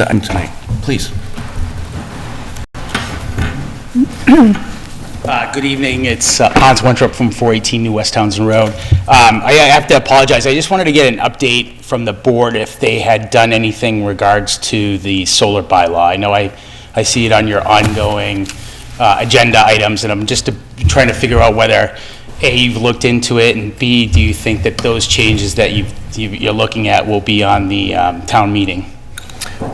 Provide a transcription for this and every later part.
Item tonight, please. Good evening. It's Hans Winthrop from 418 New West Townsend Road. I have to apologize. I just wanted to get an update from the board if they had done anything in regards to the solar bylaw. I know I see it on your ongoing agenda items, and I'm just trying to figure out whether, A, you've looked into it, and B, do you think that those changes that you're looking at will be on the town meeting?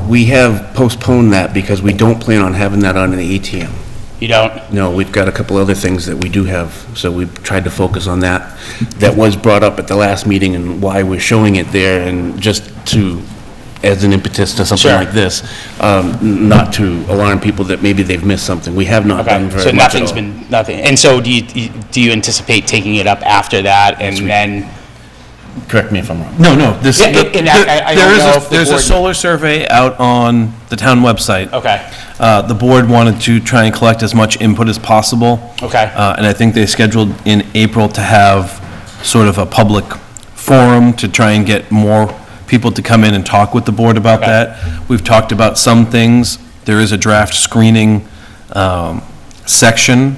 We have postponed that because we don't plan on having that on the ATM. You don't? No, we've got a couple other things that we do have, so we've tried to focus on that. That was brought up at the last meeting and why we're showing it there, and just to, as an impetus to something Sure. like this, not to alarm people that maybe they've missed something. We have not done Okay, very so much at nothing's all. been, nothing, and so do you anticipate taking it up after that, and then? Correct me if I'm wrong. No, this, Yeah, and I don't know if the there's a board- solar survey out on the town website. Okay, The board wanted to try and collect as much input as possible. okay, And I think they scheduled in April to have sort of a public forum to try and get more people to come in and talk with the board about Okay. that. We've talked about some things. There is a draft screening section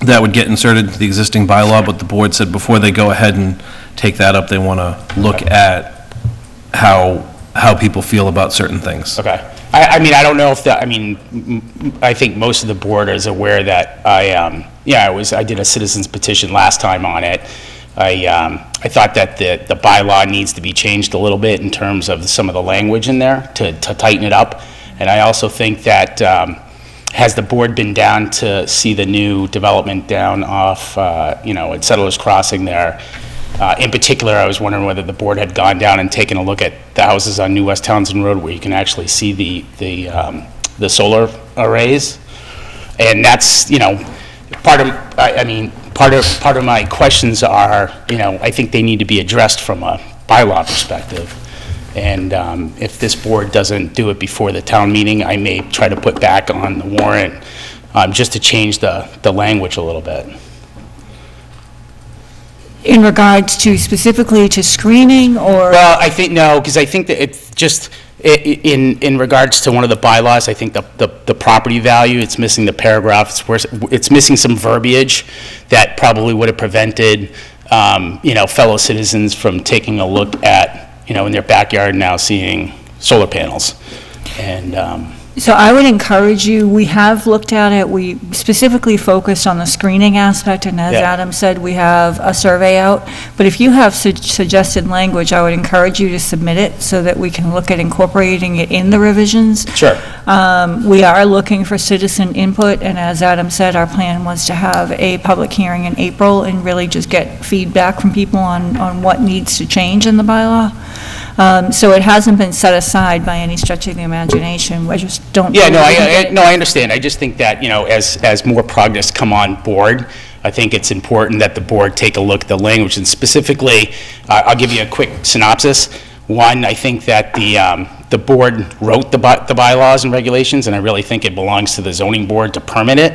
that would get inserted into the existing bylaw, but the board said before they go ahead and take that up, they want to look at how people feel about certain things. okay. I mean, I don't know if I I think most of the board is aware that I did a citizen's petition last time on it. I thought that the bylaw needs to be changed a little bit in terms of some of the language in there to tighten it up. And I also think that, has the board been down to see the new development down off, at Settlers Crossing there? In particular, I was wondering whether the board had gone down and taken a look at the houses on New West Townsend Road where you can actually see the solar arrays. And that's, part of my questions are, I think they need to be addressed from a bylaw perspective. And if this board doesn't do it before the town meeting, I may try to put back on the warrant just to change the language a little bit. In regards to specifically to screening, or? Well, I think, no, because I think that it's just, in regards to one of the bylaws, I think the property value, it's missing the paragraph, it's missing some verbiage that probably would have prevented, fellow citizens from taking a look at, in their backyard now seeing solar panels. And, So I would encourage you, we have looked at it, we specifically focused on the screening aspect, and as Yeah. Adam said, we have a survey out. But if you have suggested language, I would encourage you to submit it so that we can look at incorporating it in the revisions. sure, We are looking for citizen input, and as Adam said, our plan was to have a public hearing in April and really just get feedback from people on what needs to change in the bylaw. So it hasn't been set aside by any stretch of the imagination. We just don't. yeah, I understand. I just think that, as more progress come on board, I think it's important that the board take a look at the language, and specifically, I'll give you a quick synopsis. One, I think that the board wrote the bylaws and regulations, and I really think it belongs to the zoning board to permit it.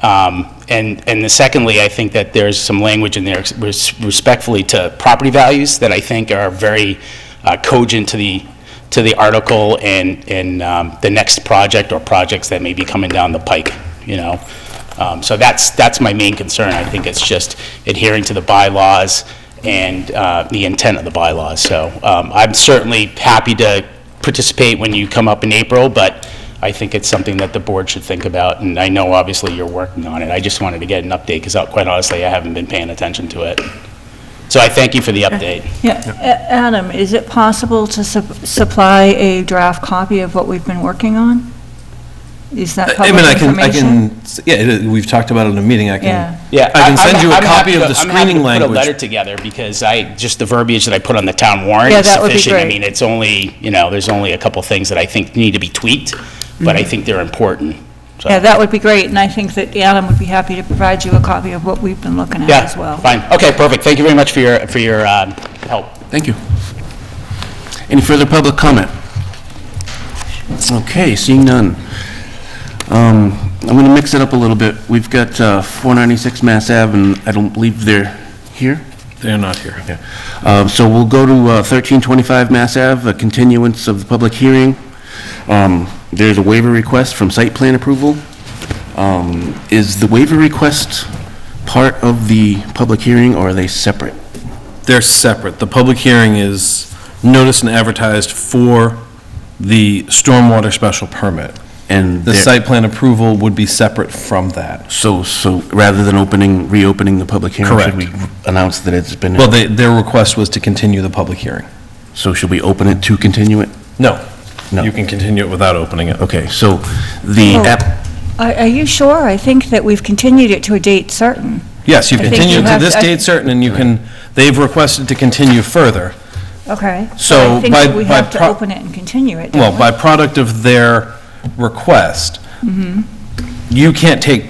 And secondly, I think that there's some language in there respectfully to property values that I think are very cogent to the article and the next project or projects that may be coming down the pike, So that's my main concern. I think it's just adhering to the bylaws and the intent of the bylaws. So I'm certainly happy to participate when you come up in April, but I think it's something that the board should think about, and I know obviously you're working on it. I just wanted to get an update, because quite honestly, I haven't been paying attention to it. So I thank you for the update. Yeah, Adam, is it possible to supply a draft copy of what we've been working on? Is that I public mean, information? we've talked about it in a meeting, I Yeah. Yeah, I can send you a I'm copy happy of to- the I'm screening happy to put a letter language. together, because just the verbiage that I put on the town warrant Yeah, is that would be sufficient. I great. mean, it's only, there's only a couple things that I think need to be tweaked, but I think they're important. So- Yeah, that would be great, and I think that Adam would be happy to provide you a copy of what we've been looking at as well. Yeah, fine. Okay, perfect. Thank you very much for your help. Thank you. Any further public comment? Okay, seeing none. I'm going to mix it up a little bit. We've got 496 Mass Ave, and I don't believe they're here. They're not here. So we'll go to 1325 Mass Ave, a continuance of the public hearing. There's a waiver request from site plan approval. Is the waiver request part of the public hearing, or are they separate? They're separate. The public hearing is noticed and advertised for the stormwater special permit. And The they're- site plan approval would be separate from that. So rather than reopening the public hearing? Correct. Should we announce that it's been? Well, their request was to continue the public hearing. So should we open it to continue it? No. No. You can continue it without opening it. Okay, so the Oh. app, Are you sure? I think that we've continued it to a date certain. Yes, you I think continue you to have this to- date certain, and you can, they've requested to continue further. Okay. So I think by- that we by have to pro- open it and continue it, don't Well, we? by product of their request, you can't take,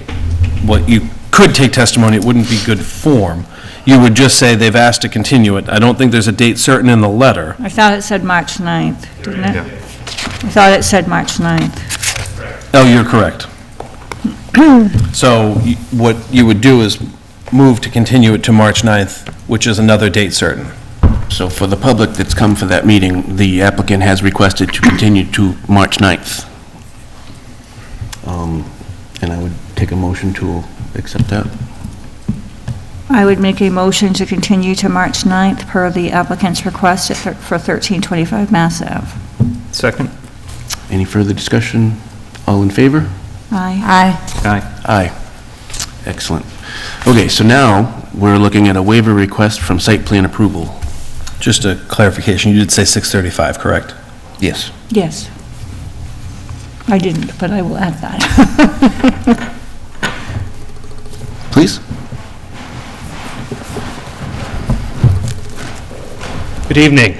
what you could take testimony, it wouldn't be good form. You would just say they've asked to continue it. I don't think there's a date certain in the letter. I thought it said March 9th, didn't it? I thought it said March 9th. Oh, you're correct. So what you would do is move to continue it to March 9th, which is another date certain. so for the public that's come for that meeting, the applicant has requested to continue to March 9th. And I would take a motion to accept that. I would make a motion to continue to March 9th per the applicant's request for 1325 Mass Ave. Second? Any further discussion? All in favor? Aye. Aye. Aye. Excellent. Okay, so now we're looking at a waiver request from site plan approval. Just a clarification, you did say 6:35, correct? Yes. Yes. I didn't, but I will add that. Please? Good evening.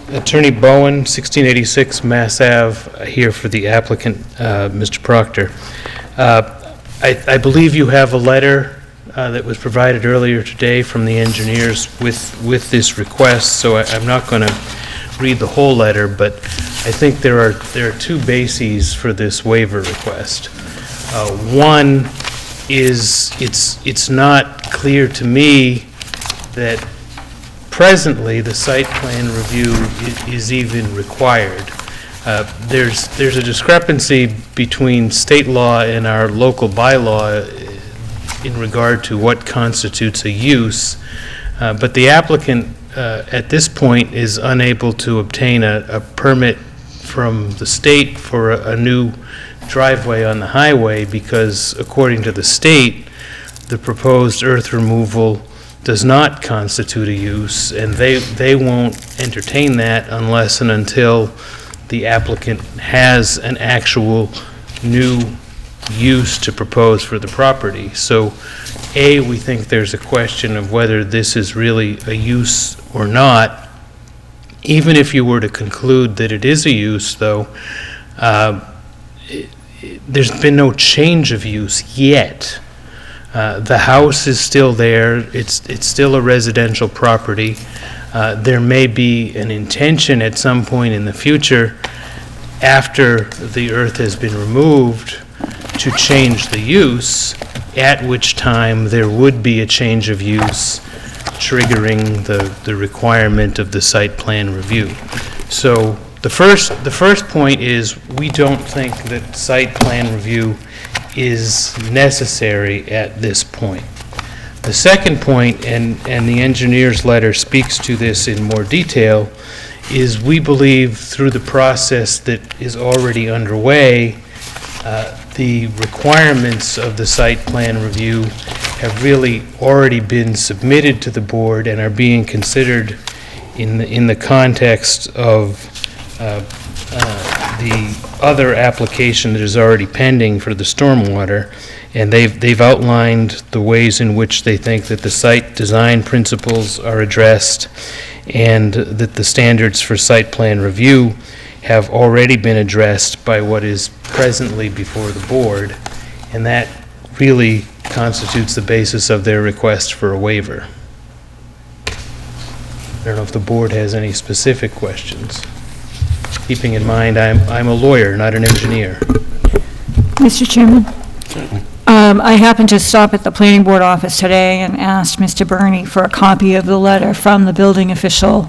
Attorney Bowen, 1686 Mass Ave, here for the applicant, Mr. Proctor. I believe you have a letter that was provided earlier today from the engineers with this request, so I'm not going to read the whole letter, but I think there are two bases for this waiver request. One is, it's not clear to me that presently the site plan review is even required. There's a discrepancy between state law and our local bylaw in regard to what constitutes a use, but the applicant at this point is unable to obtain a permit from the state for a new driveway on the highway because, according to the state, the proposed earth removal does not constitute a use, and they won't entertain that unless and until the applicant has an actual new use to propose for the property. So, A, we think there's a question of whether this is really a use or not. Even if you were to conclude that it is a use, though, there's been no change of use yet. The house is still there, it's still a residential property. There may be an intention at some point in the future, after the earth has been removed, to change the use, at which time there would be a change of use triggering the requirement of the site plan review. So the first point is, we don't think that site plan review is necessary at this point. The second point, and the engineer's letter speaks to this in more detail, is we believe through the process that is already underway, the requirements of the site plan review have really already been submitted to the board and are being considered in the context of the other application that is already pending for the stormwater, and they've outlined the ways in which they think that the site design principles are addressed, and that the standards for site plan review have already been addressed by what is presently before the board, and that really constitutes the basis of their request for a waiver. I don't know if the board has any specific questions. Keeping in mind, I'm a lawyer, not an engineer. Mr. Chairman? I happened to stop at the planning board office today and asked Mr. Burney for a copy of the letter from the building official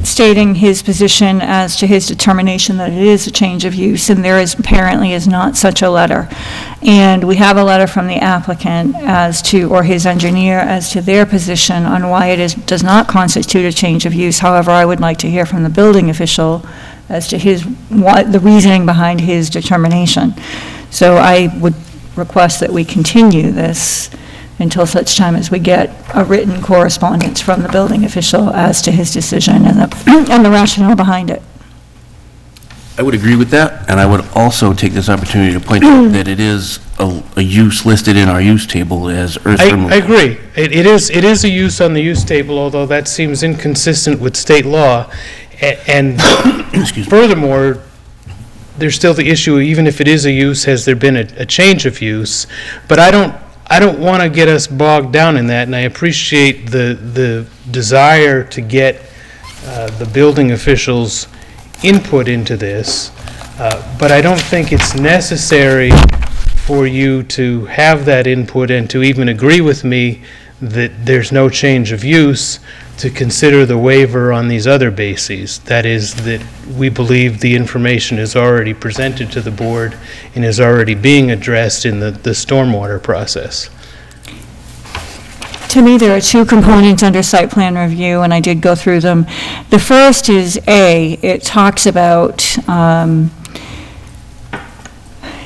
stating his position as to his determination that it is a change of use, and there is, apparently is not such a letter. And we have a letter from the applicant as to, or his engineer, as to their position on why does not constitute a change of use. However, I would like to hear from the building official as to the reasoning behind his determination. So I would request that we continue this until such time as we get a written correspondence from the building official as to his decision and the rationale behind it. I would agree with that, and I would also take this opportunity to point out that it is a use listed in our use table as earth removal. I agree. It is a use on the use table, although that seems inconsistent with state law. And furthermore, there's still the issue, even if it is a use, has there been a change of use? But I don't want to get us bogged down in that, and I appreciate the desire to get the building officials' input into this, but I don't think it's necessary for you to have that input and to even agree with me that there's no change of use to consider the waiver on these other bases. That is, that we believe the information is already presented to the board and is already being addressed in the stormwater process. To me, there are two components under site plan review, and I did go through them. The first is it talks about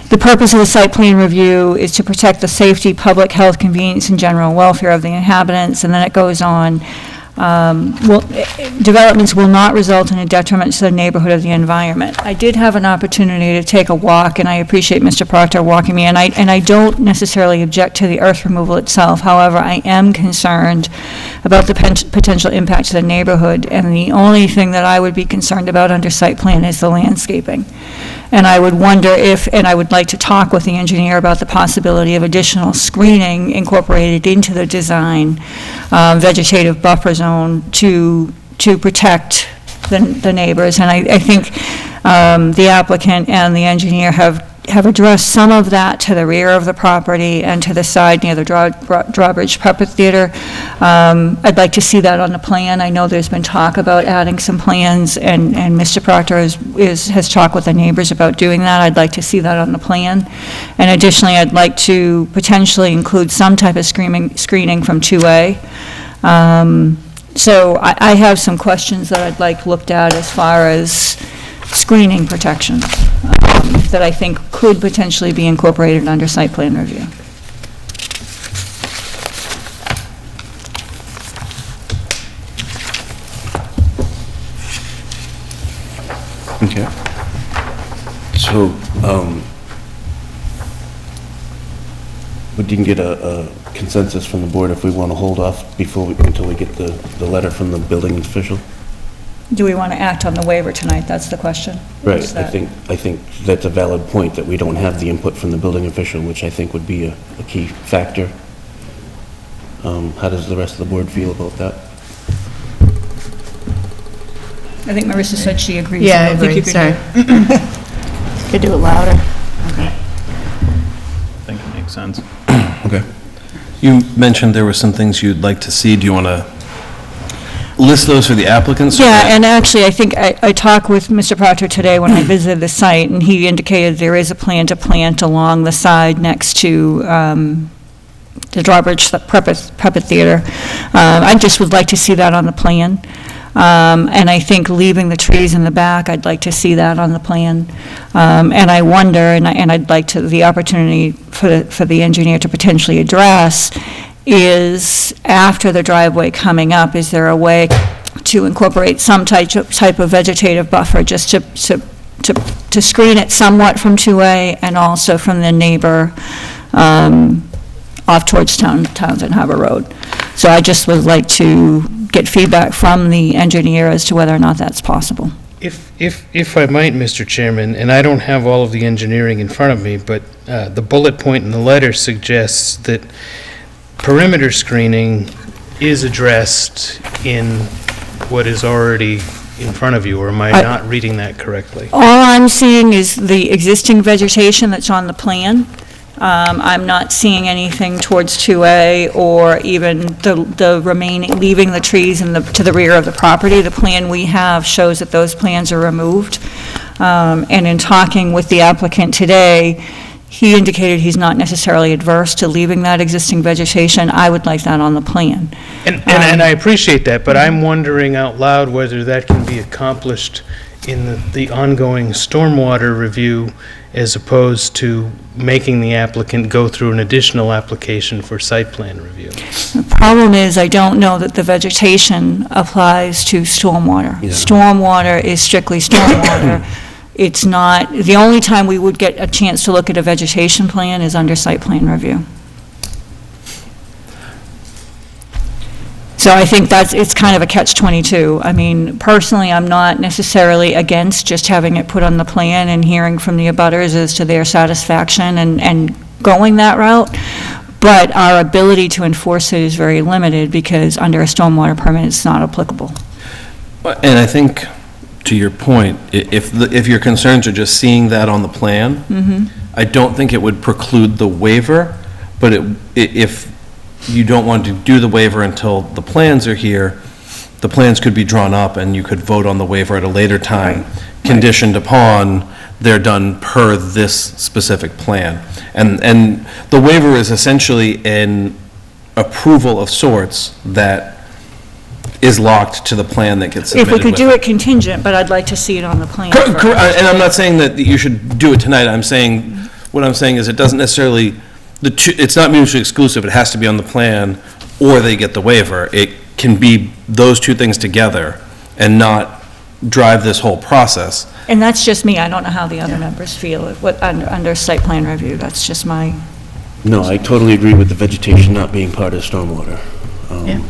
the purpose of the site plan review is to protect the safety, public health, convenience, and general welfare of the inhabitants, and then it goes on. Developments will not result in a detriment to the neighborhood of the environment. I did have an opportunity to take a walk, and I appreciate Mr. Proctor walking me, and I don't necessarily object to the earth removal itself. However, I am concerned about the potential impact to the neighborhood, and the only thing that I would be concerned about under site plan is the landscaping. And I would wonder and I would like to talk with the engineer about the possibility of additional screening incorporated into the design, vegetative buffer zone to protect the neighbors. And I think the applicant and the engineer have addressed some of that to the rear of the property and to the side near the Drawbridge Puppet Theater. I'd like to see that on the plan. I know there's been talk about adding some plans, and Mr. Proctor has talked with the neighbors about doing that. I'd like to see that on the plan. And additionally, I'd like to potentially include some type of screening from 2A. So I have some questions that I'd like looked at as far as screening protections that I think could potentially be incorporated under site plan review. Okay. So, we didn't get a consensus from the board if we want to hold off until we get the letter from the building official? Do we want to act on the waiver tonight? That's the question. Right, Is I that- think that's a valid point, that we don't have the input from the building official, which I think would be a key factor. How does the rest of the board feel about that? I think Marissa said she agrees. Yeah, I don't think agree, you can sorry. do- Could do it louder. I think it makes sense. Okay. You mentioned there were some things you'd like to see. Do you want to list those for the applicants? Yeah, and actually, I think I talked with Mr. Proctor today when I visited the site, and he indicated there is a plan to plant along the side next to the Drawbridge Puppet Theater. I just would like to see that on the plan. And I think leaving the trees in the back, I'd like to see that on the plan. And I wonder, and I'd like the opportunity for the engineer to potentially address, is after the driveway coming up, is there a way to incorporate some type of vegetative buffer just to screen it somewhat from 2A and also from the neighbor off towards Townsend Harbor Road? So I just would like to get feedback from the engineer as to whether or not that's possible. If I might, Mr. Chairman, and I don't have all of the engineering in front of me, but the bullet point in the letter suggests that perimeter screening is addressed in what is already in front of you, or am I not reading that correctly? All I'm seeing is the existing vegetation that's on the plan. I'm not seeing anything towards 2A or even the remaining, leaving the trees to the rear of the property. The plan we have shows that those plans are removed. And in talking with the applicant today, he indicated he's not necessarily adverse to leaving that existing vegetation. I would like that on the plan. And I appreciate that, but I'm wondering out loud whether that can be accomplished in the ongoing stormwater review as opposed to making the applicant go through an additional application for site plan review. The problem is, I don't know that the vegetation applies to stormwater. Yeah. Stormwater is strictly stormwater. It's not, the only time we would get a chance to look at a vegetation plan is under site plan review. So I think it's kind of a catch-22. I mean, personally, I'm not necessarily against just having it put on the plan and hearing from the abutters as to their satisfaction and going that route, but our ability to enforce it is very limited because under a stormwater permit, it's not applicable. And I think, to your point, if your concerns are just seeing that on the plan, I don't think it would preclude the waiver, but if you don't want to do the waiver until the plans are here, the plans could be drawn up and you could vote on the waiver at a later time, conditioned upon they're done per this specific plan. And the waiver is essentially an approval of sorts that is locked to the plan that gets submitted If we could with do it contingent, but I'd like to see it on the plan first. And I'm not saying that you should do it tonight, what I'm saying is it doesn't necessarily, it's not mutually exclusive, it has to be on the plan, or they get the waiver. It can be those two things together and not drive this whole process. And that's just me, I don't know how the other members feel, under site plan review, that's just my, No, I totally agree with the vegetation not being part of stormwater. And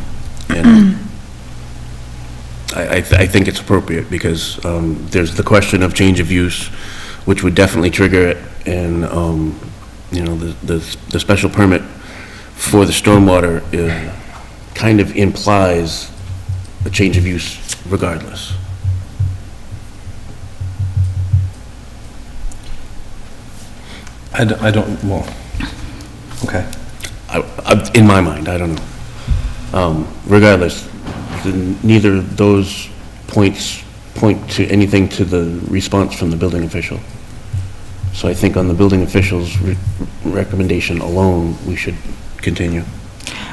I think it's appropriate because there's the question of change of use, which would definitely trigger it, and, you know, the special permit for the stormwater kind of implies a change of use regardless. I don't, well, okay. In my mind, I don't know. Regardless, neither of those points point to anything to the response from the building official. So I think on the building official's recommendation alone, we should continue.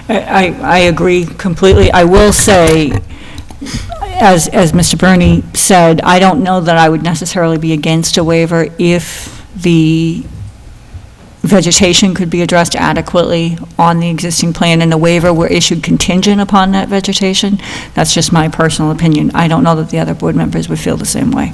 I agree completely. I will say, as Mr. Bernie said, I don't know that I would necessarily be against a waiver if the vegetation could be addressed adequately on the existing plan and the waiver were issued contingent upon that vegetation. That's just my personal opinion. I don't know that the other board members would feel the same way.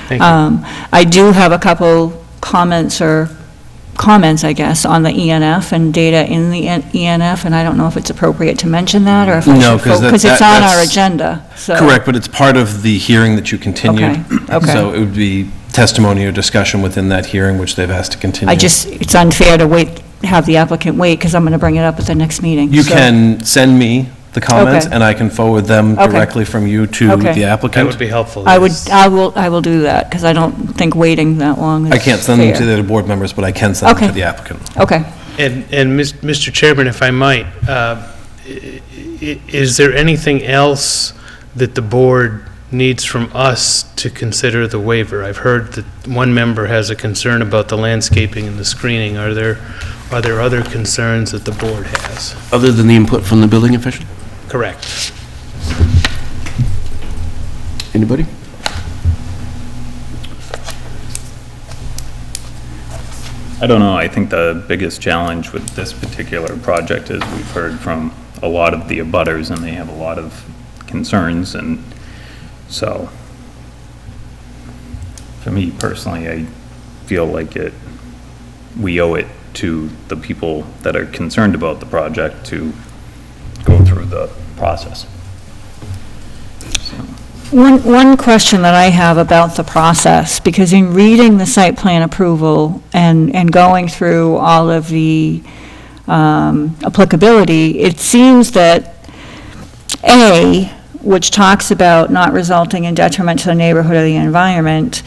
Thank you. I do have a couple comments, I guess, on the ENF and data in the ENF, and I don't know if it's appropriate to mention that or if I No, should, 'cause because it's on our that's- agenda, so. Correct, but it's part of the hearing that you continued. Okay. So it would be testimony or discussion within that hearing, which they've asked to continue. It's unfair to wait, have the applicant wait, because I'm going to bring it up at the next meeting. You so- can send me the comments, Okay. and I can forward them Okay. directly from you to Okay. the That applicant. would be helpful. I yes. will do that, because I don't think waiting that long is I can't send them to fair. the other board members, but I can send them Okay. to the applicant. Okay. And Mr. Chairman, if I might, is there anything else that the board needs from us to consider the waiver? I've heard that one member has a concern about the landscaping and the screening. Are there other concerns that the board has? Other than the input from the building official? Correct. Anybody? I don't know, I think the biggest challenge with this particular project is we've heard from a lot of the abutters and they have a lot of concerns, and so for me personally, I feel like we owe it to the people that are concerned about the project to go through the process. One question that I have about the process, because in reading the site plan approval and going through all of the applicability, it seems that A, which talks about not resulting in detriment to the neighborhood or the environment,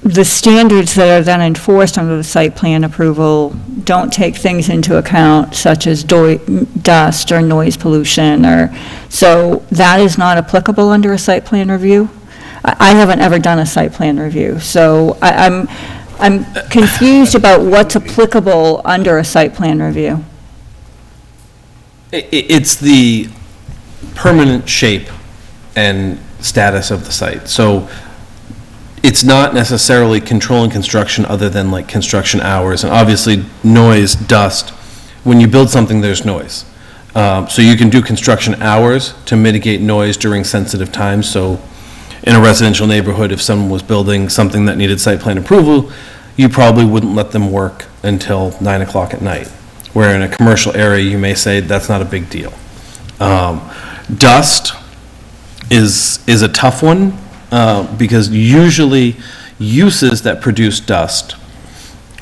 the standards that are then enforced under the site plan approval don't take things into account such as dust or noise pollution, or, so that is not applicable under a site plan review. I haven't ever done a site plan review, so I'm confused about what's applicable under a site plan review. It's the permanent shape and status of the site. So it's not necessarily controlling construction other than like construction hours, and obviously noise, dust. When you build something, there's noise. So you can do construction hours to mitigate noise during sensitive times. So in a residential neighborhood, if someone was building something that needed site plan approval, you probably wouldn't let them work until 9 o'clock at night. Where in a commercial area, you may say that's not a big deal. Dust is a tough one, because usually uses that produce dust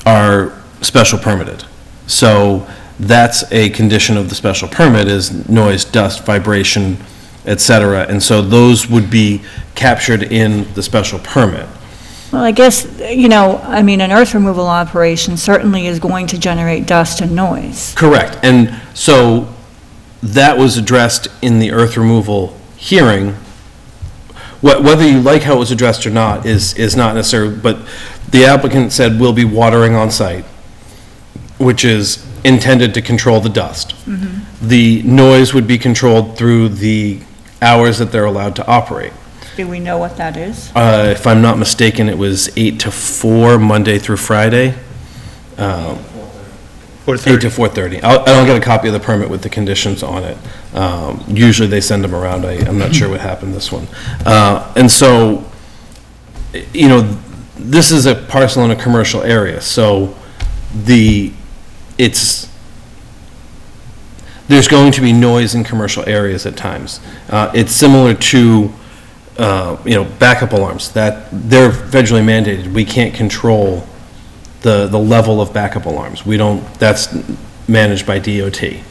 are special permitted. So that's a condition of the special permit, is noise, dust, vibration, et cetera. And so those would be captured in the special permit. Well, I guess, I mean, an earth removal operation certainly is going to generate dust and noise. Correct. And so that was addressed in the earth removal hearing. Whether you like how it was addressed or not is not necessarily, but the applicant said we'll be watering on site, which is intended to control the dust. The noise would be controlled through the hours that they're allowed to operate. Do we know what that is? If I'm not mistaken, it was 8 to 4, Monday through Friday. 8 to 4:30. I'll get a copy of the permit with the conditions on it. Usually they send them around. I'm not sure what happened this one. And so, this is a parcel in a commercial area, so there's going to be noise in commercial areas at times. It's similar to, backup alarms, that they're federally mandated. We can't control the level of backup alarms. That's managed by DOT.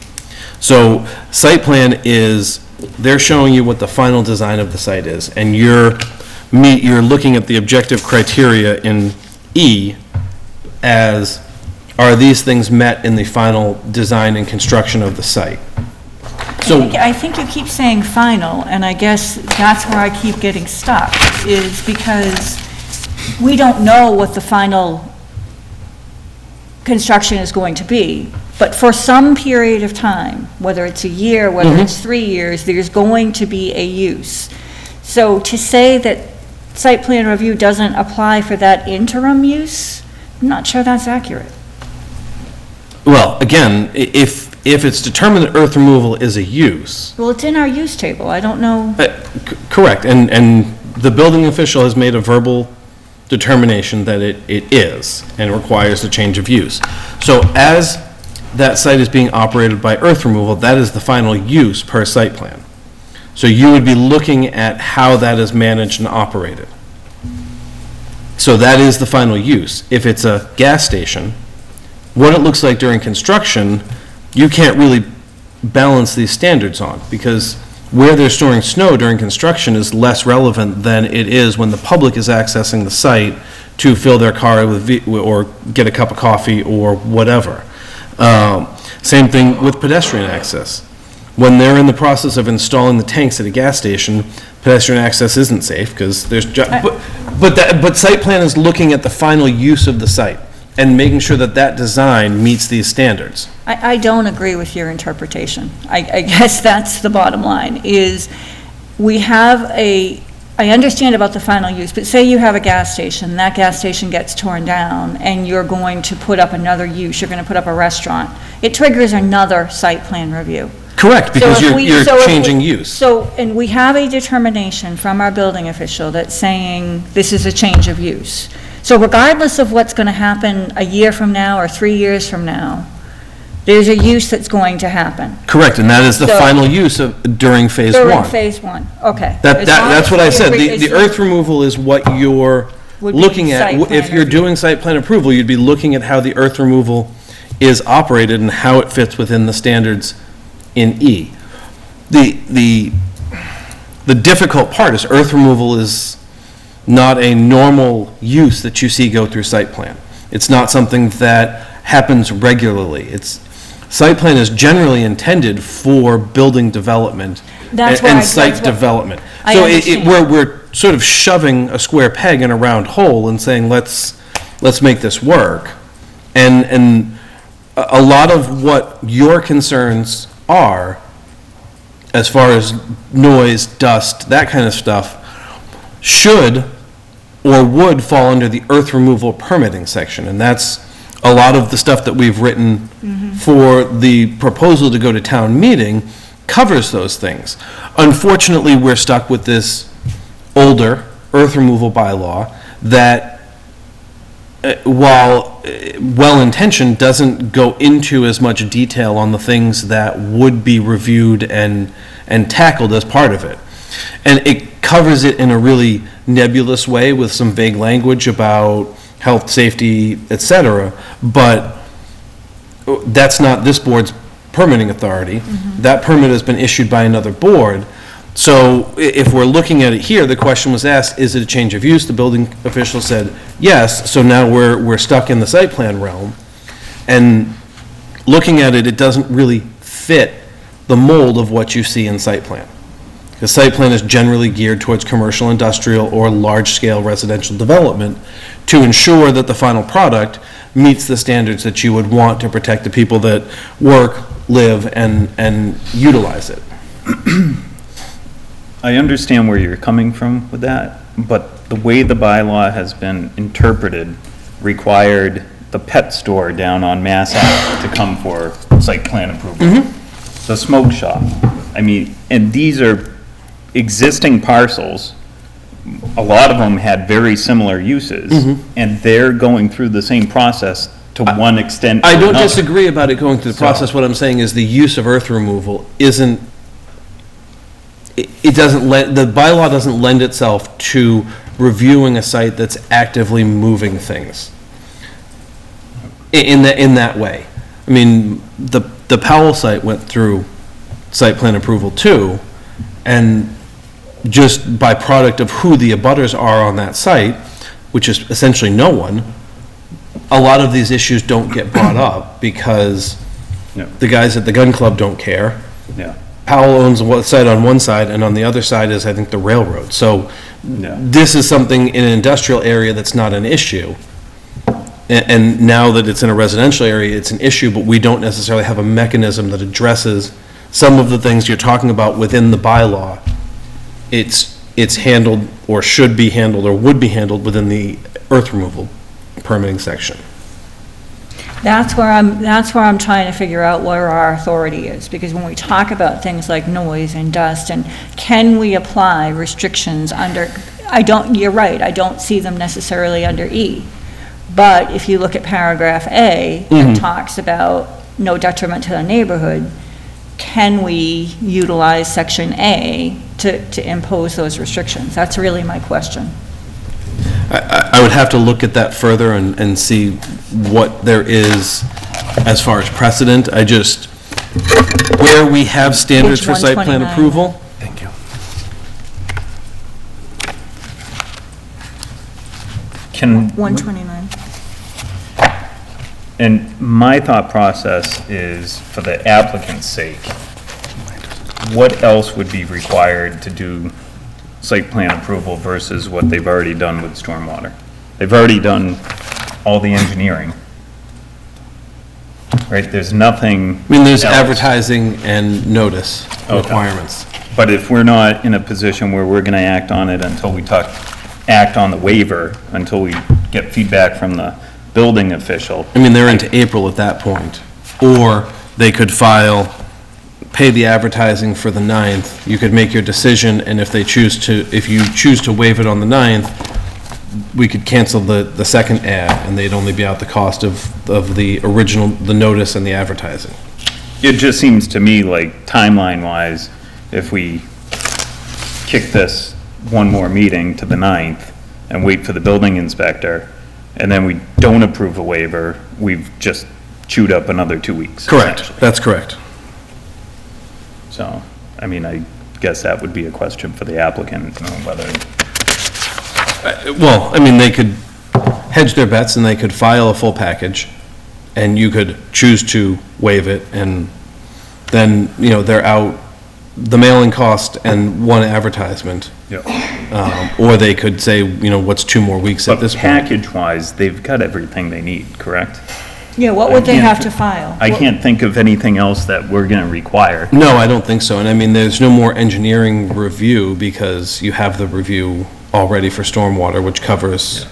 So site plan is, they're showing you what the final design of the site is, and you're looking at the objective criteria in E as, are these things met in the final design and construction of the site? So, I think you keep saying final, and I guess that's where I keep getting stuck, is because we don't know what the final construction is going to be, but for some period of time, whether it's a year, whether it's 3 years, there's going to be a use. So to say that site plan review doesn't apply for that interim use, I'm not sure that's accurate. well, again, if it's determined that earth removal is a use, Well, it's in our use table, I don't know. correct, and the building official has made a verbal determination that it is, and requires a change of use. So as that site is being operated by earth removal, that is the final use per site plan. So you would be looking at how that is managed and operated. So that is the final use. If it's a gas station, what it looks like during construction, you can't really balance these standards on, because where they're storing snow during construction is less relevant than it is when the public is accessing the site to fill their car with, or get a cup of coffee or whatever. Same thing with pedestrian access. When they're in the process of installing the tanks at a gas station, pedestrian access isn't safe because there's, but site plan is looking at the final use of the site and making sure that that design meets these standards. I don't agree with your interpretation. I guess that's the bottom line, is we have I understand about the final use, but say you have a gas station, that gas station gets torn down, and you're going to put up another use, you're going to put up a restaurant. It triggers another site plan review. Correct, because So if you're changing use. So, and we have a determination from our building official that's saying this is a change of use. So regardless of what's going to happen a year from now or 3 years from now, there's a use that's going to happen. Correct, and that is the So- final use during phase one. During phase one, okay. That's what I said. The earth removal is what you're Would be looking at. site plan If you're review. doing site plan approval, you'd be looking at how the earth removal is operated and how it fits within the standards in E. The difficult part is earth removal is not a normal use that you see go through site plan. It's not something that happens regularly. Site plan is generally intended for building development That's and where site that's what- development. I So understand. we're sort of shoving a square peg in a round hole and saying, let's make this work. And a lot of what your concerns are, as far as noise, dust, that kind of stuff, should or would fall under the earth removal permitting section. And that's a lot of the stuff that we've written for the proposal to go to town meeting covers those things. Unfortunately, we're stuck with this older earth removal bylaw that, while well-intentioned, doesn't go into as much detail on the things that would be reviewed and tackled as part of it. And it covers it in a really nebulous way with some vague language about health, safety, et cetera, but that's not this board's permitting authority. That permit has been issued by another board. So if we're looking at it here, the question was asked, is it a change of use? The building official said, yes, so now we're stuck in the site plan realm. And looking at it, it doesn't really fit the mold of what you see in site plan. The site plan is generally geared towards commercial, industrial, or large-scale residential development to ensure that the final product meets the standards that you would want to protect the people that work, live, and utilize it. I understand where you're coming from with that, but the way the bylaw has been interpreted required the pet store down on Mass Ave to come for site plan approval. The smoke shop, I mean, and these are existing parcels. A lot of them had very similar uses, and they're going through the same process to one extent or I don't another. disagree about it going through the process. What I'm saying is the use of earth removal isn't, it doesn't, the bylaw doesn't lend itself to reviewing a site that's actively moving things in that way. I mean, the Powell site went through site plan approval too, and just by product of who the abutters are on that site, which is essentially no one, a lot of these issues don't get brought up because Yeah. the guys at the gun club don't care. Yeah, Powell owns one site on one side, and on the other side is, I think, the railroad. So Yeah. this is something in an industrial area that's not an issue. And now that it's in a residential area, it's an issue, but we don't necessarily have a mechanism that addresses some of the things you're talking about within the bylaw. It's handled, or should be handled, or would be handled within the earth removal permitting section. That's where I'm trying to figure out where our authority is, because when we talk about things like noise and dust, and can we apply restrictions under, you're right, I don't see them necessarily under E. But if you look at paragraph A, it talks about no detriment to the neighborhood, can we utilize section A to impose those restrictions? That's really my question. I would have to look at that further and see what there is as far as precedent. I just, where we have standards Page for site plan 129. approval, Thank you. can, 129. and my thought process is, for the applicant's sake, what else would be required to do site plan approval versus what they've already done with stormwater? They've already done all the engineering. Right, there's nothing. I mean, there's else. advertising and notice Okay. requirements. But if we're not in a position where we're gonna act on it until act on the waiver, until we get feedback from the building official, I mean, they're into April at that point. Or they could file, pay the advertising for the 9th. You could make your decision, and if you choose to waive it on the 9th, we could cancel the second ad, and they'd only be out the cost of the original, the notice and the advertising. it just seems to me like timeline-wise, if we kick this one more meeting to the 9th and wait for the building inspector, and then we don't approve a waiver, we've just chewed up another 2 weeks. Correct, essentially. that's correct. So, I mean, I guess that would be a question for the applicant, you know, whether Well, I mean, they could hedge their bets and they could file a full package, and you could choose to waive it, and then, they're out the mailing cost and one advertisement. Or they could say, what's 2 more weeks at But this point? package-wise, they've got everything they need, correct? Yeah, what would they have to file? I can't think of anything else that we're gonna require. No, I don't think so. And I mean, there's no more engineering review because you have the review already for stormwater, which covers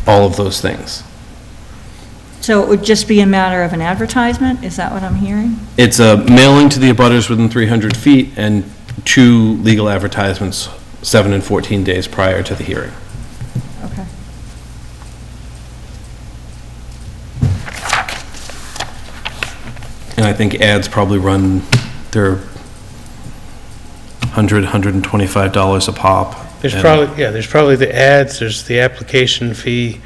all of those things. So it would just be a matter of an advertisement? Is that what I'm hearing? It's a mailing to the abutters within 300 feet and 2 legal advertisements, 7 and 14 days prior to the hearing. Okay. And I think ads probably run their $100, $125 a pop. There's And- probably the ads, there's the application fee.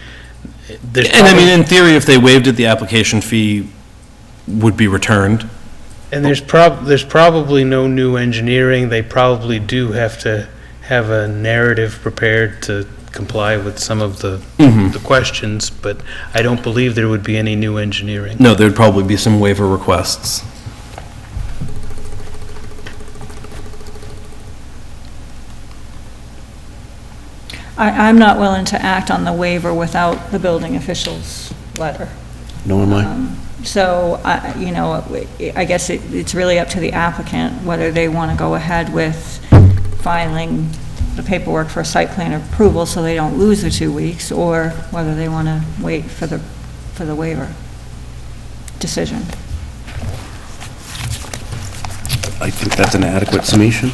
There's And I mean, probably- in theory, if they waived it, the application fee would be returned. And there's probably no new engineering. They probably do have to have a narrative prepared to comply with some of the questions, but I don't believe there would be any new engineering. No, there'd probably be some waiver requests. I'm not willing to act on the waiver without the building official's letter. Nor am I. So, I guess it's really up to the applicant whether they want to go ahead with filing the paperwork for site plan approval so they don't lose the 2 weeks, or whether they want to wait for the waiver decision. I think that's an adequate summation.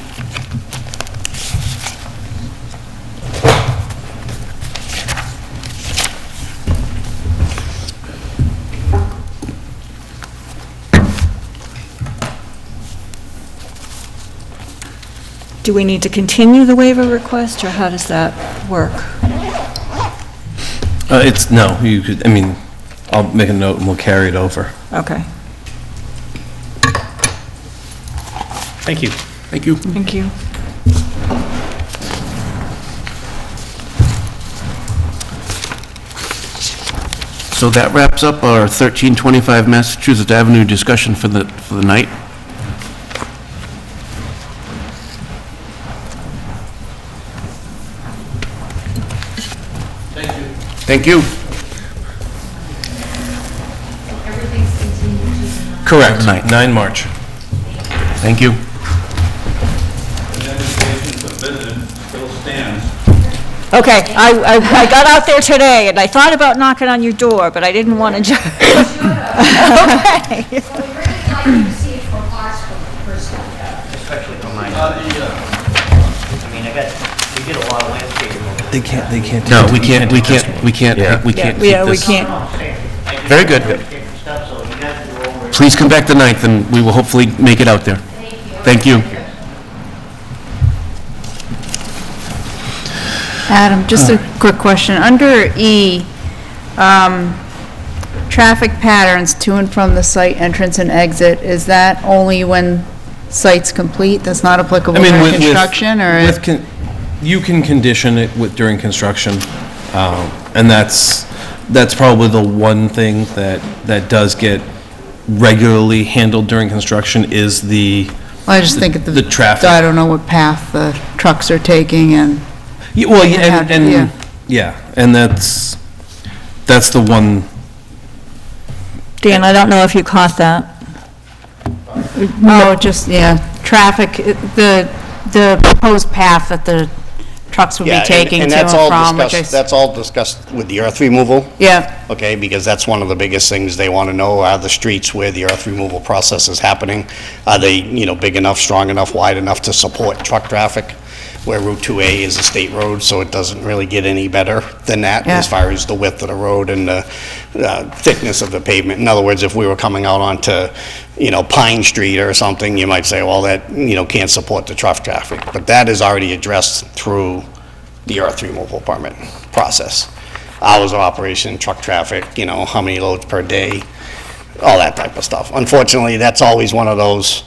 Do we need to continue the waiver request, or how does that work? No, you could, I mean, I'll make a note and we'll carry it over. Okay, Thank you. Thank you. thank you. So that wraps up our 1325 Massachusetts Avenue discussion for the night. Thank you. Everything's continued to the Correct, Night. 9 March. Thank you. Okay, I got out there today, and I thought about knocking on your door, but I didn't want to. Okay. Well, we're really like to see it from Oxford first time. Especially for mine. I mean, we did a lot of landscaping over there. They can't. No, we can't. We can't Yeah, keep we this. can't. Very good. Stuff, so you have to go over. Please come back the 9th, and we will hopefully make it out there. Thank you. Adam, just a quick question. Under E, traffic patterns to and from the site entrance and exit, is that only when site's complete? That's not applicable I mean, during with- construction, or? You can condition it during construction, and that's probably the one thing that does get regularly handled during construction is the, I just think of the traffic. I don't know what path the trucks are taking, and, Well, yeah, Yeah. and, yeah, and that's the one, Dan, I don't know if you caught that. no, just, traffic, the proposed path that the trucks would be Yeah, taking and to and that's all from, which I... discussed, that's all discussed with the earth removal, Yeah, okay? Because that's one of the biggest things they want to know, are the streets where the earth removal process is happening. Are they, big enough, strong enough, wide enough to support truck traffic? Where Route 2A is a state road, so it doesn't really get any better than that Yeah. as far as the width of the road and the thickness of the pavement. In other words, if we were coming out onto, Pine Street or something, you might say, well, that, can't support the truck traffic. But that is already addressed through the earth removal permit process. Hours of operation, truck traffic, how many loads per day, all that type of stuff. Unfortunately, that's always one of those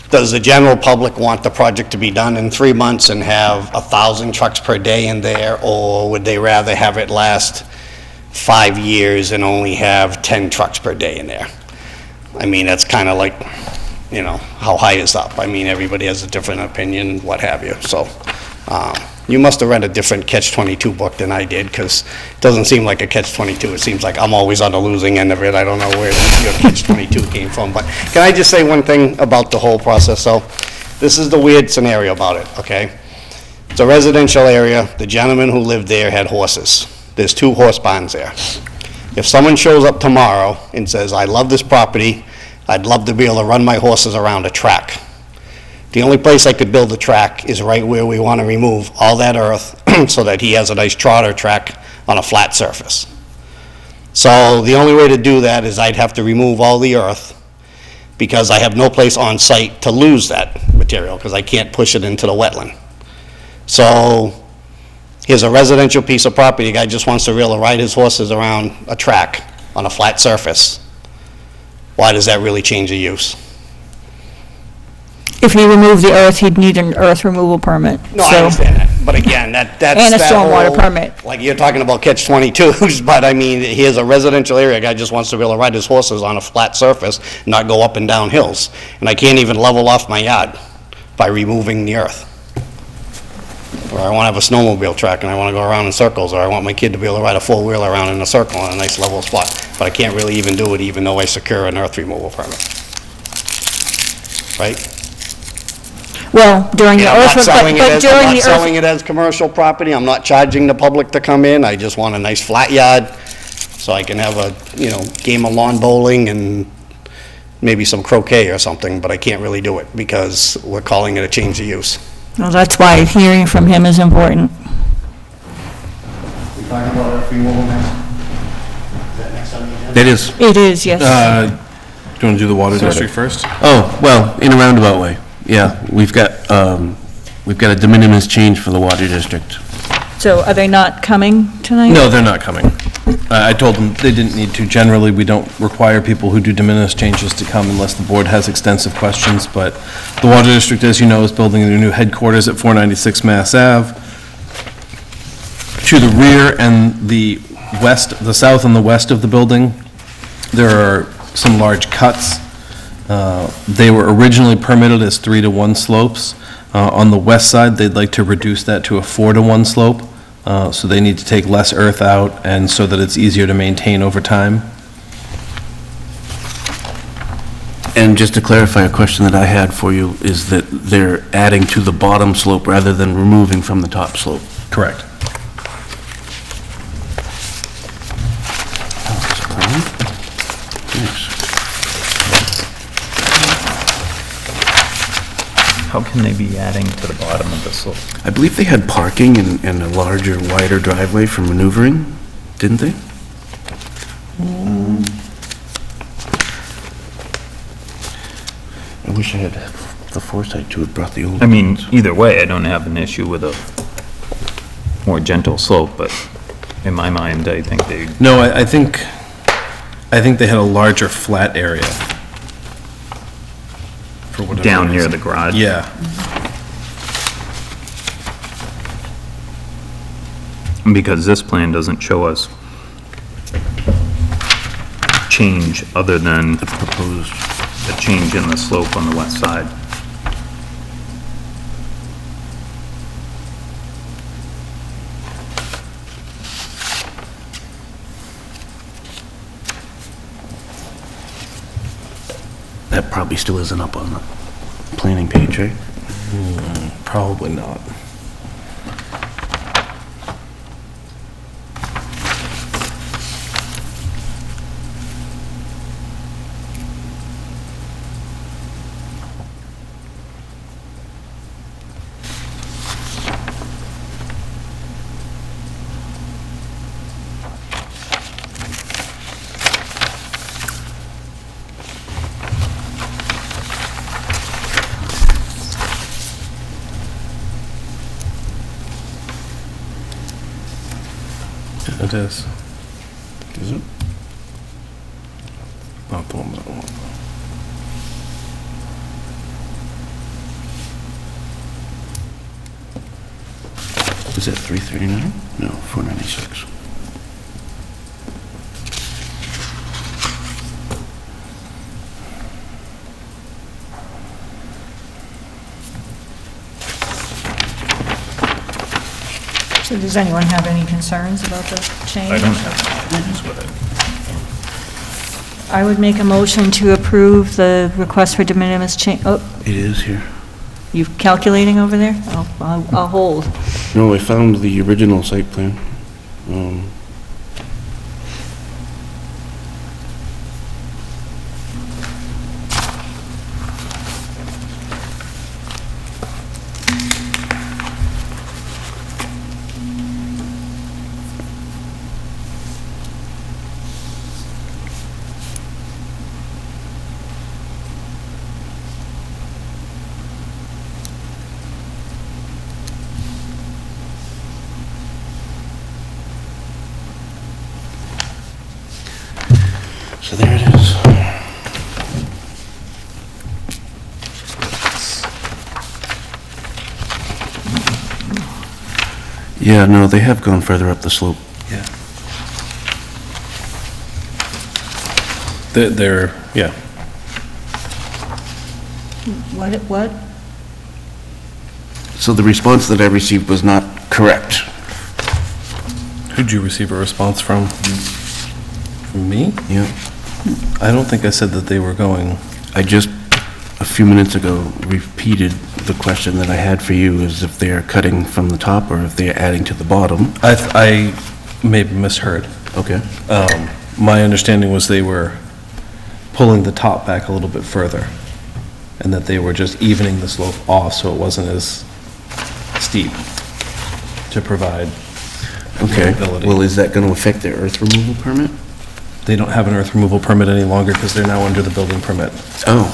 Does the general public want the project to be done in 3 months and have 1,000 trucks per day in there, or would they rather have it last 5 years and only have 10 trucks per day in there? I mean, that's kind of like, you know, how high is up? I mean, everybody has a different opinion, what have you, so. You must have read a different Catch-22 book than I did, because it doesn't seem like a Catch-22. It seems like I'm always on the losing end of it. I don't know where your Catch-22 came from. But can I just say one thing about the whole process, though? This is the weird scenario about it, okay? It's a residential area. The gentleman who lived there had horses. There's 2 horse barns there. If someone shows up tomorrow and says, I love this property, I'd love to be able to run my horses around a track. The only place I could build a track is right where we want to remove all that earth so that he has a nice trotter track on a flat surface. So the only way to do that is I'd have to remove all the earth because I have no place on site to lose that material because I can't push it into the wetland. So here's a residential piece of property. The guy just wants to be able to ride his horses around a track on a flat surface. Why does that really change the use? If he removed the earth, he'd need an earth removal permit. No, I So- understand that, but again, that's And a that stormwater whole- permit. Like, you're talking about catch-22s, but I mean, here's a residential area, a guy just wants to be able to ride his horses on a flat surface, not go up and down hills, and I can't even level off my yard by removing the earth. Or I want to have a snowmobile track and I want to go around in circles, or I want my kid to be able to ride a four-wheeler around in a circle in a nice level spot, but I can't really even do it even though I secure an earth removal permit. Right? Well, during the Yeah, I'm earth, not selling it but as, during I'm not the selling earth, it as commercial property, I'm not charging the public to come in, I just want a nice flat yard, so I can have a, you know, game of lawn bowling and maybe some croquet or something, but I can't really do it, because we're calling it a change of use. well, that's why hearing from him is important. We talking about our free will next? Is that next on the agenda? It is. It is, yes. Do you want to do the water district first? Oh, well, in a roundabout way, yeah. We've got a de minimis change for the water district. So are they not coming tonight? No, they're not coming. I told them they didn't need to. Generally, we don't require people who do de minimis changes to come unless the board has extensive questions, but the water district, as you know, is building their new headquarters at 496 Mass Ave. To the rear and the west, the south and the west of the building, there are some large cuts. They were originally permitted as 3-to-1 slopes. On the west side, they'd like to reduce that to a 4-to-1 slope, so they need to take less earth out, and so that it's easier to maintain over time. And just to clarify, a question that I had for you is that they're adding to the bottom slope rather than removing from the top slope. Correct. How can they be adding to the bottom of the slope? I believe they had parking and a larger, wider driveway for maneuvering, didn't they? I wish I had the foresight to have brought the old. I mean, either way, I don't have an issue with a more gentle slope, but in my mind, I think they, No, I think they had a larger flat area. For whatever down near reason. the garage. Yeah. Because this plan doesn't show us change other than The proposed. the change in the slope on the west side. That probably still isn't up on the planning page, right? Probably not. It is. Is it? Not the one that I want. Is that 339? No, 496. So does anyone have any concerns about the change? I don't have any issues with it. I would make a motion to approve the request for de minimis change. Oh, It is here. you calculating over there? I'll hold. No, I found the original site plan. So there it is. Yeah, no, they have gone further up the slope. Yeah. They're, yeah. What? So the response that I received was not correct. Who'd you receive a response from? From me? Yeah. I don't think I said that they were going. I just, a few minutes ago, repeated the question that I had for you, is if they are cutting from the top or if they are adding to the bottom. I maybe misheard. Okay. My understanding was they were pulling the top back a little bit further, and that they were just evening the slope off so it wasn't as steep to provide Okay. mobility. Well, is that going to affect their earth removal permit? They don't have an earth removal permit any longer because they're now under the building permit. Oh.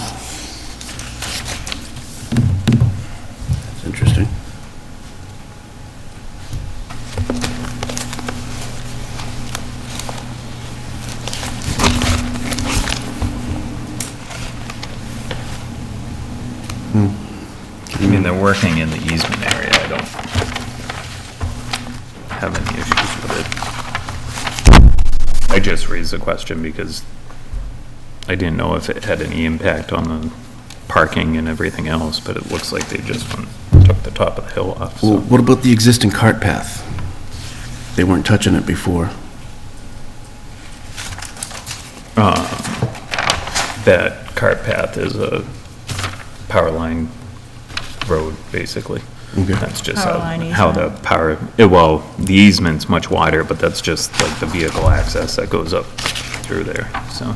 That's interesting. I mean, they're working in the easement area, I don't have any issues with it. I just raised the question because I didn't know if it had any impact on the parking and everything else, but it looks like they just took the top of the hill off, Well, so. what about the existing cart path? They weren't touching it before. That cart path is a power line road, basically. Okay. That's just Power line how the power, well, the easement's much wider, but that's just like the vehicle access that goes up through there, so.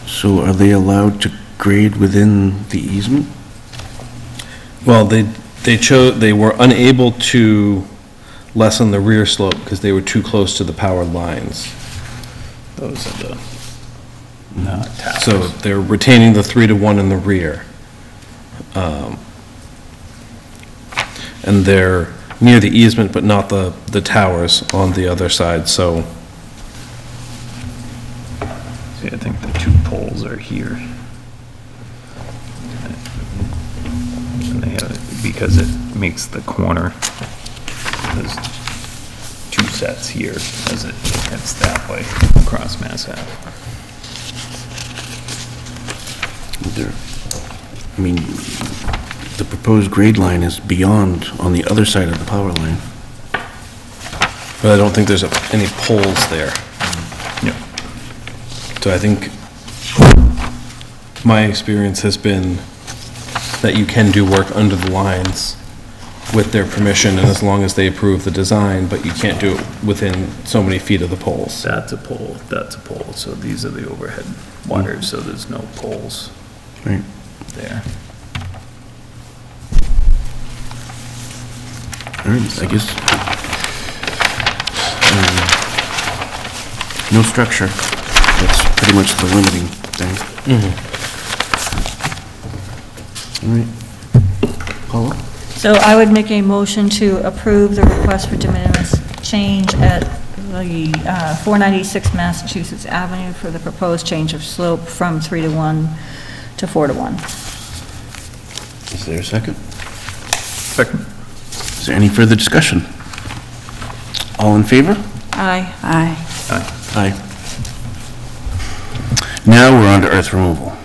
So are they allowed to grade within the easement? Well, they were unable to lessen the rear slope because they were too close to the power lines. Those are the, not towers. So they're retaining the 3-to-1 in the rear. And they're near the easement, but not the towers on the other side, so. See, I think the two poles are here. And they have, because it makes the corner, there's two sets here as it heads that way across Mass Ave. There, I mean, the proposed grade line is beyond, on the other side of the power line. But I don't think there's any poles there. Yep. So I think my experience has been that you can do work under the lines with their permission and as long as they approve the design, but you can't do it within so many feet of the poles. That's a pole, so these are the overhead wires, so there's no poles Right. there. All right, I guess. No structure. That's pretty much the limiting thing. All right. Paula? So I would make a motion to approve the request for de minimis change at the 496 Massachusetts Avenue for the proposed change of slope from 3 to 1 to 4 to 1. Is there a second? Second. Is there any further discussion? All in favor? Aye. Aye. Aye. Now we're on to earth removal.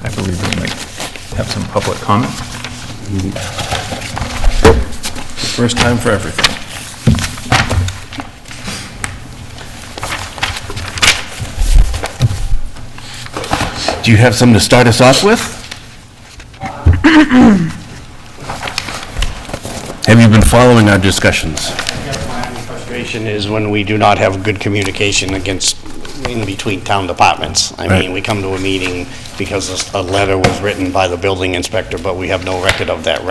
I believe we might have some public comment. First time for everything. Do you have something to start us off with? Have you been following our discussions? Frustration is when we do not have good communication in between town departments. I Right. mean, we come to a meeting because a letter was written by the building inspector, but we have no record of that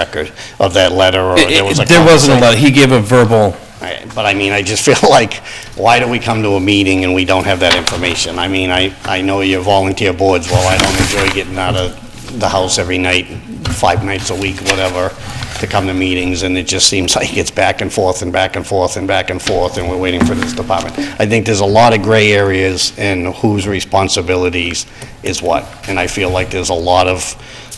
letter, or there was a... There wasn't a lot, he gave a verbal, Right, but I mean, I just feel like, why do we come to a meeting and we don't have that information? I mean, I know you're volunteer boards, well, I don't enjoy getting out of the house every night, 5 nights a week, whatever, to come to meetings, and it just seems like it's back and forth and back and forth and back and forth, and we're waiting for this department. I think there's a lot of gray areas in whose responsibilities is what, and I feel like there's a lot of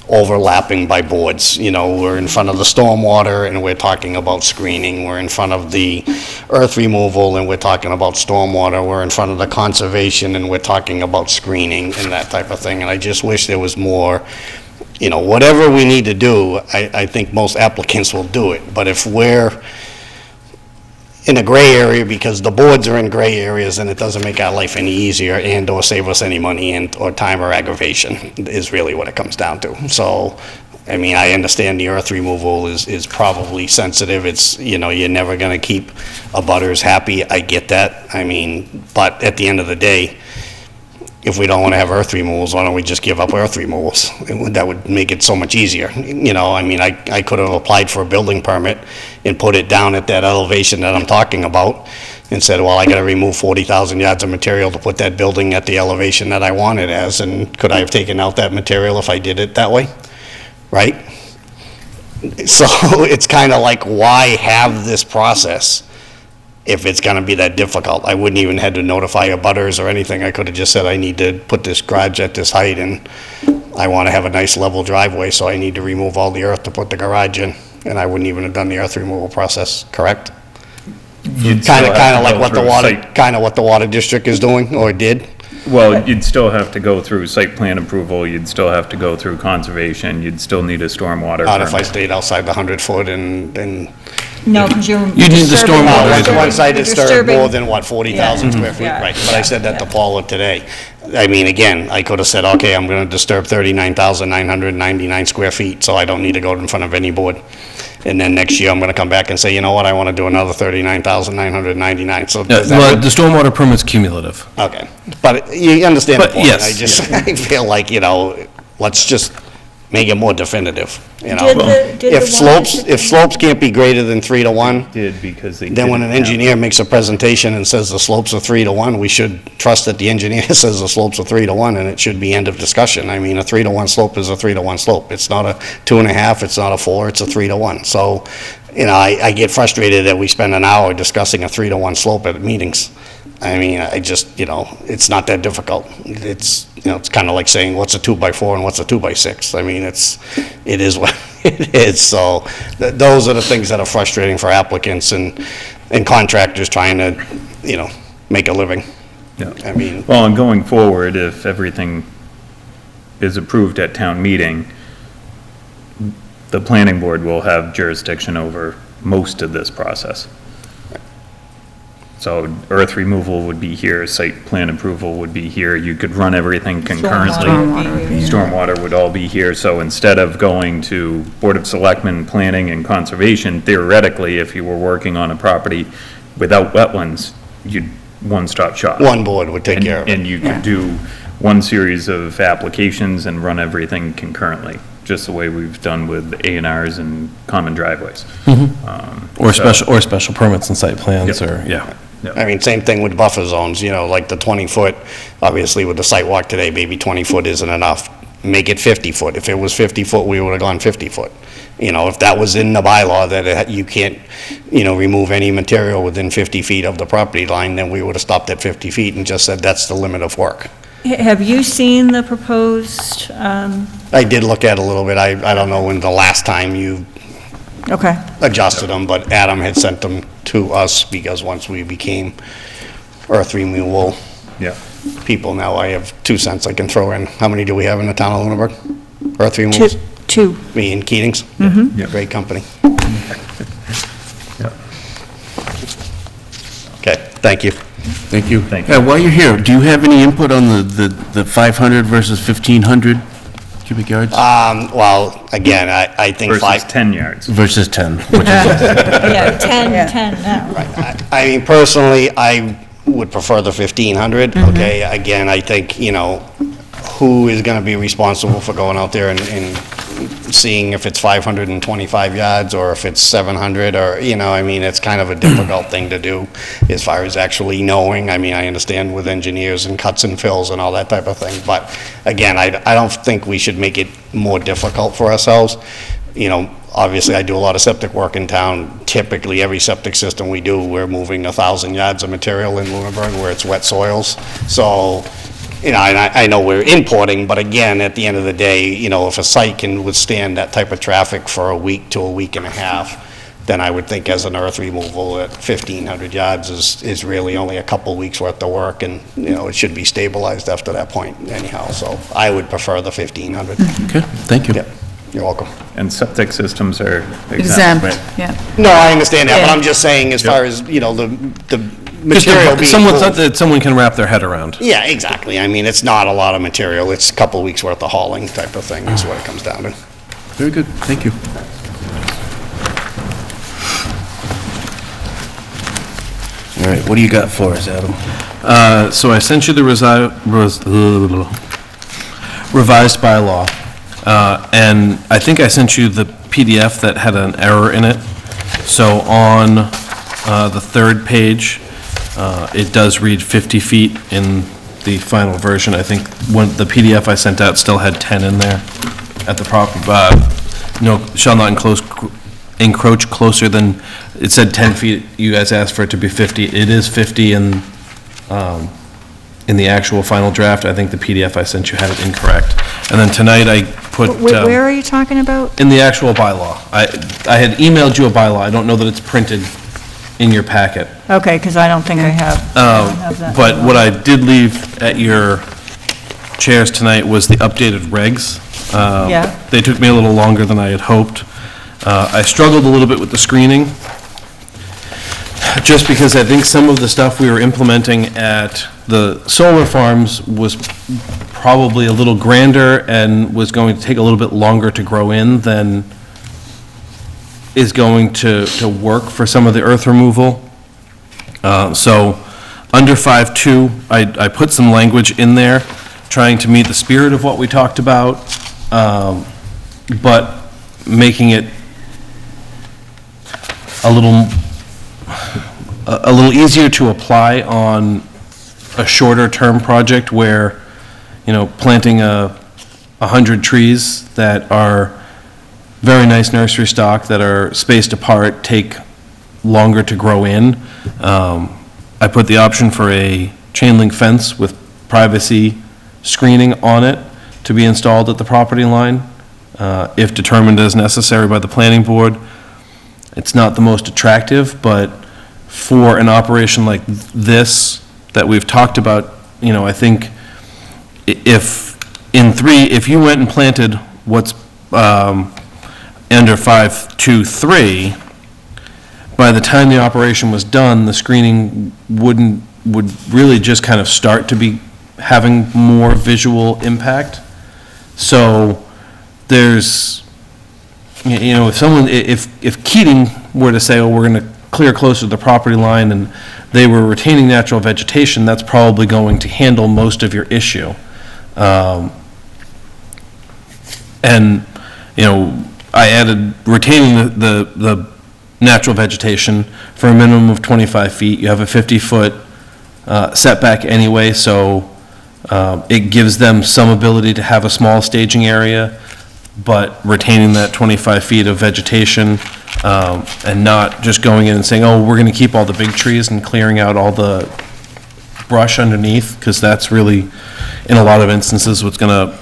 overlapping by boards. You know, we're in front of the stormwater and we're talking about screening. We're in front of the earth removal and we're talking about stormwater. We're in front of the conservation and we're talking about screening and that type of thing. And I just wish there was more, you know, whatever we need to do, I think most applicants will do it. But if we're in a gray area because the boards are in gray areas, and it doesn't make our life any easier and/or save us any money and/or time or aggravation, is really what it comes down to. So, I mean, I understand the earth removal is probably sensitive. It's, you know, you're never gonna keep abutters happy. I get that. I mean, but at the end of the day, if we don't want to have earth removals, why don't we just give up earth removals? That would make it so much easier. You know, I mean, I could have applied for a building permit and put it down at that elevation that I'm talking about and said, well, I got to remove 40,000 yards of material to put that building at the elevation that I want it as, and could I have taken out that material if I did it that way? Right? So it's kind of like, why have this process if it's gonna be that difficult? I wouldn't even had to notify abutters or anything. I could have just said, I need to put this garage at this height, and I want to have a nice level driveway, so I need to remove all the earth to put the garage in, and I wouldn't even have done the earth removal process, correct? Kind of like what the water district is doing, or did? Well, you'd still have to go through site plan approval, you'd still have to go through conservation, you'd still need a stormwater Not if I permit. stayed outside the 100-foot and No, because you're. You need the disturbing- stormwater. one side you're disturbed disturbing- more than, what, 40,000 square feet? Yeah. Right, but I said that to Paula today. I mean, again, I could have said, okay, I'm gonna disturb 39,999 square feet, so I don't need to go in front of any board. And then next year, I'm gonna come back and say, you know what, I wanna do another 39,999, so does that... well, the stormwater permit's cumulative. Okay, but you understand the But, point. yes, I just, I feel like, you know, let's just make it more definitive, you know? Did the If slopes can't be greater than 3 to 1, Did because they then when an didn't have- engineer makes a presentation and says the slopes are 3 to 1, we should trust that the engineer says the slopes are 3 to 1, and it should be end of discussion. I mean, a 3 to 1 slope is a 3 to 1 slope. It's not a 2.5, it's not a 4, it's a 3 to 1. So, you know, I get frustrated that we spend an hour discussing a 3 to 1 slope at meetings. I mean, I just, you know, it's not that difficult. It's, you know, it's kind of like saying, what's a 2x4 and what's a 2x6? I mean, it is what it is. So those are the things that are frustrating for applicants and contractors trying to, you know, make a living. Yeah. I mean, Well, and going forward, if everything is approved at town meeting, the planning board will have jurisdiction over most of this process. So earth removal would be here, site plan approval would be here, you could run everything concurrently. Stormwater would all be here, so instead of going to Board of Selectmen, Planning and Conservation, theoretically, if you were working on a property without wetlands, you'd one-stop shop. one board would take care of it. And you could do one series of applications and run everything concurrently, just the way we've done with A&Rs and common driveways. Or So- special permits and site plans, or, yeah. I mean, same thing with buffer zones, like the 20-foot, obviously with the site walk today, maybe 20 foot isn't enough. Make it 50 foot. If it was 50 foot, we would have gone 50 foot. If that was in the bylaw that you can't, remove any material within 50 feet of the property line, then we would have stopped at 50 feet and just said that's the limit of work. Have you seen the proposed, I did look at it a little bit. I don't know when the last time you okay. adjusted them, but Adam had sent them to us because once we became earth removal Yeah. people, now I have 2 cents I can throw in. How many do we have in the town of Lunenburg? Earth removals? Two. Me and Keatings? Yeah. Great company. Yeah. Okay, thank you. Thank you. Thank you. Yeah, while you're here, do you have any input on the 500 versus 1,500 cubic yards? Well, again, I think Versus 10 yards. Versus 10, which is, Yeah, 10 now. I mean, personally, I would prefer the 1,500, okay? Again, I think, who is gonna be responsible for going out there and seeing if it's 525 yards or if it's 700, or, it's kind of a difficult thing to do as far as actually knowing. I mean, I understand with engineers and cuts and fills and all that type of thing, but again, I don't think we should make it more difficult for ourselves. Obviously, I do a lot of septic work in town. Typically, every septic system we do, we're moving 1,000 yards of material in Lunenburg where it's wet soils. So, and I know we're importing, but again, at the end of the day, if a site can withstand that type of traffic for a week to a week and a half, then I would think as an earth removal at 1,500 yards is really only a couple weeks worth of work, and, it should be stabilized after that point anyhow. So I would prefer the 1,500. okay, thank you. Yeah, you're welcome. And septic systems are Exempt, right? yeah. No, I understand that, but Yeah. I'm just saying as far as, the Just material being somewhat moved. that someone can wrap their head around. Yeah, exactly. I mean, it's not a lot of material. It's a couple weeks worth of hauling type of thing is what it comes down to. Very good, thank you. All right, what do you got for us, Adam? So I sent you the revised bylaw, and I think I sent you the PDF that had an error in it. So on the third page, it does read 50 feet in the final version. I think when the PDF I sent out still had 10 in there at the proper, no, shall not encroach closer than, it said 10 feet, you guys asked for it to be 50. It is 50 in the actual final draft. I think the PDF I sent you had it incorrect. And then tonight I put... Where are you talking about? In the actual bylaw. I had emailed you a bylaw. I don't know that it's printed in your packet. Okay, because I don't think I have that. But what I did leave at your chairs tonight was the updated regs. Yeah. They took me a little longer than I had hoped. I struggled a little bit with the screening, just because I think some of the stuff we were implementing at the solar farms was probably a little grander and was going to take a little bit longer to grow in than is going to work for some of the earth removal. So, under 5.2, I put some language in there, trying to meet the spirit of what we talked about, but making it a little easier to apply on a shorter-term project where, planting 100 trees that are very nice nursery stock, that are spaced apart, take longer to grow in. I put the option for a chain link fence with privacy screening on it to be installed at the property line, if determined as necessary by the planning board. It's not the most attractive, but for an operation like this that we've talked about, I think if you went and planted what's under 5.2.3, by the time the operation was done, the screening would really just kind of start to be having more visual impact. So there's, if Keating were to say, oh, we're going to clear closer to the property line, and they were retaining natural vegetation, that's probably going to handle most of your issue. And, I added retaining the natural vegetation for a minimum of 25 feet. You have a 50-foot setback anyway, so it gives them some ability to have a small staging area, but retaining that 25 feet of vegetation, and not just going in and saying, oh, we're going to keep all the big trees and clearing out all the brush underneath, because that's really, in a lot of instances, what's going to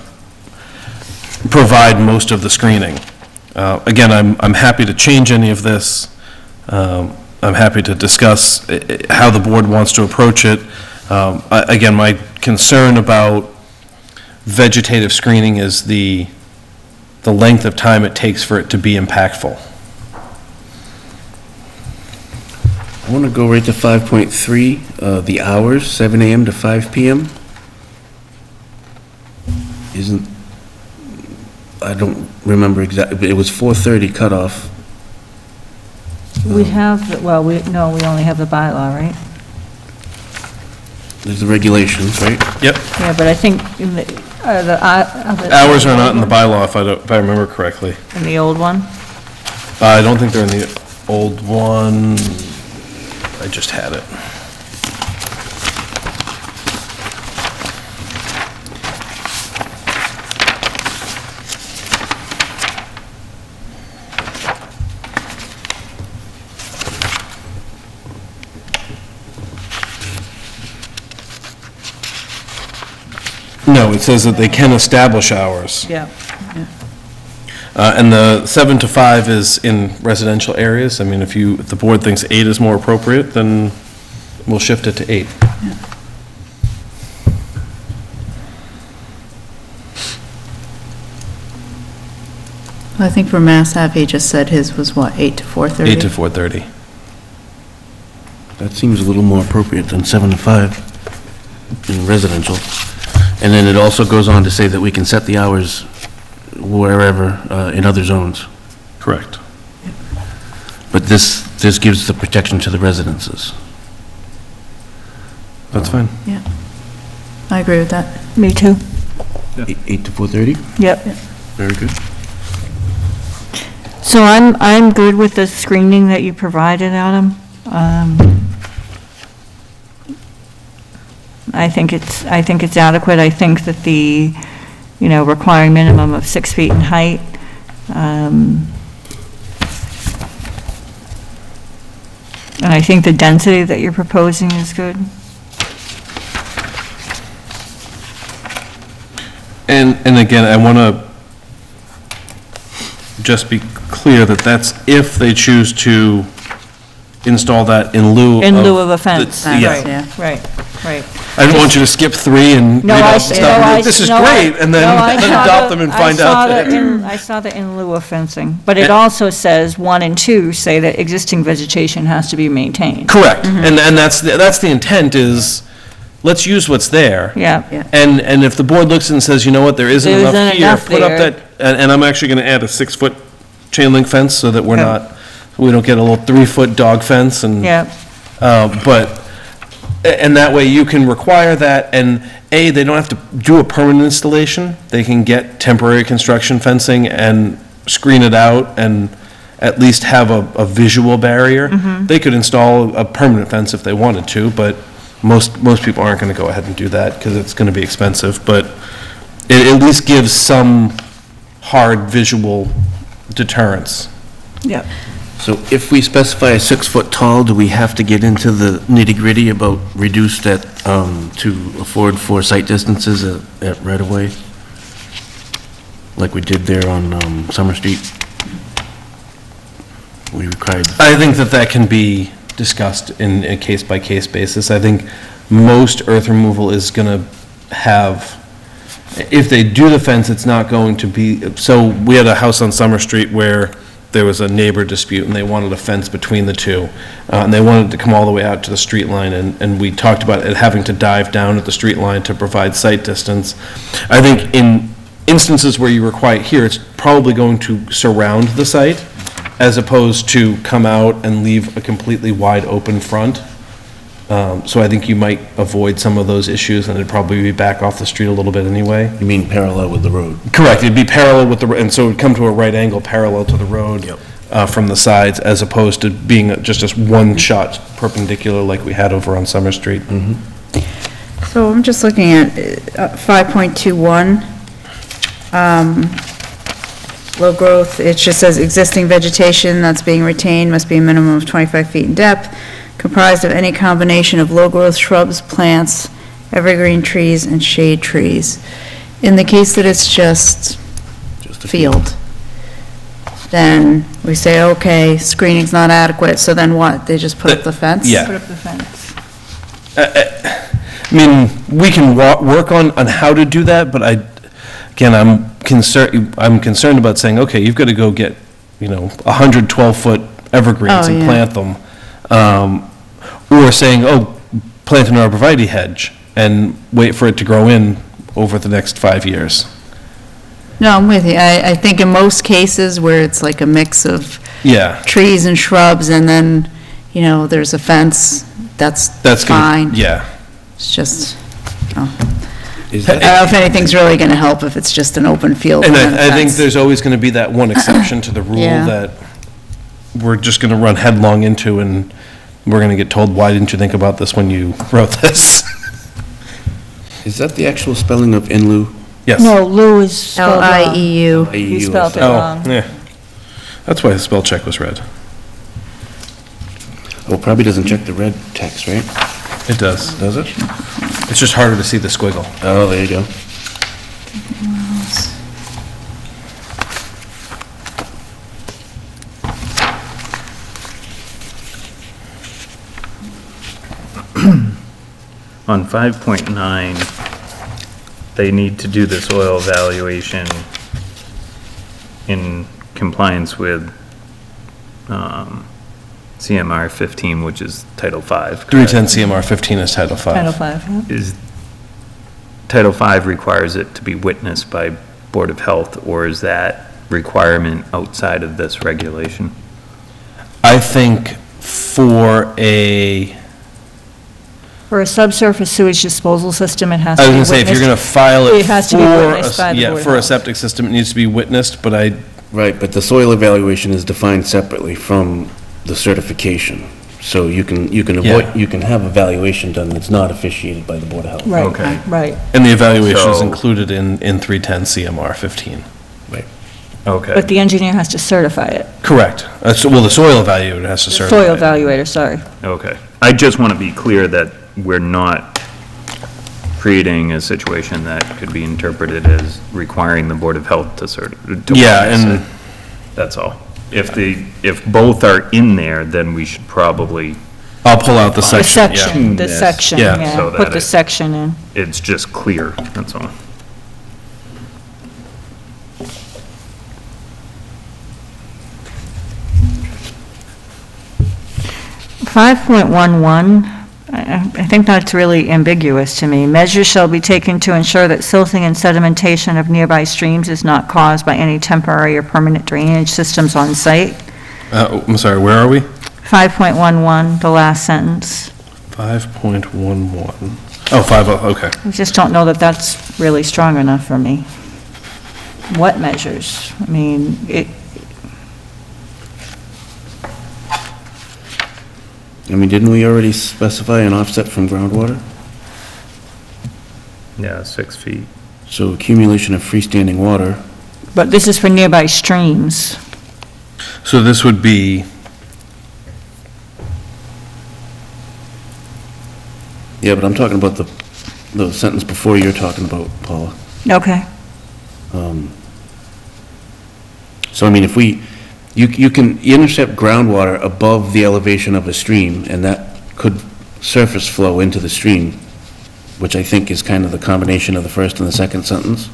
provide most of the screening. Again, I'm happy to change any of this. I'm happy to discuss how the board wants to approach it. Again, my concern about vegetative screening is the length of time it takes for it to be impactful. I want to go right to 5.3, the hours, 7 AM to 5 PM. I don't remember exactly, but it was 4:30 cutoff. We have, well, we only have the bylaw, right? There's the regulations, right? Yep. Yeah, but I think in the Hours are not in the bylaw, if I remember correctly. in the old one? I don't think they're in the old one. I just had it. No, it says that they can establish hours. Yeah. And the 7 to 5 is in residential areas. I mean, if the board thinks 8 is more appropriate, then we'll shift it to 8. I think for Mass Ave, he just said his was what, 8 to 4:30? 8 to 4:30. That seems a little more appropriate than 7 to 5 in residential. And then it also goes on to say that we can set the hours wherever, in other zones. Correct. But this gives the protection to the residences. That's fine. Yeah. I agree with that. Me too. 8 to 4:30? Yep. Very good. So I'm good with the screening that you provided, Adam. I think it's adequate. I think that requiring minimum of 6 feet in height, and I think the density that you're proposing is good. And again, I want to just be clear that that's if they choose to install that in lieu of... In lieu of a fence. Yeah. Right. Right. I didn't want you to skip 3 and read off the stuff. and this is great, and then adopt them and find out that... I saw the in lieu of fencing, but it also says 1 and 2 say that existing vegetation has to be maintained. Correct. And that's the intent is, let's use what's there. Yeah. And if the board looks and says, you know what, there isn't There enough isn't here, enough put up there. that, and I'm actually going to add a 6-foot chain link fence so that we don't get a little 3-foot dog fence and... Yeah. And that way you can require that, and they don't have to do a permanent installation. They can get temporary construction fencing and screen it out and at least have a visual barrier. They could install a permanent fence if they wanted to, but most people aren't going to go ahead and do that because it's going to be expensive. But it at least gives some hard visual deterrence. Yeah. So if we specify a 6-foot tall, do we have to get into the nitty-gritty about reduced to afford 4 sight distances at right-of-way? Like we did there on Summer Street? We required... I think that can be discussed in a case-by-case basis. I think most earth removal is going to have, if they do the fence, it's not going to be, so we had a house on Summer Street where there was a neighbor dispute, and they wanted a fence between the two, and they wanted to come all the way out to the street line, and we talked about it having to dive down at the street line to provide sight distance. I think in instances where you require it here, it's probably going to surround the site, as opposed to come out and leave a completely wide open front. So I think you might avoid some of those issues, and it'd probably be back off the street a little bit anyway. You mean parallel with the road? Correct, it'd be parallel with the, and so it'd come to a right angle parallel to the road. Yep. from the sides, as opposed to being just a one-shot perpendicular like we had over on Summer Street. So I'm just looking at 5.21. Low growth, it just says existing vegetation that's being retained must be a minimum of 25 feet in depth, comprised of any combination of low-growth shrubs, plants, evergreen trees, and shade trees. In the case that it's just Just a field, then we say, okay, screening's not adequate, so then what? They just put up the fence? Yeah. Put up the fence. I mean, we can work on how to do that, but I'm concerned about saying, okay, you've got to go get, 112-foot evergreens Oh, and yeah. plant them. Or saying, plant an arborvitae hedge and wait for it to grow in over the next 5 years. No, I'm with you. I think in most cases where it's like a mix of Yeah. trees and shrubs, and then, there's a fence, that's That's gonna- fine. Yeah. It's just, Is I that- don't know if anything's really gonna help if it's just an open field. And then a I think fence. there's always going to be that one exception to the rule Yeah. that we're just going to run headlong into, and we're going to get told, why didn't you think about this when you wrote this? Is that the actual spelling of in lieu? Yes. No, Lou is spelled wrong. LIEU. You spelled it Oh, wrong. yeah. That's why the spell check was red. Oh, probably doesn't check the red text, right? It does. Does it? It's just harder to see the squiggle. Oh, there you go. On 5.9, they need to do the soil evaluation in compliance with CMR 15, which is Title 5. 310 CMR 15 is Title 5. Title 5, yeah. Is, Title 5 requires it to be witnessed by Board of Health, or is that requirement outside of this regulation? I think for a, For a subsurface sewage disposal system, it has to I be was going to say, if you're going to witnessed. file it It has to be for witnessed by the yeah, Board of for a Health. septic system, it needs to be witnessed, but Right, but the soil evaluation is defined separately from the certification. So you can avoid, you can have evaluation done that's not officiated by the Board of Health. Right, Okay. right. and the evaluation is So- included in 310 CMR 15. Right. Okay. But the engineer has to certify it. Correct. Well, the soil evaluator has to certify Soil it. evaluator, sorry. Okay. I just want to be clear that we're not creating a situation that could be interpreted as requiring the Board of Health to Yeah, witness and- it. That's all. If both are in there, then we should probably, I'll pull out the The section, yeah. section, the Yes. section, Yeah. yeah. So Put that the it- section in. it's just clear, that's all. Five 5.11, I think that's really ambiguous to me. Measures shall be taken to ensure that silting and sedimentation of nearby streams is not caused by any temporary or permanent drainage systems on site. I'm sorry, where are we? 5.11, the last sentence. 5.11. Oh, 5, okay. I just don't know that that's really strong enough for me. What measures? I mean, Didn't we already specify an offset from groundwater? Yeah, 6 feet. So accumulation of freestanding water, but this is for nearby streams. So this would be, yeah, but I'm talking about the sentence before you're talking about, Paula. Okay. So if you can intercept groundwater above the elevation of a stream, and that could surface flow into the stream, which I think is kind of the combination of the first and the second sentence.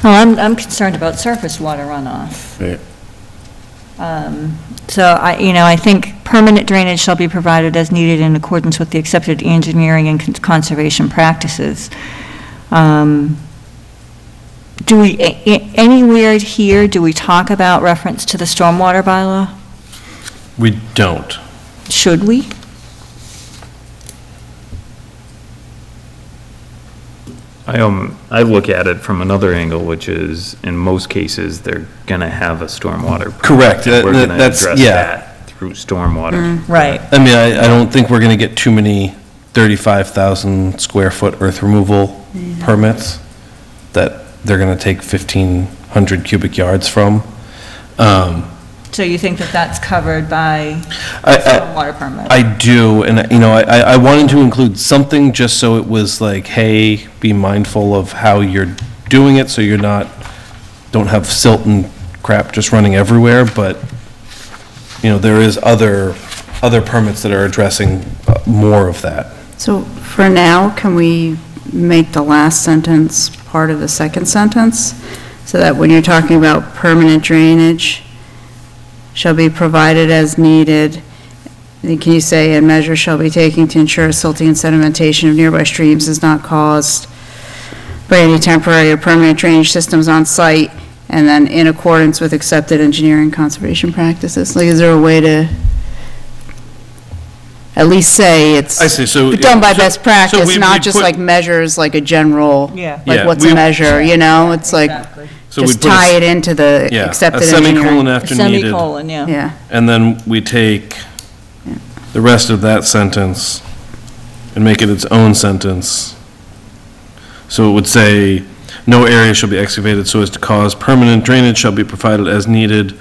Well, I'm concerned about surface water runoff. Right. So I think permanent drainage shall be provided as needed in accordance with the accepted engineering and conservation practices. Do we, anywhere here, do we talk about reference to the stormwater bylaw? we don't. Should we? I look at it from another angle, which is, in most cases, they're gonna have a stormwater. Correct. We're gonna That's- address yeah. that through stormwater. Right. I mean, I don't think we're gonna get too many 35,000 square foot earth removal permits that they're gonna take 1,500 cubic yards from. So you think that that's covered by I- stormwater permit? I do, and, you know, I wanted to include something just so it was like, hey, be mindful of how you're doing it, so you're not, don't have silt and crap just running everywhere, but, you know, there is other permits that are addressing more of that. So for now, can we make the last sentence part of the second sentence? So that when you're talking about permanent drainage shall be provided as needed, can you say, and measures shall be taken to ensure silting and sedimentation of nearby streams is not caused by any temporary or permanent drainage systems on site, and then in accordance with accepted engineering conservation practices? Like, is there a way to at least say it's I see, so- done by so- best so practice, we not just put- like measures, like a general, Yeah. like Yeah, what's a we- measure, you know? It's like, Exactly. So we just put a tie s- it into the Yeah, accepted a semicolon engineering. after needed. Semicolon, yeah. Yeah, And then we take the rest of that sentence and make it its own sentence. So it would say, no area shall be excavated so as to cause permanent drainage shall be provided as needed,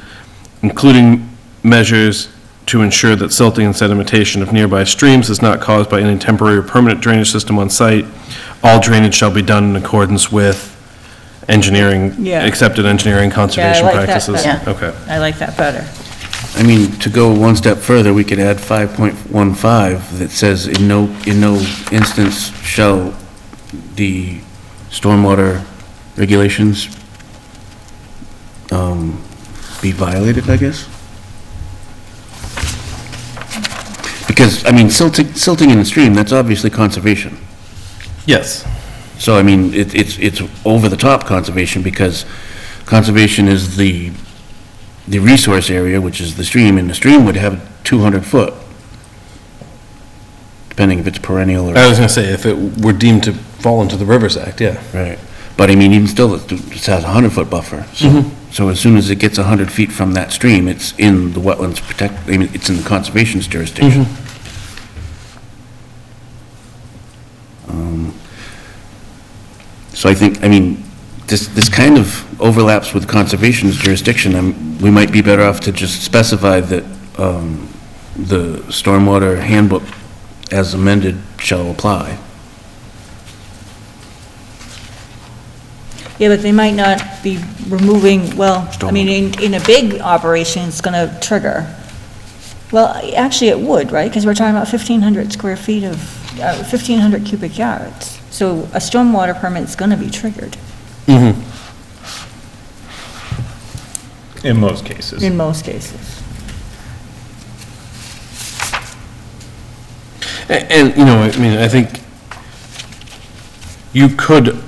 including measures to ensure that silting and sedimentation of nearby streams is not caused by any temporary or permanent drainage system on site. All drainage shall be done in accordance with engineering, Yeah. accepted engineering conservation like that practices. better. Okay. I like that better. I mean, to go one step further, we could add 5.15 that says, in no instance shall the stormwater regulations be violated, I guess? Because, I mean, silting in the stream, that's obviously conservation. Yes. So, I mean, it's over-the-top conservation, because conservation is the resource area, which is the stream, and the stream would have 200 foot, depending if it's perennial or... I was gonna say, if it were deemed to fall into the Rivers Act, yeah. Right. But I mean, even still, it has a 100-foot buffer. So as soon as it gets 100 feet from that stream, it's in the wetlands I mean, it's in the conservation's jurisdiction. So I think, I mean, this kind of overlaps with conservation's jurisdiction. We might be better off to just specify that the stormwater handbook as amended shall apply. Yeah, but they might not be removing, well, I mean, in a big operation, it's going to trigger. Well, actually, it would, right? Because we're talking about 1,500 square feet of, 1,500 cubic yards. So a stormwater permit is going to be triggered In most cases. in most cases. And, you know, I mean, I think you could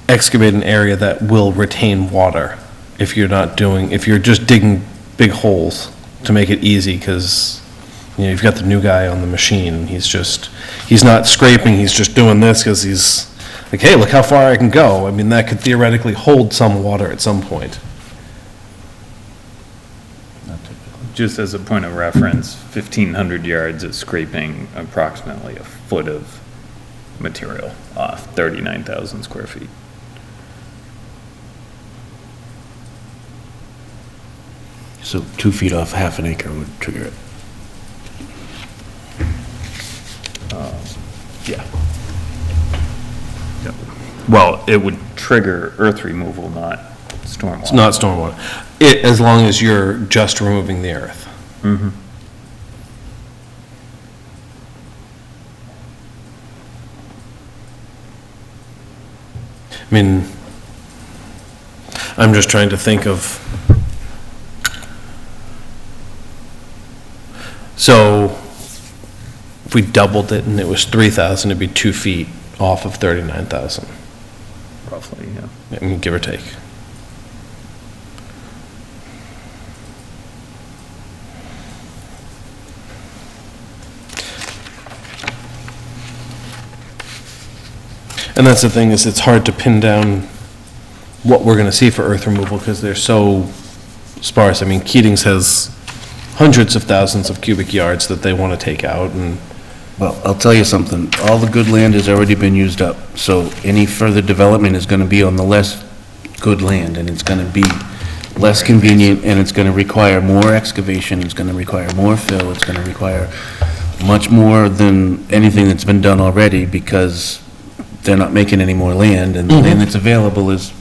excavate an area that will retain water if you're not doing, if you're just digging big holes to make it easy, because, you know, you've got the new guy on the machine, and he's not scraping, he's just doing this because he's like, hey, look how far I can go. I mean, that could theoretically hold some water at some point. Just as a point of reference, 1,500 yards is scraping approximately a foot of material off 39,000 square feet. So 2 feet off half an acre would trigger it. Yeah. Well, it would trigger earth removal, not stormwater. It's not stormwater. As long as you're just removing the earth. I mean, I'm just trying to think of, so if we doubled it and it was 3,000, it'd be 2 feet off of 39,000, Roughly, yeah. I mean, give or take. And that's the thing, is it's hard to pin down what we're gonna see for earth removal, because they're so sparse. I mean, Keating's has hundreds of thousands of cubic yards that they want to take out, and Well, I'll tell you something, all the good land has already been used up, so any further development is gonna be on the less good land, and it's gonna be less convenient, and it's gonna require more excavation, it's gonna require more fill, it's gonna require much more than anything that's been done already, because they're not making any more land, and the land that's available is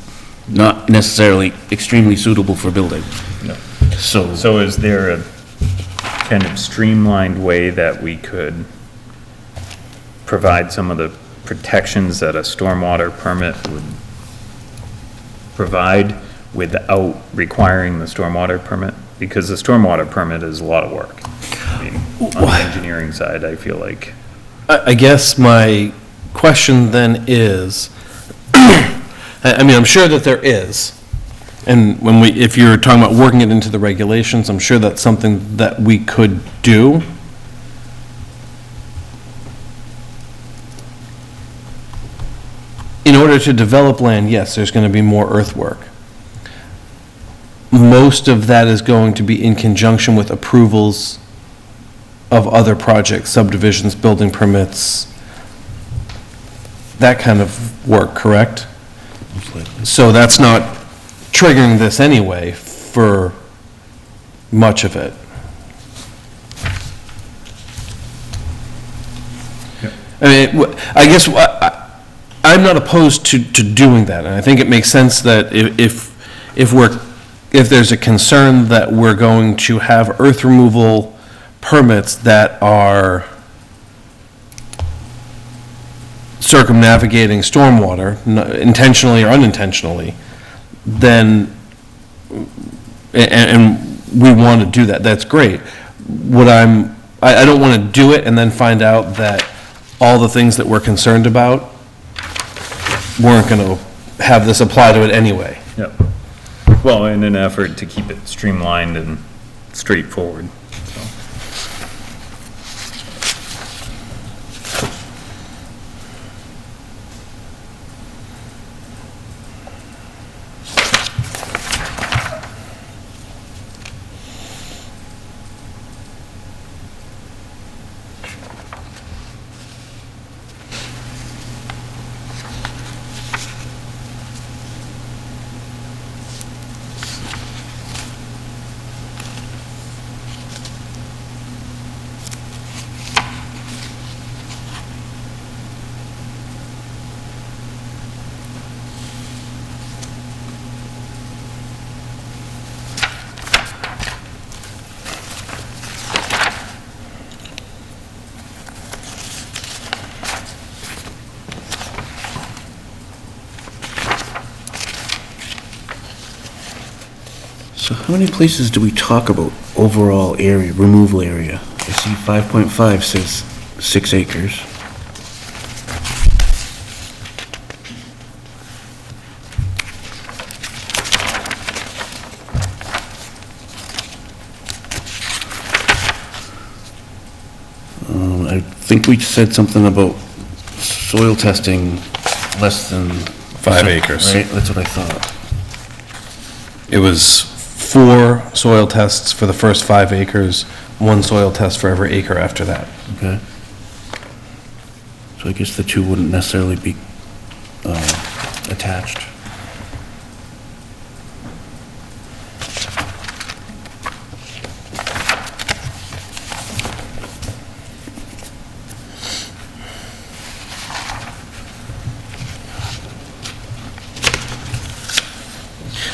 not necessarily extremely suitable for building. No. So, So is there a kind of streamlined way that we could provide some of the protections that a stormwater permit would provide without requiring the stormwater permit? Because the stormwater permit is a lot of work. I mean, on the engineering side, I feel like. I guess my question then is, I mean, I'm sure that there is, and if you're talking about working it into the regulations, I'm sure that's something that we could do. In order to develop land, yes, there's going to be more earthwork. Most of that is going to be in conjunction with approvals of other projects, subdivisions, building permits, that kind of work, correct? So that's not triggering this anyway for much of it. I mean, I guess I'm not opposed to doing that, and I think it makes sense that if there's a concern that we're going to have earth removal permits that are circumnavigating stormwater, intentionally or unintentionally, then, and we want to do that, that's great. I don't want to do it and then find out that all the things that we're concerned about weren't going to have this apply to it anyway. Yep. Well, in an effort to keep it streamlined and straightforward. so how many places do we talk about overall area, removal area? I see 5.5 says 6 acres. I think we said something about soil testing less than... 5 acres. Right, that's what I thought. It was 4 soil tests for the first 5 acres, 1 soil test for every acre after that. Okay. So I guess the 2 wouldn't necessarily be attached.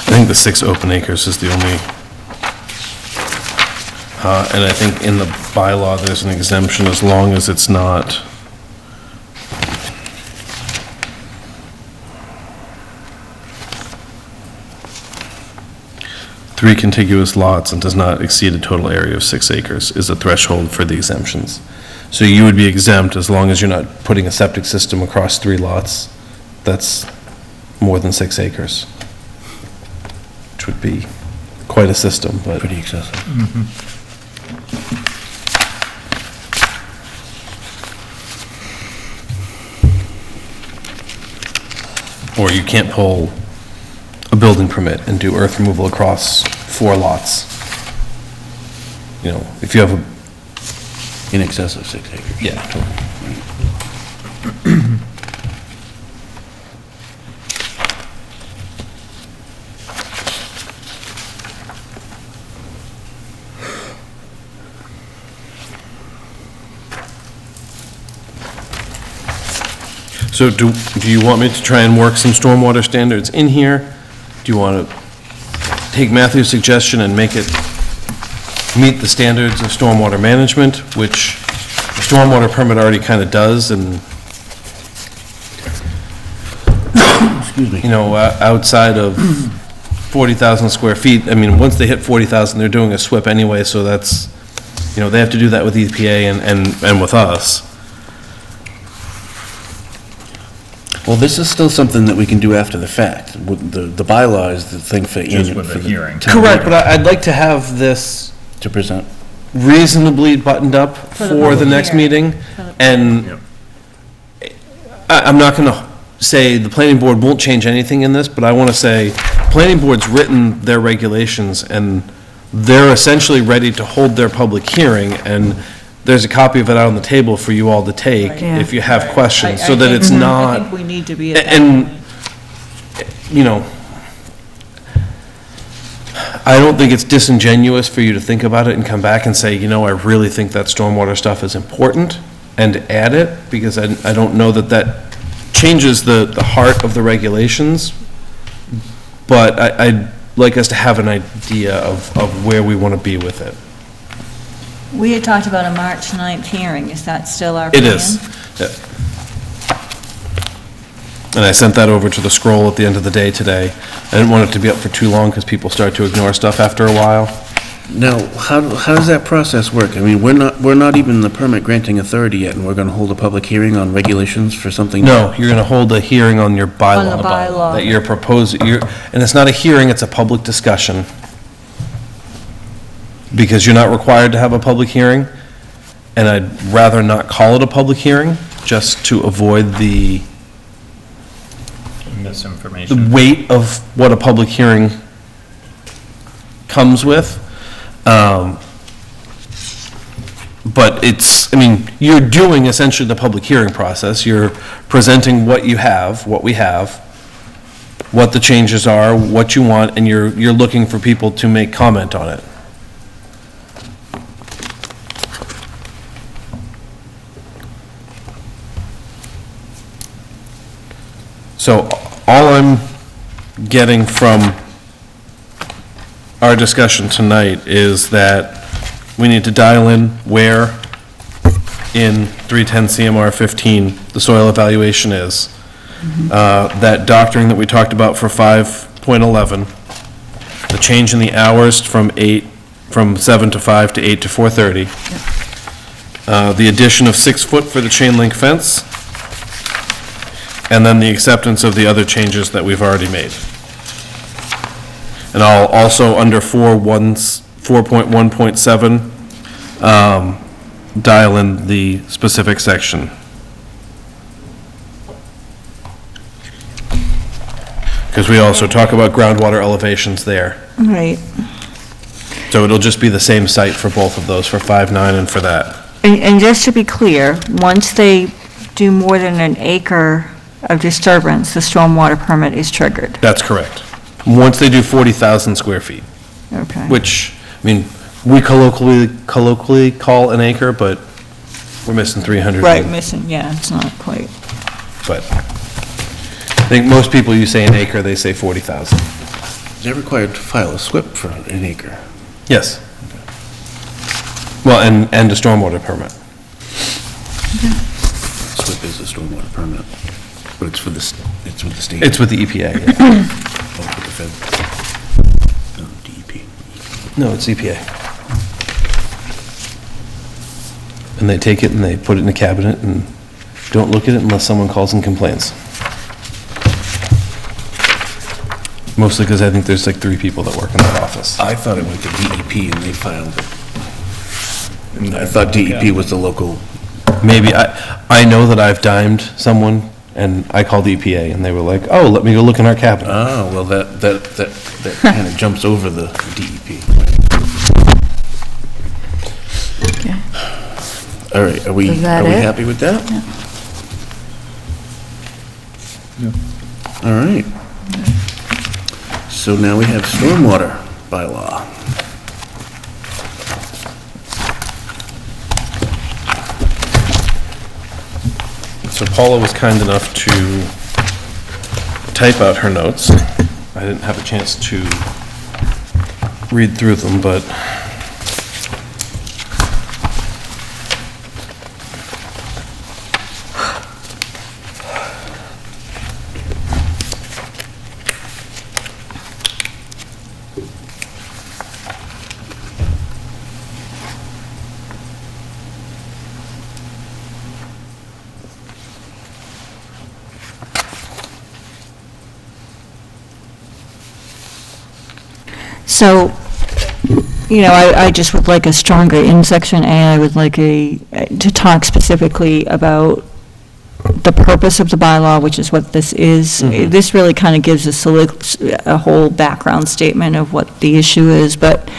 I think the 6 open acres is the only, and I think in the bylaw, there's an exemption as long as it's not, three contiguous lots and does not exceed a total area of 6 acres is a threshold for the exemptions. So you would be exempt as long as you're not putting a septic system across 3 lots that's more than 6 acres. Which would be quite a system, but. Pretty excessive. Or you can't pull a building permit and do earth removal across 4 lots. You know, if you have a, In excess of 6 acres. yeah. So do you want me to try and work some stormwater standards in here? Do you want to take Matthew's suggestion and make it meet the standards of stormwater management, which the stormwater permit already kind of does, and, Excuse me. you know, outside of 40,000 square feet, I mean, once they hit 40,000, they're doing a SWIP anyway, so that's, you know, they have to do that with EPA and with us. Well, this is still something that we can do after the fact. The bylaw is the thing for. Just with the hearing. town Correct, meeting but I'd like to have this To present. reasonably buttoned up the for the public next hearing. meeting, and I'm not going to say the planning board won't change anything in this, but I want to say, planning board's written their regulations, and they're essentially ready to hold their public hearing, and there's a copy of it out on the table for you all to take Right. if you have I questions, so that think- it's I not, think we need to be at that and, point. you know, I don't think it's disingenuous for you to think about it and come back and say, you know, I really think that stormwater stuff is important, and add it, because I don't know that that changes the heart of the regulations, but I'd like us to have an idea of where we want to be with it. We had talked about a March 9th hearing. Is that still our plan? It is. Yeah. And I sent that over to the scroll at the end of the day today. I didn't want it to be up for too long because people start to ignore stuff after a while. Now, how does that process work? I mean, we're not even the permit granting authority yet, and we're gonna hold a public hearing on regulations for something? No, you're going to hold a hearing on your bylaw. On the bylaw. That you're proposing, and it's not a hearing, it's a public discussion. Because you're not required to have a public hearing, and I'd rather not call it a public hearing, just to avoid the Misinformation. weight of what a public hearing comes with. But it's, I mean, you're doing essentially the public hearing process. You're presenting what you have, what we have, what the changes are, what you want, and you're looking for people to make comment on it. So all I'm getting from our discussion tonight is that we need to dial in where in 310 CMR 15 the soil evaluation is. That doctoring that we talked about for 5.11, the change in the hours from 7 to 5 to 8 to 4:30. The addition of 6 foot for the chain link fence, and then the acceptance of the other changes that we've already made. And I'll also, under 4.1.7, dial in the specific section. Because we also talk about groundwater elevations there. Right. So it'll just be the same site for both of those, for 5.9 and for that. And just to be clear, once they do more than an acre of disturbance, the stormwater permit is triggered. That's correct. Once they do 40,000 square feet, Okay. which, I mean, we colloquially call an acre, but we're missing 300. Right, missing, yeah, it's not quite. But I think most people, you say an acre, they say 40,000. They're required to file a SWIP for an acre. Yes. Well, and a stormwater permit. SWIP is a stormwater permit, but it's with the state. It's with the EPA. Yeah. Oh, with the Fed. No, DEP. No, it's EPA. And they take it and they put it in a cabinet and don't look at it unless someone calls and complains. Mostly because I think there's like 3 people that work in that office. I thought it went to DEP and they filed it. And I thought DEP was the local. Maybe, I know that I've dimed someone And I called EPA, and they were like, oh, let me go look in our cabinet. Oh, well, that kind of jumps over the DEP. Okay. All right, are we Is that it? happy with that? All right. So now we have stormwater bylaw. So Paula was kind enough to type out her notes. I didn't have a chance to read through them, but So, you know, I just would like a stronger, in section A, I would like to talk specifically about the purpose of the bylaw, which is what this is. This really kind of gives us a whole background statement of what the issue is, but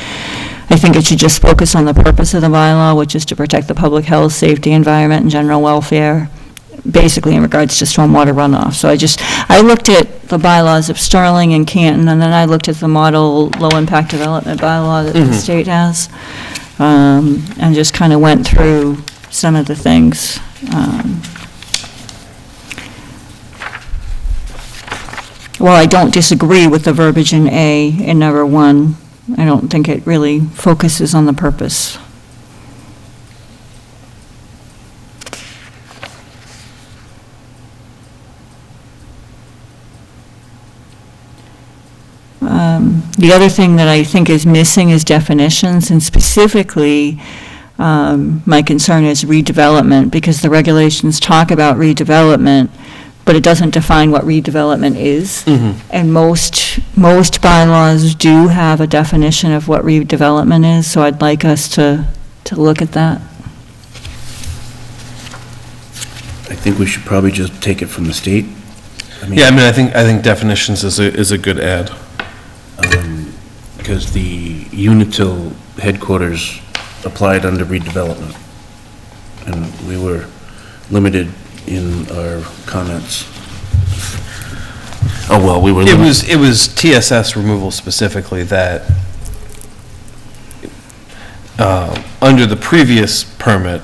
I think it should just focus on the purpose of the bylaw, which is to protect the public health, safety, environment, and general welfare, basically in regards to stormwater runoff. So I looked at the bylaws of Sterling and Canton, and then I looked at the model low-impact development bylaw that the state has, and just kind of went through some of the things. While I don't disagree with the verbiage in A in number 1, I don't think it really focuses on the purpose. The other thing that I think is missing is definitions, and specifically, my concern is redevelopment, because the regulations talk about redevelopment, but it doesn't define what redevelopment is. And most bylaws do have a definition of what redevelopment is, so I'd like us to look at that. I think we should probably just take it from the state. yeah, I mean, I think definitions is a good add. Because the Unitil headquarters applied under redevelopment, and we were limited in our comments. Oh, well, we were limited. It was TSS removal specifically that, under the previous permit,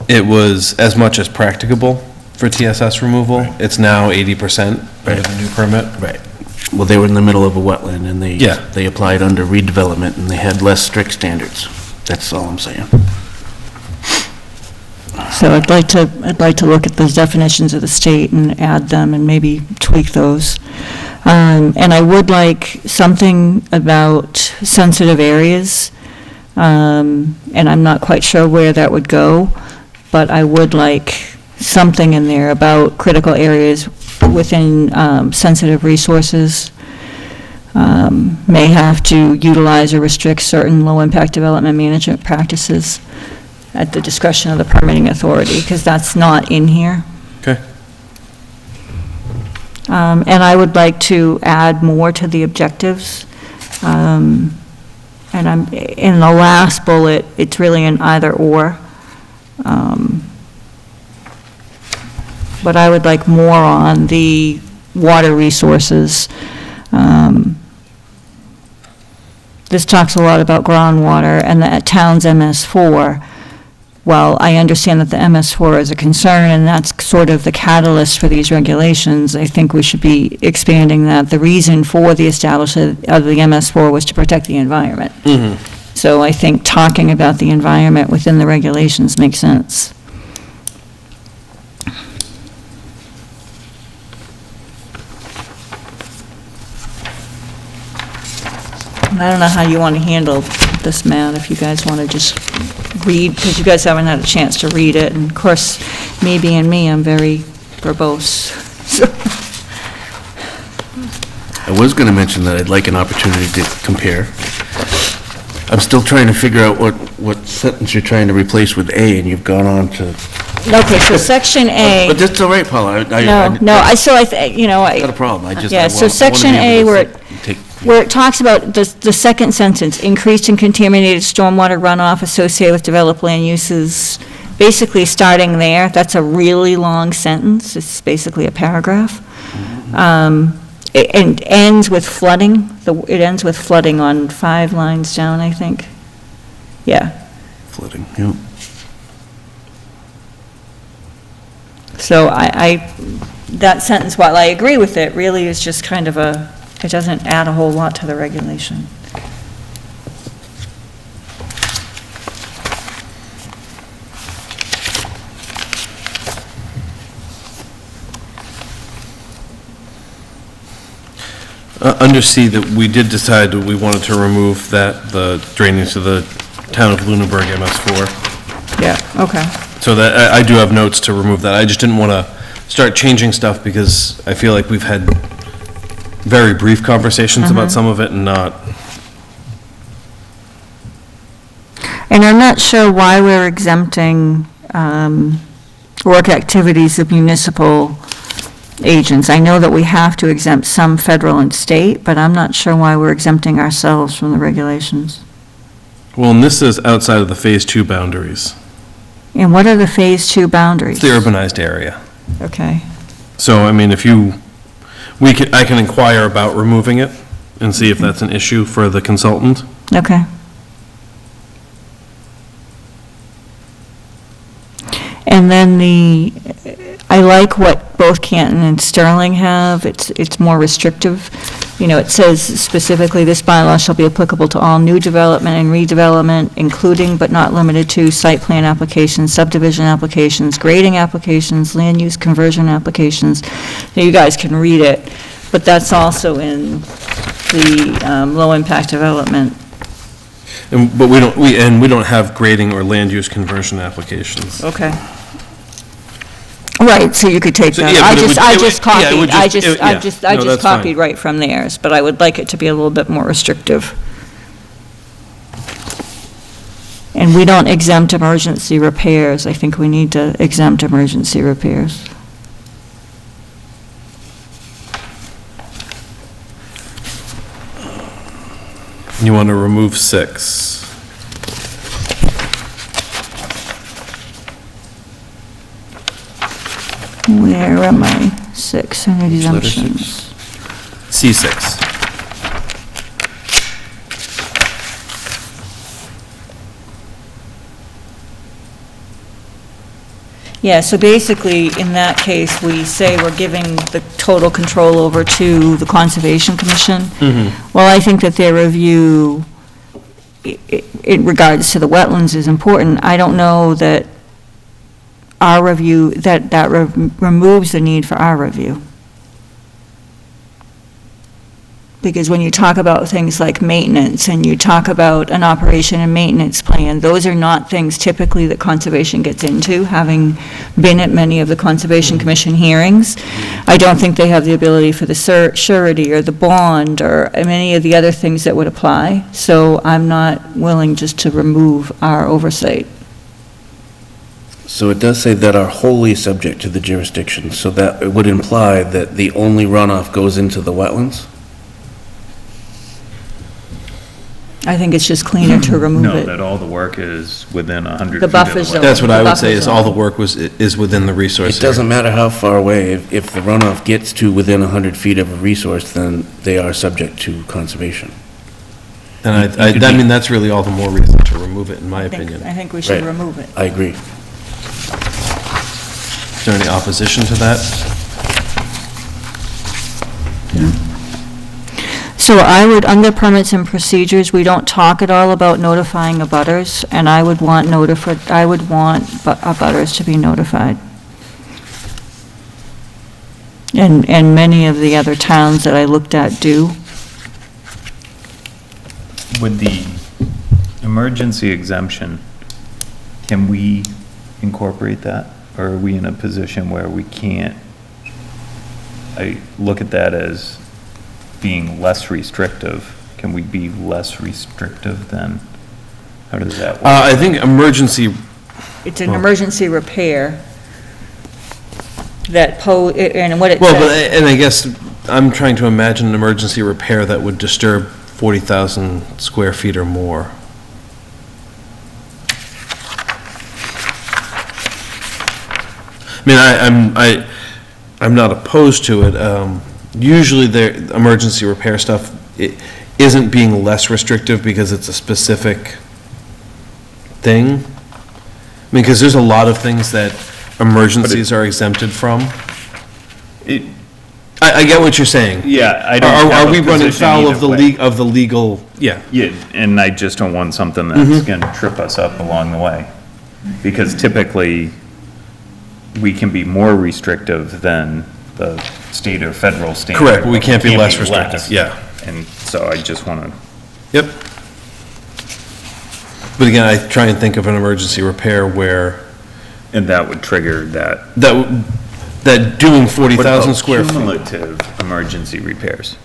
it was as much as practicable for TSS removal. It's now 80% under the new permit. Right. Well, they were in the middle of a wetland, and Yeah. they applied under redevelopment, and they had less strict standards. That's all I'm saying. So I'd like to look at those definitions of the state and add them and maybe tweak those. And I would like something about sensitive areas, and I'm not quite sure where that would go, but I would like something in there about critical areas within sensitive resources. May have to utilize or restrict certain low-impact development management practices at the discretion of the permitting authority, because that's not in here. Okay. And I would like to add more to the objectives. And I'm, in the last bullet, it's really an either/or. But I would like more on the water resources. This talks a lot about groundwater and the town's MS4. Well, I understand that the MS4 is a concern, and that's sort of the catalyst for these regulations. I think we should be expanding that. The reason for the establishment of the MS4 was to protect the environment. So I think talking about the environment within the regulations makes sense. And I don't know how you want to handle this, Matt, if you guys want to just read, because you guys haven't had a chance to read it, and of course, me being me, I'm very verbose. So, I was going to mention that I'd like an opportunity to compare. I'm still trying to figure out what sentence you're trying to replace with A, and you've gone on to Okay, so section A. But that's all right, Paula. You know, Not a problem, I just. I Yeah, so wanna section be able A, to where take- where it talks about the second sentence, increased and contaminated stormwater runoff associated with developed land uses, basically starting there, that's a really long sentence, it's basically a paragraph. And ends with flooding, it ends with flooding on 5 lines down, I think. Yeah, Flooding, yeah. so that sentence, while I agree with it, really is just kind of it doesn't add a whole lot to the regulation. Under C, that we did decide that we wanted to remove the drainage to the town of Lunenburg MS4. Yeah, okay. So that, I do have notes to remove that. I just didn't want to start changing stuff because I feel like we've had very brief conversations about some of it and not. And I'm not sure why we're exempting work activities of municipal agents. I know that we have to exempt some federal and state, but I'm not sure why we're exempting ourselves from the regulations. Well, and this is outside of the Phase 2 boundaries. And what are the Phase 2 boundaries? It's the urbanized area. Okay. So, I mean, I can inquire about removing it and see if that's an issue for the consultant. Okay. And then I like what both Canton and Sterling have. It's more restrictive. You know, it says specifically, this bylaw shall be applicable to all new development and redevelopment, including but not limited to site plan applications, subdivision applications, grading applications, land use conversion applications. Now, you guys can read it, but that's also in the low-impact development. But we don't have grading or land use conversion applications. Okay. Right, so you could take So, that. yeah, but it would- I it just would- yeah, it would copied, just- I yeah. just No, that's fine. copied right from theirs, but I would like it to be a little bit more restrictive. And we don't exempt emergency repairs. I think we need to exempt emergency repairs. You want to remove 6. Where am I? 6, under exemptions. C6. Yeah, so basically, in that case, we say we're giving the total control over to the Conservation Commission. Well, I think that their review in regards to the wetlands is important. I don't know that our review, that removes the need for our review. Because when you talk about things like maintenance, and you talk about an operation and maintenance plan, those are not things typically that Conservation gets into, having been at many of the Conservation Commission hearings. I don't think they have the ability for the surety or the bond or many of the other things that would apply, so I'm not willing just to remove our oversight. So it does say that are wholly subject to the jurisdiction, so that it would imply that the only runoff goes into the wetlands? I think it's just cleaner to remove No, it. that all the work is within 100 The feet of buffer the zone. wetland. That's what I would say, Buffer is all the zone. work is within the resource It area. doesn't matter how far away, if the runoff gets to within 100 feet of a resource, then they are subject to conservation. And You could I be- mean, that's really all the more reason to remove it, in my opinion. I think we should Right. remove it. I agree. Is there any opposition to that? So I would, under permits and procedures, we don't talk at all about notifying abutters, and I would want abutters to be notified. And many of the other towns that I looked at do. With the emergency exemption, can we incorporate that? Or are we in a position where we can't? I look at that as being less restrictive. Can we be less restrictive then? How does that work? I think emergency, It's an emergency repair. that and what it Well, says. and I guess I'm trying to imagine an emergency repair that would disturb 40,000 square feet or more. I mean, I'm not opposed to it. Usually the emergency repair stuff, it isn't being less restrictive because it's a specific thing. I mean, because there's a lot of things that emergencies are exempted from. I get what you're saying. Yeah, I don't have Are a we running position foul either way. of the legal, yeah. Yeah, and I just don't want something that's gonna trip us up along the way. Because typically, we can be more restrictive than the state or federal standard. Correct, but we can't be less less. restrictive, yeah. And so I just wanna, Yep. But again, I try and think of an emergency repair where, and that would trigger that. that doing What 40,000 about square feet. cumulative emergency repairs?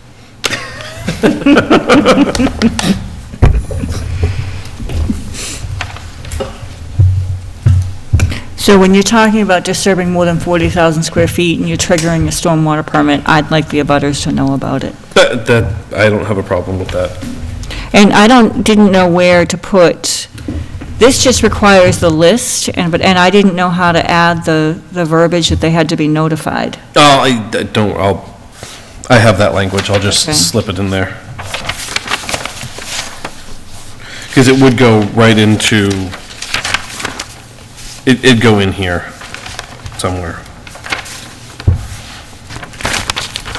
So when you're talking about disturbing more than 40,000 square feet and you're triggering a stormwater permit, I'd like the abutters to know about it. That, I don't have a problem with that. And I didn't know where to put, this just requires the list, and I didn't know how to add the verbiage that they had to be notified. I have that language, I'll just Okay. slip it in there. Because it would go right into, it'd go in here somewhere.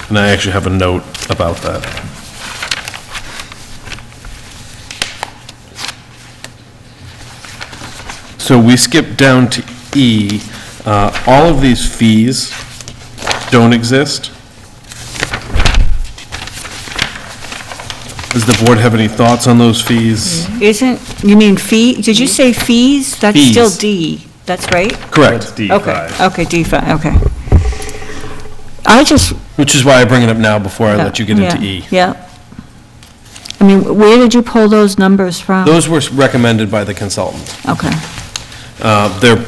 And I actually have a note about that. So we skip down to E. All of these fees don't exist. Does the board have any thoughts on those fees? You mean fee, did you say fees? That's still Fees. D, that's right? Correct, D5. Okay, D5, okay. I just. which is why I bring it up now before I let you get into E. Yeah. I mean, where did you pull those numbers from? Those were recommended by the consultant. Okay. They're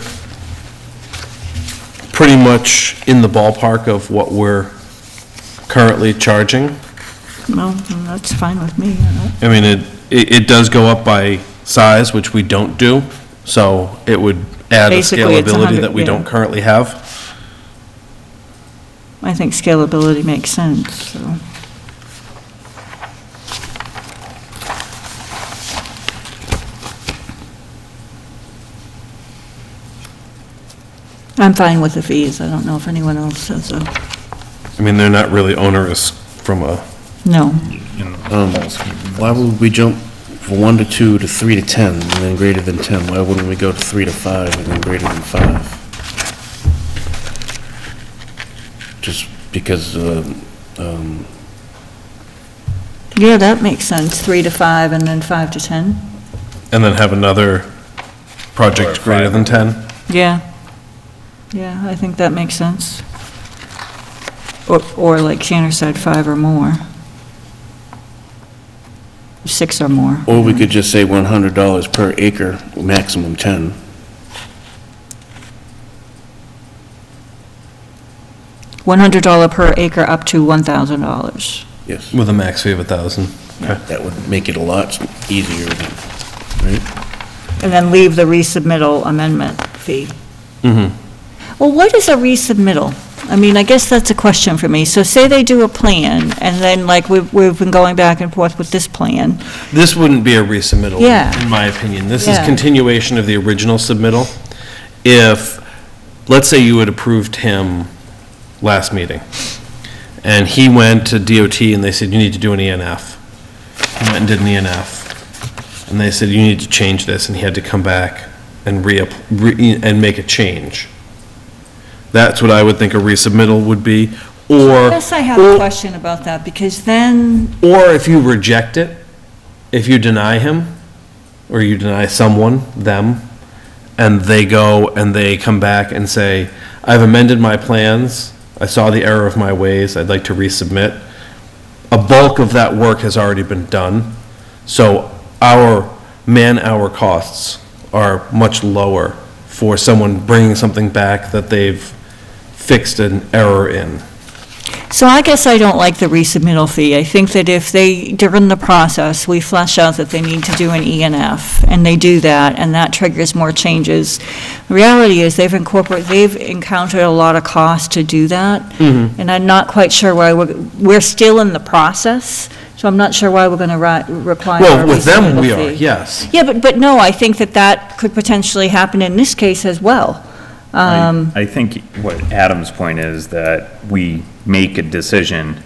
pretty much in the ballpark of what we're currently charging. Well, that's fine with me. I mean, it does go up by size, which we don't do, so it would add a Basically, it's scalability 100, that we yeah. don't currently have. I think scalability makes sense, so. I'm fine with the fees. I don't know if anyone else says so. I mean, they're not really onerous from a, No. Why would we jump from 1 to 2 to 3 to 10, and then greater than 10? Why wouldn't we go to 3 to 5 and then greater than 5? Just because, Yeah, that makes sense. 3 to 5 and then 5 to 10. and then have another project greater than 10? Yeah. Yeah, I think that makes sense. Or like Shannon said, 5 or more. 6 or more. or we could just say $100 per acre, maximum 10. $100 per acre up to $1,000. Yes. With a max fee of 1,000. That would make it a lot easier, right? And then leave the resubmittal amendment fee. Mm-hmm. Well, what is a resubmittal? I mean, I guess that's a question for me. So say they do a plan, and then like we've been going back and forth with this plan. This wouldn't be a resubmittal, Yeah. in my opinion. This is Yeah. continuation of the original submittal. If, let's say you had approved him last meeting, and he went to DOT and they said, you need to do an ENF. He went and did an ENF, and they said, you need to change this, and he had to come back and and make a change. That's what I would think a resubmittal would be, or. I guess I have a question about that, because then, Or if you reject it, if you deny him, or you deny someone, them, and they go and they come back and say, I've amended my plans, I saw the error of my ways, I'd like to resubmit, a bulk of that work has already been done, so our man-hour costs are much lower for someone bringing something back that they've fixed an error in. So I guess I don't like the resubmittal fee. I think that if they, during the process, we flesh out that they need to do an ENF, and they do that, and that triggers more changes. The reality is, they've encountered a lot of cost to do that, and I'm not quite sure why we're still in the process, so I'm not sure why we're going to require a Well, with them, we resubmittal are, fee. yes. Yeah, but no, I think that could potentially happen in this case as well. I think what Adam's point is that we make a decision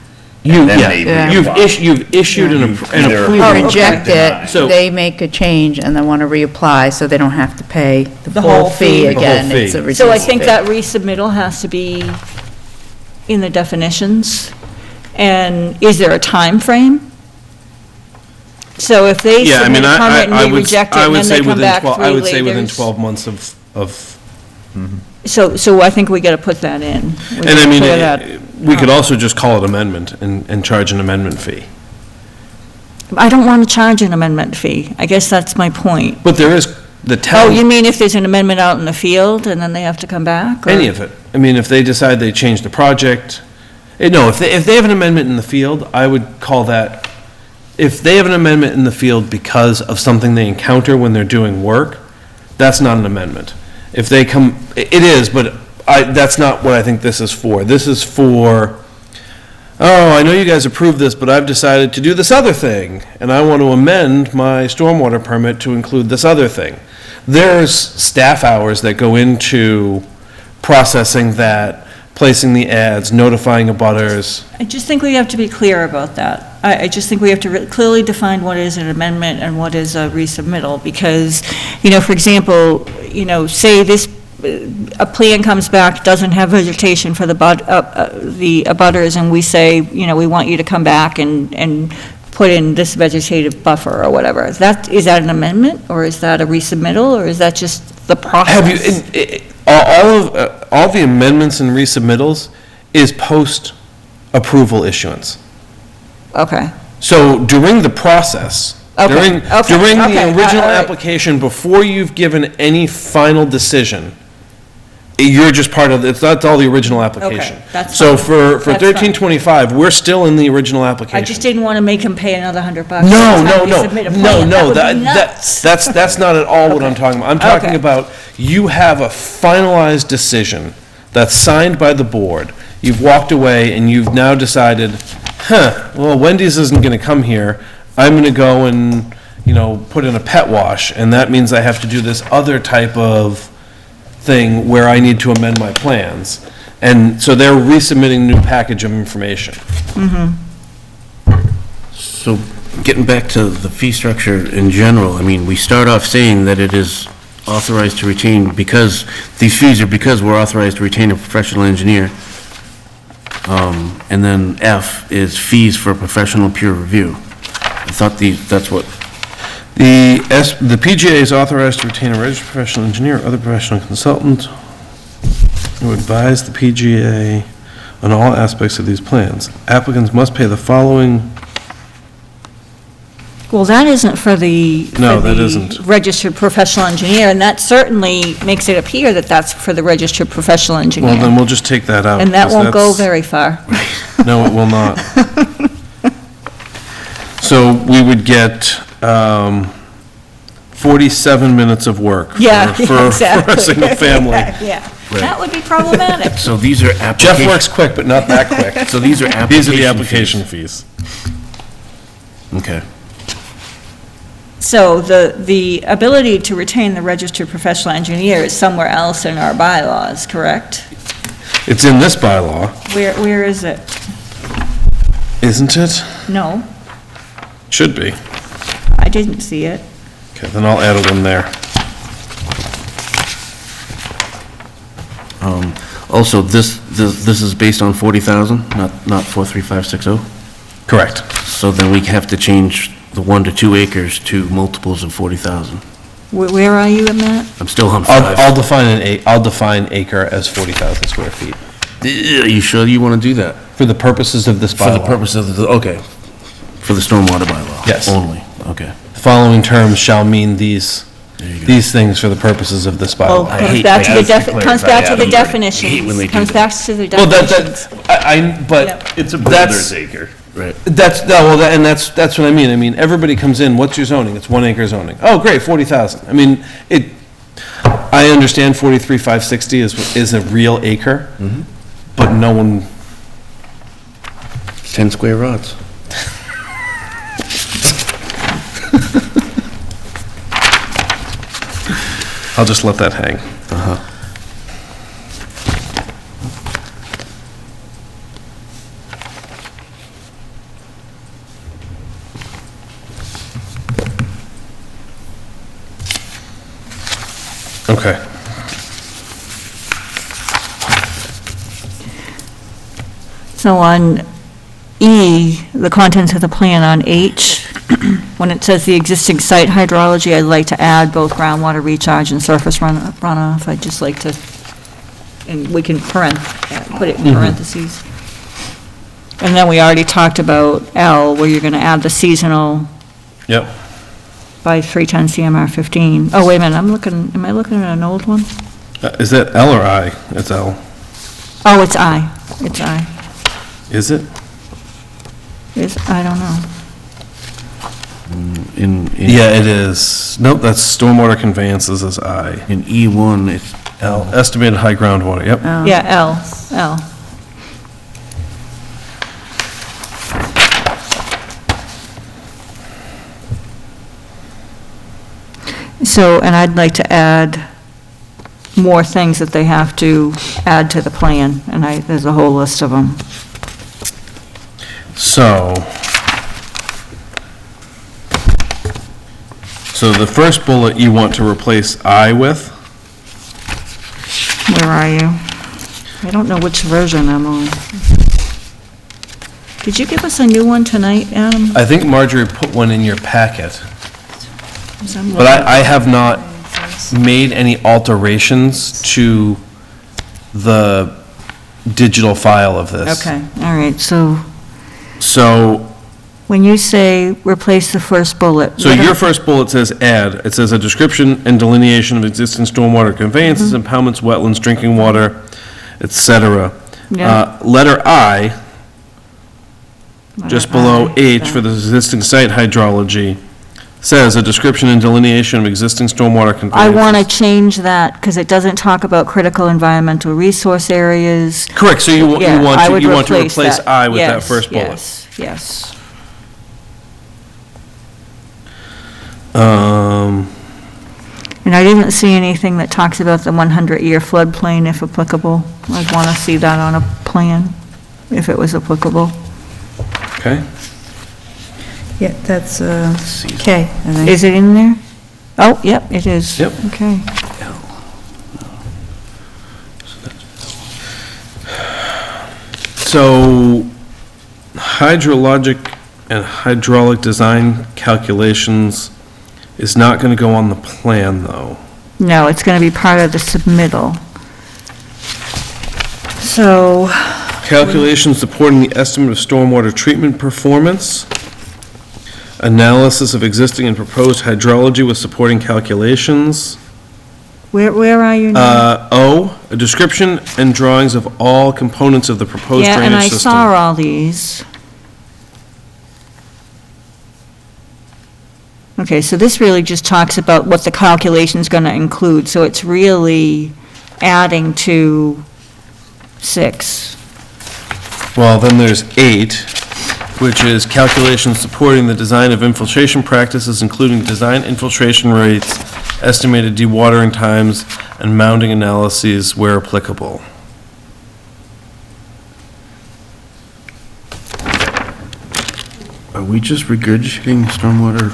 You, and then yeah, they Yeah. reapply. you've issued an Either approval. Or approve reject deny. it, So- they make a change and then want to reapply, so they don't have to pay the The full whole fee fee. The whole again. fee. It's a So I reduced think fee. that resubmittal has to be in the definitions. And is there a time frame? So if they Yeah, I submit mean, a permit and I we would, reject it, I and would then say they come within back 12, I three would say within later. 12 months of, So I think we got to put that in. We and gotta I mean, clear that. we could also just call it amendment and charge an amendment fee. I don't want to charge an amendment fee. I guess that's my point. But there is, the Oh, town, you mean if there's an amendment out in the field and then they have to come back? or- any of it. I mean, if they decide they change the project, no, if they have an amendment in the field, I would call that, if they have an amendment in the field because of something they encounter when they're doing work, that's not an amendment. If they come, it is, but that's not what I think this is for. This is for, oh, I know you guys approved this, but I've decided to do this other thing, and I want to amend my stormwater permit to include this other thing. There's staff hours that go into processing that, placing the ads, notifying abutters. I just think we have to be clear about that. I just think we have to clearly define what is an amendment and what is a resubmittal, because, for example, say this, a plan comes back, doesn't have vegetation for the abutters, and we say, we want you to come back and put in this vegetative buffer or whatever. Is that an amendment, or is that a resubmittal, or is that just the process? Have you, all the amendments and resubmittals is post-approval issuance. Okay. So during the process, Okay, during okay, the okay, original all right. application, before you've given any final decision, you're just part of, that's all the original application. that's So fine. for That's fine. 1325, we're still in the original I application. just didn't want to make them pay another $100. No, every time no, we no, submit a no, plan. no, That would be nuts. that's not at all what I'm Okay. talking about. I'm talking Okay. about, you have a finalized decision that's signed by the board. You've walked away and you've now decided, well, Wendy's isn't gonna come here. I'm gonna go and, put in a pet wash, and that means I have to do this other type of thing where I need to amend my plans. And so they're resubmitting a new package of information. So, getting back to the fee structure in general, I mean, we start off saying that it is authorized to retain, because, these fees are because we're authorized to retain a professional engineer. And then F is fees for professional peer review. I thought that's what, The PGA is authorized to retain a registered professional engineer or other professional consultant who advise the PGA on all aspects of these plans. Applicants must pay the following, Well, that isn't for the... No, for that the isn't. registered professional engineer, and that certainly makes it appear that that's for the registered professional well, then engineer. we'll just take that out. And that because won't go that's- very far. No, it will not. So we would get 47 minutes of work Yeah, for exactly. a single family. Yeah, that would be problematic. so these are Jeff application. works quick, but not that quick. So these are application These are the fees. application fees. Okay. So the ability to retain the registered professional engineer is somewhere else in our bylaws, correct? It's in this bylaw, Where is it? isn't it? No, Should be. I didn't see it. Okay, then I'll add it in there. Also, this is based on 40,000, not 43560? Correct. So then we have to change the 1 to 2 acres to multiples of 40,000. Where are you in that? I'm still on I'll 5. I'll define acre as 40,000 square feet. Are you sure you want to do that? For the purposes of this For the bylaw. purpose of okay. For the stormwater bylaw? Yes. Only, okay. Following terms shall mean these these things for the purposes of this Well, bylaw. comes back to the comes back to the hate when definitions, they do comes that. back to the Well, definitions. but Yep. It's a That's- builder's acre. Right. that's, no, well, and that's what I mean. I mean, everybody comes in, what's your zoning? It's 1 acre zoning. Oh, great, 40,000. I mean, I understand 43,560 is a real acre, but no one, 10 square rods. I'll just let that hang. Okay. So on E, the contents of the plan on H, when it says the existing site hydrology, I'd like to add both groundwater recharge and surface runoff. I'd just like to, and we can put it in parentheses. And then we already talked about L, where you're going to add the seasonal Yep. by 310 CMR 15. Oh, wait a minute, am I looking at an old one? Is that L or I? It's L. Oh, it's I. Is it? I don't know. In Yeah, it is. Nope, that's stormwater conveyances is I. in E1, it's L, estimated high groundwater, yep. Yeah, L. So, and I'd like to add more things that they have to add to the plan, and there's a whole list of them. So the first bullet you want to replace I with? Where are you? I don't know which version I'm on. Did you give us a new one tonight, Adam? I think Marjorie put one in your packet, 'Cause I'm but I have not made any alterations to the digital file of this. Okay, all right, so So when you say replace the first bullet. So what your are- first bullet says add, it says a description and delineation of existing stormwater conveyances, impoundments, wetlands, drinking water, et cetera. Yeah. Letter I, what just are below I? H for the existing site hydrology, says a description and delineation of existing stormwater conveyances. I want to change that, because it doesn't talk about critical environmental resource areas. Correct, so you Yeah, want I to, would you want to replace replace that. I with that Yes, first bullet. Yes. And I didn't see anything that talks about the 100-year floodplain, if applicable. I'd want to see that on a plan, if it was applicable. Okay, Yeah, that's, K, I think. Is it in there? Oh, yep, it is. Yep. Okay. so hydrologic and hydraulic design calculations is not going to go on the plan, though. No, it's going to be part of the submittal. So, Calculations supporting the estimate of stormwater treatment performance, analysis of existing and proposed hydrology with supporting calculations. where are you now? O, a description and drawings of all components of the proposed Yeah, and drainage I system. saw all these. Okay, so this really just talks about what the calculation's going to include, so it's really adding to 6. Well, then there's 8, which is calculations supporting the design of infiltration practices, including design infiltration rates, estimated dewatering times, and mounding analyses where applicable. Are we just regurgitating stormwater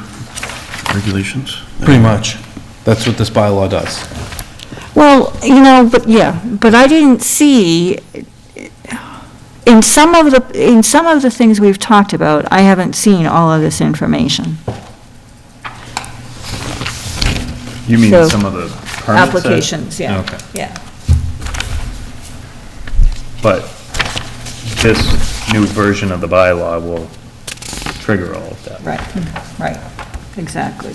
regulations? Pretty much. That's what this bylaw does. Well, but I didn't see, in some of the things we've talked about, I haven't seen all of this information. You mean So, some of the permits? Applications, yeah. Okay. Yeah. But this new version of the bylaw will trigger all of that. Right, exactly.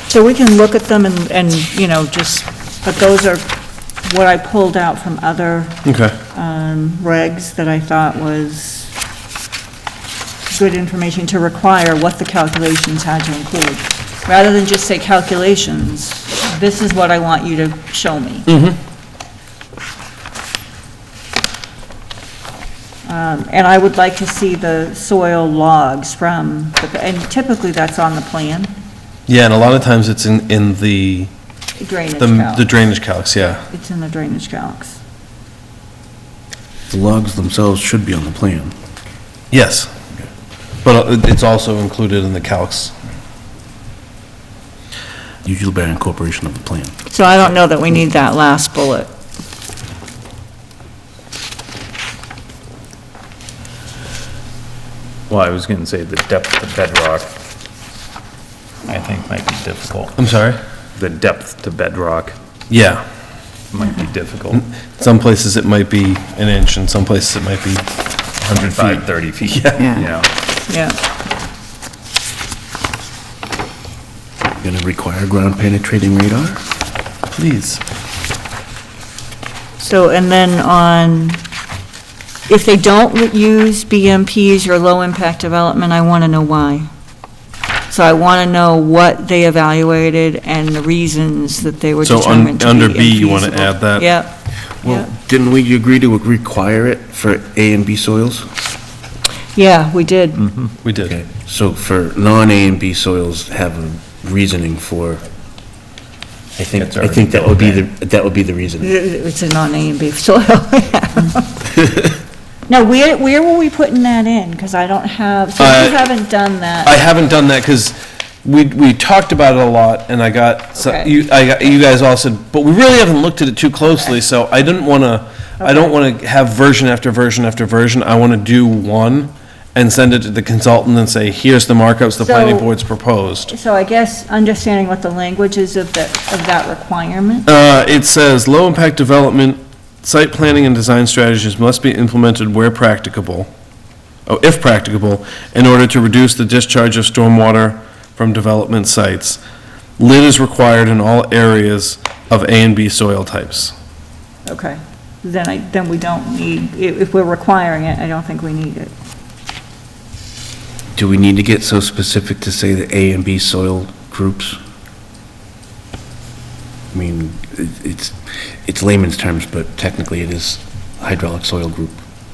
So we can look at them and, you know, just, but those are what I pulled out from other Okay. regs that I thought was good information to require what the calculations had to include. Rather than just say calculations, this is what I want you to show me. And I would like to see the soil logs from, and typically that's on the plan, Yeah, and a lot of times it's in the drainage the calc. drainage calcs, yeah. It's in the drainage calcs. The logs themselves should be on the plan. Yes. But it's also included in the calcs. Usually by incorporation of the plan. So I don't know that we need that last bullet. Well, I was gonna say the depth to bedrock, I think might be difficult. I'm sorry? The depth to bedrock Yeah. might be difficult. Some places it might be an inch, and some places it might be 100 feet. 25, 30 feet. Yeah. Yeah. Yeah. Gonna require ground penetrating radar? Please. So, and then on, if they don't use BMPs or low-impact development, I want to know why. So I want to know what they evaluated and the reasons that they were So determined to be under B, you want to infeasible. add that? Yep. Well, Yep. didn't we agree to require it for A and B soils? Yeah, we did. We did. Okay, so for non-A and B soils, have a reasoning for, I think It's already that would be that would be the reasoning. It's a non-A and B soil. Now, where were we putting that in? Because I don't have, so you haven't done that. I haven't done that because we talked about it a lot, and I got, Okay. you guys all said, but we really haven't looked at it too closely, so I don't want to have version after version after version. I want to do one and send it to the consultant and say, here's the markups the planning So- board's proposed. So I guess understanding what the language is of that requirement. It says, low-impact development, site planning and design strategies must be implemented where practicable, if practicable, in order to reduce the discharge of stormwater from development sites. Lid is required in all areas of A and B soil types. Okay. Then we don't need, if we're requiring it, I don't think we need it. Do we need to get so specific to say the A and B soil groups? I mean, it's layman's terms, but technically it is hydraulic soil group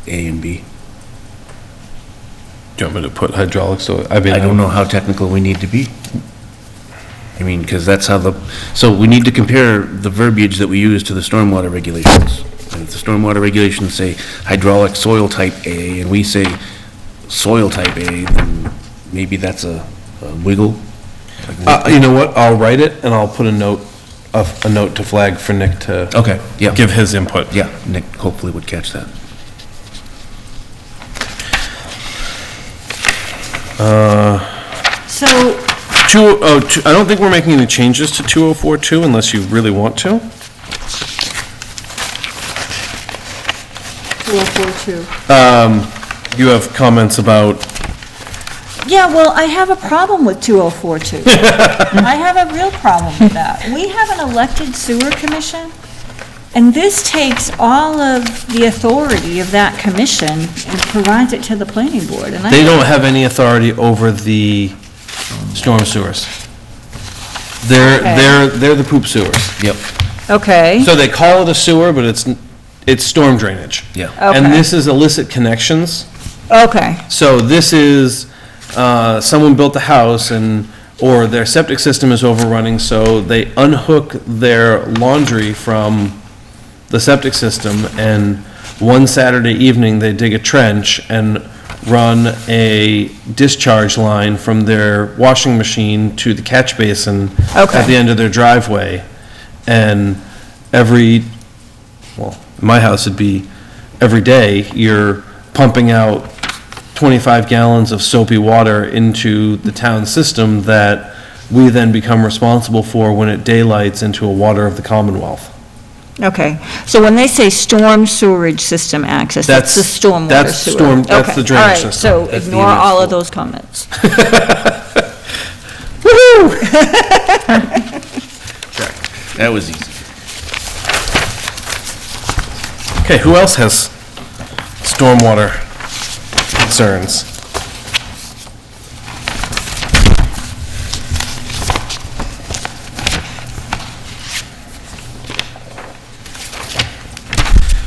A and B. Do you want me to put hydraulic soil? I don't know how technical we need to be. I mean, because that's how so we need to compare the verbiage that we use to the stormwater regulations. And if the stormwater regulations say hydraulic soil type A, and we say soil type A, then maybe that's a wiggle. You know what, I'll write it and I'll put a note to flag for Nick to Okay, yeah. give his input. Yeah, Nick hopefully would catch that. So, I don't think we're making any changes to 2042 unless you really want to. 2042. You have comments about, Yeah, well, I have a problem with 2042. I have a real problem with that. We have an elected sewer commission, and this takes all of the authority of that commission and provides it to the planning board, and I... they don't have any authority over the storm sewers. They're the poop sewers. Yep. Okay, So they call it a sewer, but it's storm drainage. Yeah. And Okay. this is illicit connections. okay, So this is, someone built a house or their septic system is overrunning, so they unhook their laundry from the septic system, and one Saturday evening, they dig a trench and run a discharge line from their washing machine to the catch basin Okay. at the end of their driveway. And well, in my house, it'd be every day, you're pumping out 25 gallons of soapy water into the town system that we then become responsible for when it daylights into a water of the Commonwealth. okay. So when they say storm sewerage system access, that's the stormwater That's sewer? that's Okay, the drainage all right, system. so That's the ignore all of municipal. those comments. That was easy. Okay, who else has stormwater concerns?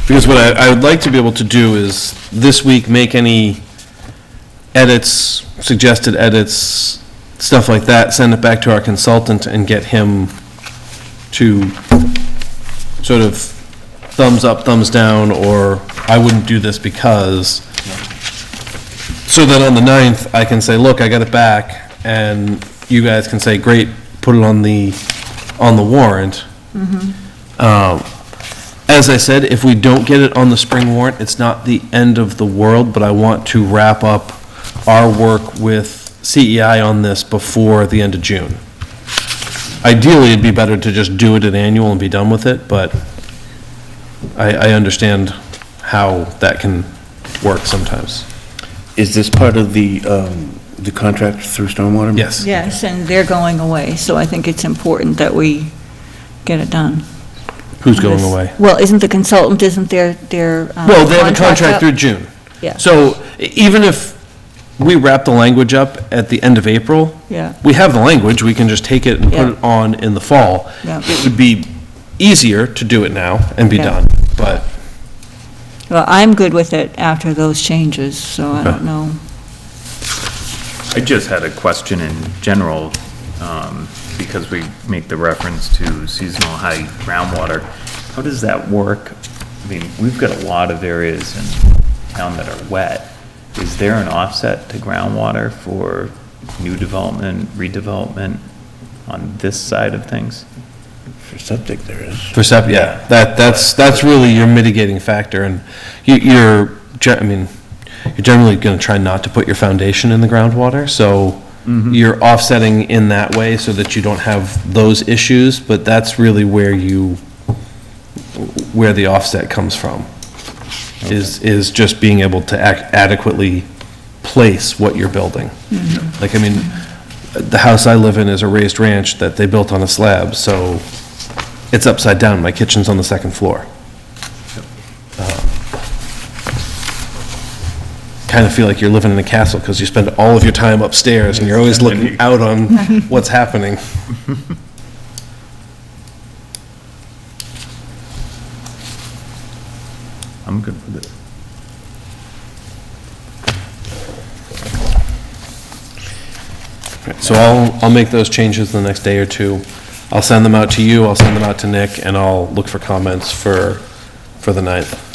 Because what I would like to be able to do is, this week, make any edits, suggested edits, stuff like that, send it back to our consultant and get him to sort of thumbs up, thumbs down, or I wouldn't do this because, so that on the 9th, I can say, look, I got it back, and you guys can say, great, put it on the warrant. As I said, if we don't get it on the spring warrant, it's not the end of the world, but I want to wrap up our work with CEI on this before the end of June. Ideally, it'd be better to just do it at annual and be done with it, but I understand how that can work sometimes. Is this part of the contract through stormwater? Yes. Yes, and they're going away, so I think it's important that we get it done. Who's going away? Well, isn't the consultant, isn't their Well, they have a contract up? through June. Yeah. So even if we wrap the language up at the end of April, Yeah. we have the language, we can just take it and put Yeah. it on in the fall. Yeah. It would be easier to do it now and be Yeah. done, but Well, I'm good with it after those changes, so I don't know. I just had a question in general, because we make the reference to seasonal high groundwater. How does that work? I mean, we've got a lot of areas in town that are wet. Is there an offset to groundwater for new development, redevelopment on this side of things? For septic, there is. yeah, that's really your mitigating factor, and you're generally gonna try not to put your foundation in the groundwater, so you're offsetting in that way so that you don't have those issues, but that's really where the offset comes from, is just being able to adequately place what you're building. Like, I mean, the house I live in is a raised ranch that they built on a slab, so it's upside down. My kitchen's on the second floor. Kind of feel like you're living in a castle because you spend all of your time upstairs and you're always looking out on what's happening. I'm good with it. So I'll make those changes the next day or two. I'll send them out to you, I'll send them out to Nick, and I'll look for comments for the 9th.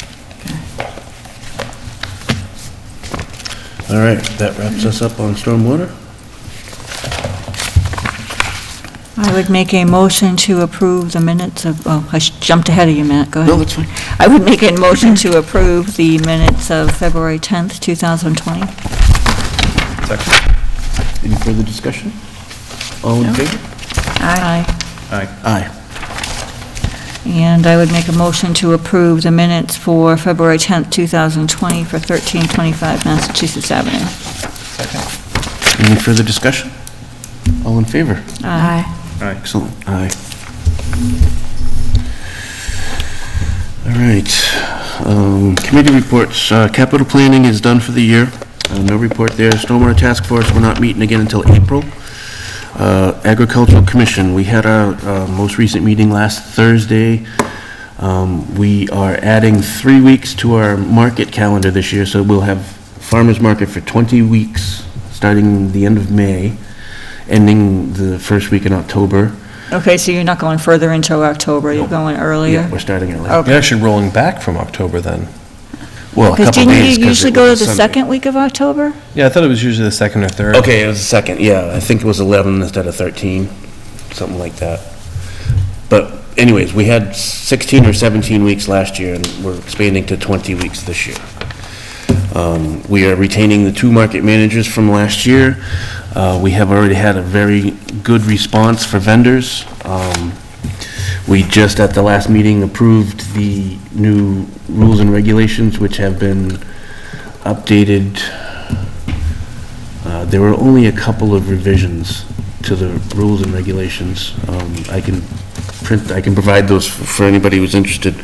All right, that wraps us up on stormwater. I would make a motion to approve the minutes of, oh, I jumped ahead of you, Matt, go ahead. No, that's fine. I would make a motion to approve the minutes of February 10th, 2020. Any further discussion? All in favor? Aye. Aye. And I would make a motion to approve the minutes for February 10th, 2020 for 1325 Massachusetts Avenue. Any further discussion? All in favor? Aye. Excellent, aye. All right, committee reports, capital planning is done for the year, no report there. Stormwater Task Force, we're not meeting again until April. Agricultural Commission, we had our most recent meeting last Thursday. We are adding 3 weeks to our market calendar this year, so we'll have farmer's market for 20 weeks, starting the end of May, ending the first week in October. Okay, so you're not going further into October, you're going earlier? Yeah, we're starting early. Okay. You're actually rolling back from October then. Well, a Because couple didn't days. you 'cause usually it go to was the Sunday. second week of October? Yeah, I thought it was usually the second or third. Okay, it was the second, yeah, I think it was 11 instead of 13, something like that. But anyways, we had 16 or 17 weeks last year, and we're expanding to 20 weeks this year. We are retaining the 2 market managers from last year. We have already had a very good response for vendors. We just, at the last meeting, approved the new rules and regulations, which have been updated. There were only a couple of revisions to the rules and regulations. I can print, I can provide those for anybody who's interested.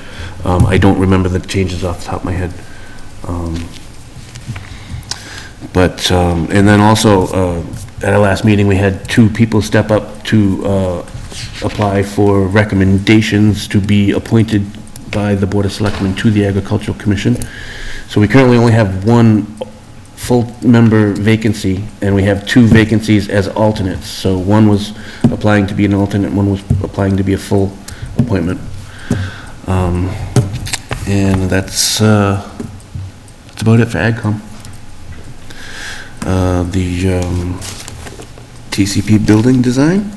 I don't remember the changes off the top of my head. But, and then also, at our last meeting, we had 2 people step up to apply for recommendations to be appointed by the Board of Selectmen to the Agricultural Commission. So we currently only have 1 full member vacancy, and we have 2 vacancies as alternates. So one was applying to be an alternate, one was applying to be a full appointment. And that's about it for AgCom. The TCP building design?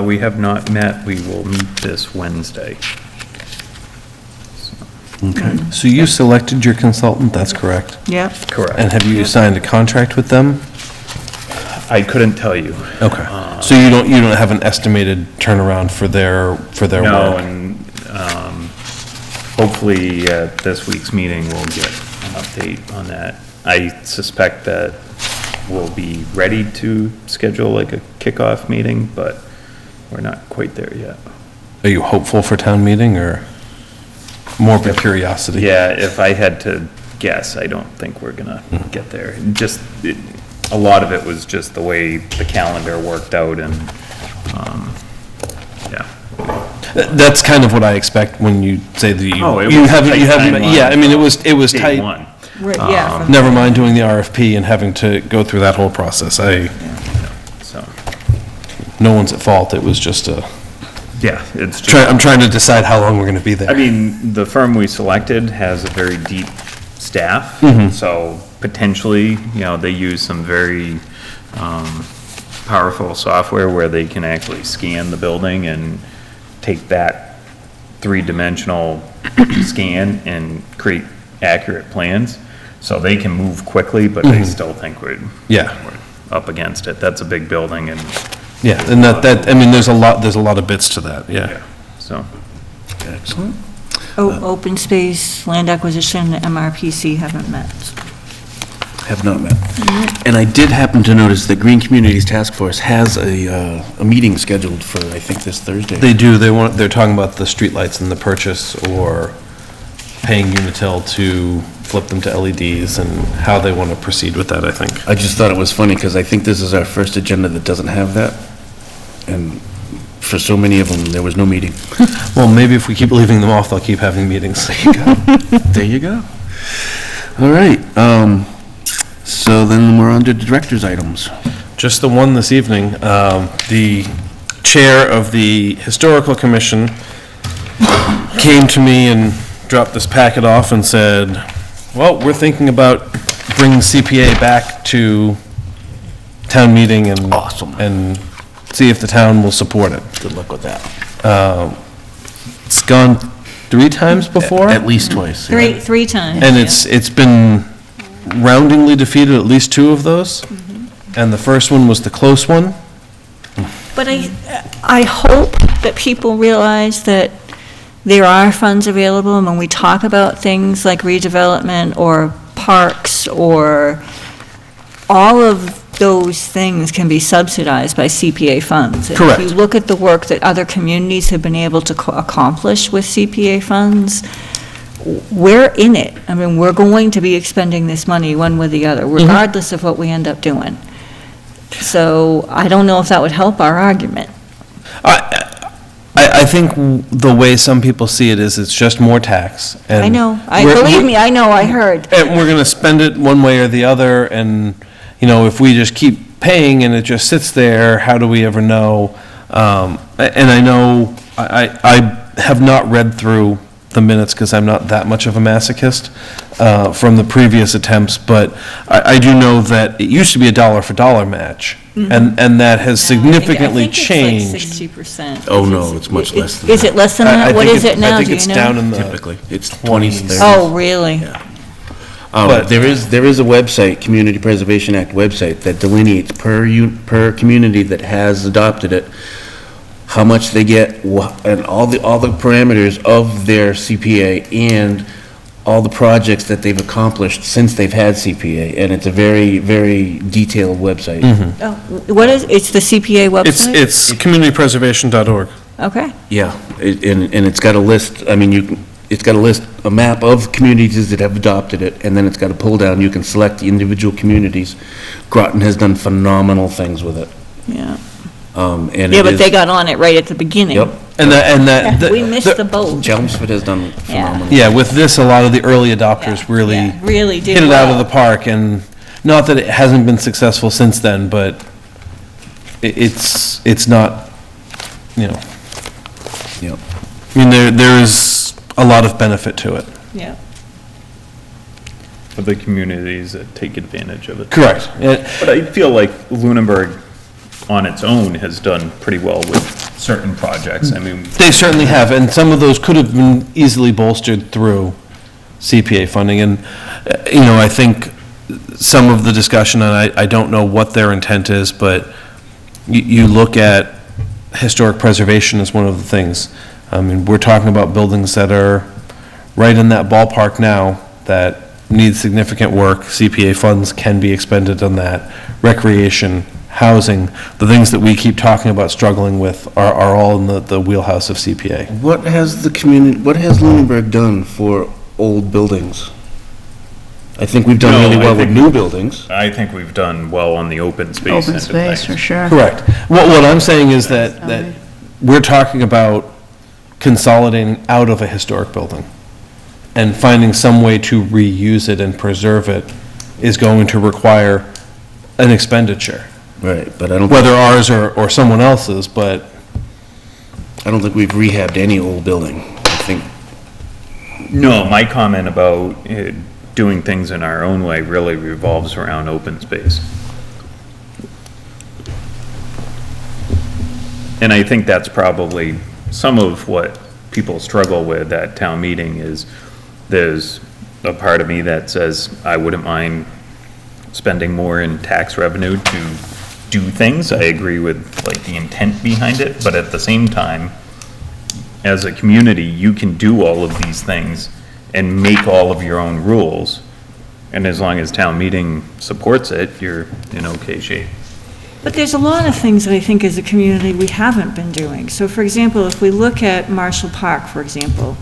We have not met, we will meet this Wednesday. Okay. So you selected your consultant, that's correct? Yep. Correct. And have you signed a contract with them? I couldn't tell you. Okay. So you don't have an estimated turnaround for their No, work? and hopefully at this week's meeting, we'll get an update on that. I suspect that we'll be ready to schedule like a kickoff meeting, but we're not quite there yet. Are you hopeful for town meeting, or more for curiosity? Yeah, if I had to guess, I don't think we're gonna get there. A lot of it was just the way the calendar worked out and, yeah. That's kind of what I expect when you say that Oh, it you was a haven't, tight timeline. yeah, I mean, it was Day tight. one. Yeah. Never mind doing the RFP and having to go through that whole process. So, No one's at fault, it was just yeah, it's just. I'm trying to decide how long we're gonna be there. I mean, the firm we selected has a very deep staff, so potentially, they use some very powerful software where they can actually scan the building and take that 3-dimensional scan and create accurate plans. So they can move quickly, but they still think we're up against it. That's a big building and, Yeah, and I mean, there's a lot of bits to that, yeah. so. Excellent. Open space, land acquisition, MRPC haven't met. Have not met. And I did happen to notice that Green Communities Task Force has a meeting scheduled for, I think, this Thursday. They do, they're talking about the streetlights and the purchase, or paying Unitil to flip them to LEDs, and how they want to proceed with that, I think. I just thought it was funny, because I think this is our first agenda that doesn't have that. And for so many of them, there was no meeting. Well, maybe if we keep leaving them off, they'll keep having meetings. There you go. There you go. All right, so then we're on to director's items. Just the one this evening. The chair of the Historical Commission came to me and dropped this packet off and said, well, we're thinking about bringing CPA back to town meeting and. Awesome. And see if the town will support it. Good luck with that. It's gone 3 times before? At least twice. yeah. Three times. And yeah. it's been roundingly defeated at least 2 of those. And the first one was the close one. But I hope that people realize that there are funds available, and when we talk about things like redevelopment or parks or all of those things can be subsidized by CPA funds. And Correct. if you look at the work that other communities have been able to accomplish with CPA funds, we're in it. I mean, we're going to be expending this money one way or the other, regardless of what we end up doing. So I don't know if that would help our argument. I think the way some people see it is it's just more tax. And I know. we're- Believe me, I know, I heard. And we're gonna spend it one way or the other, and, if we just keep paying and it just sits there, how do we ever know? And I know, I have not read through the minutes, because I'm not that much of a masochist, from the previous attempts, but I do know that it used to be a dollar for dollar match, and that has significantly changed. I think it's like 60%. Oh, no, it's much less than Is it less than I that? What think is it now, I think do you it's know? down in the. Typically, it's 20s, 30s. Oh, really? But- There is a website, Community Preservation Act website, that delineates per community that has adopted it, how much they get, and all the parameters of their CPA, and all the projects that they've accomplished since they've had CPA, and it's a very, very detailed website. Oh, what is, it's the CPA website? It's communitypreservation.org. Okay, Yeah, and it's got a list, I mean, it's got a list, a map of communities that have adopted it, and then it's got a pull down, you can select the individual communities. Groton has done phenomenal things with it. yeah. And Yeah, it but they is- got on it right at the beginning. Yep, And that. We missed the boat. Chelmsford has done phenomenal. Yeah, with this, a lot of the early adopters really Yeah, really did hit it out of well. the park, and not that it hasn't been successful since then, but it's not, you know, Yep. I mean, there's a lot of benefit to it. Yeah. For the communities that take advantage of it. Correct. But I feel like Lunenburg on its own has done pretty well with certain projects. I mean, They certainly have, and some of those could have been easily bolstered through CPA funding, and, you know, I think some of the discussion, and I don't know what their intent is, but you look at historic preservation as one of the things. I mean, we're talking about buildings that are right in that ballpark now that need significant work. CPA funds can be expended on that. Recreation, housing, the things that we keep talking about struggling with are all in the wheelhouse of CPA. What has Lunenburg done for old buildings? I think we've done No, really I well with think- new buildings. I think we've done well on the open space. Open end of space, for things. sure. Correct. What I'm saying is that we're talking about consolidating out of a historic building, and finding some way to reuse it and preserve it is going to require an expenditure, Right, but I don't whether ours or someone else's, but think we've rehabbed any old building. I think, No, my comment about doing things in our own way really revolves around open space. And I think that's probably some of what people struggle with at town meeting is there's a part of me that says I wouldn't mind spending more in tax revenue to do things. I agree with like the intent behind it, but at the same time, as a community, you can do all of these things and make all of your own rules. And as long as town meeting supports it, you're in okay shape. But there's a lot of things that I think as a community we haven't been doing. So for example, if we look at Marshall Park, for example,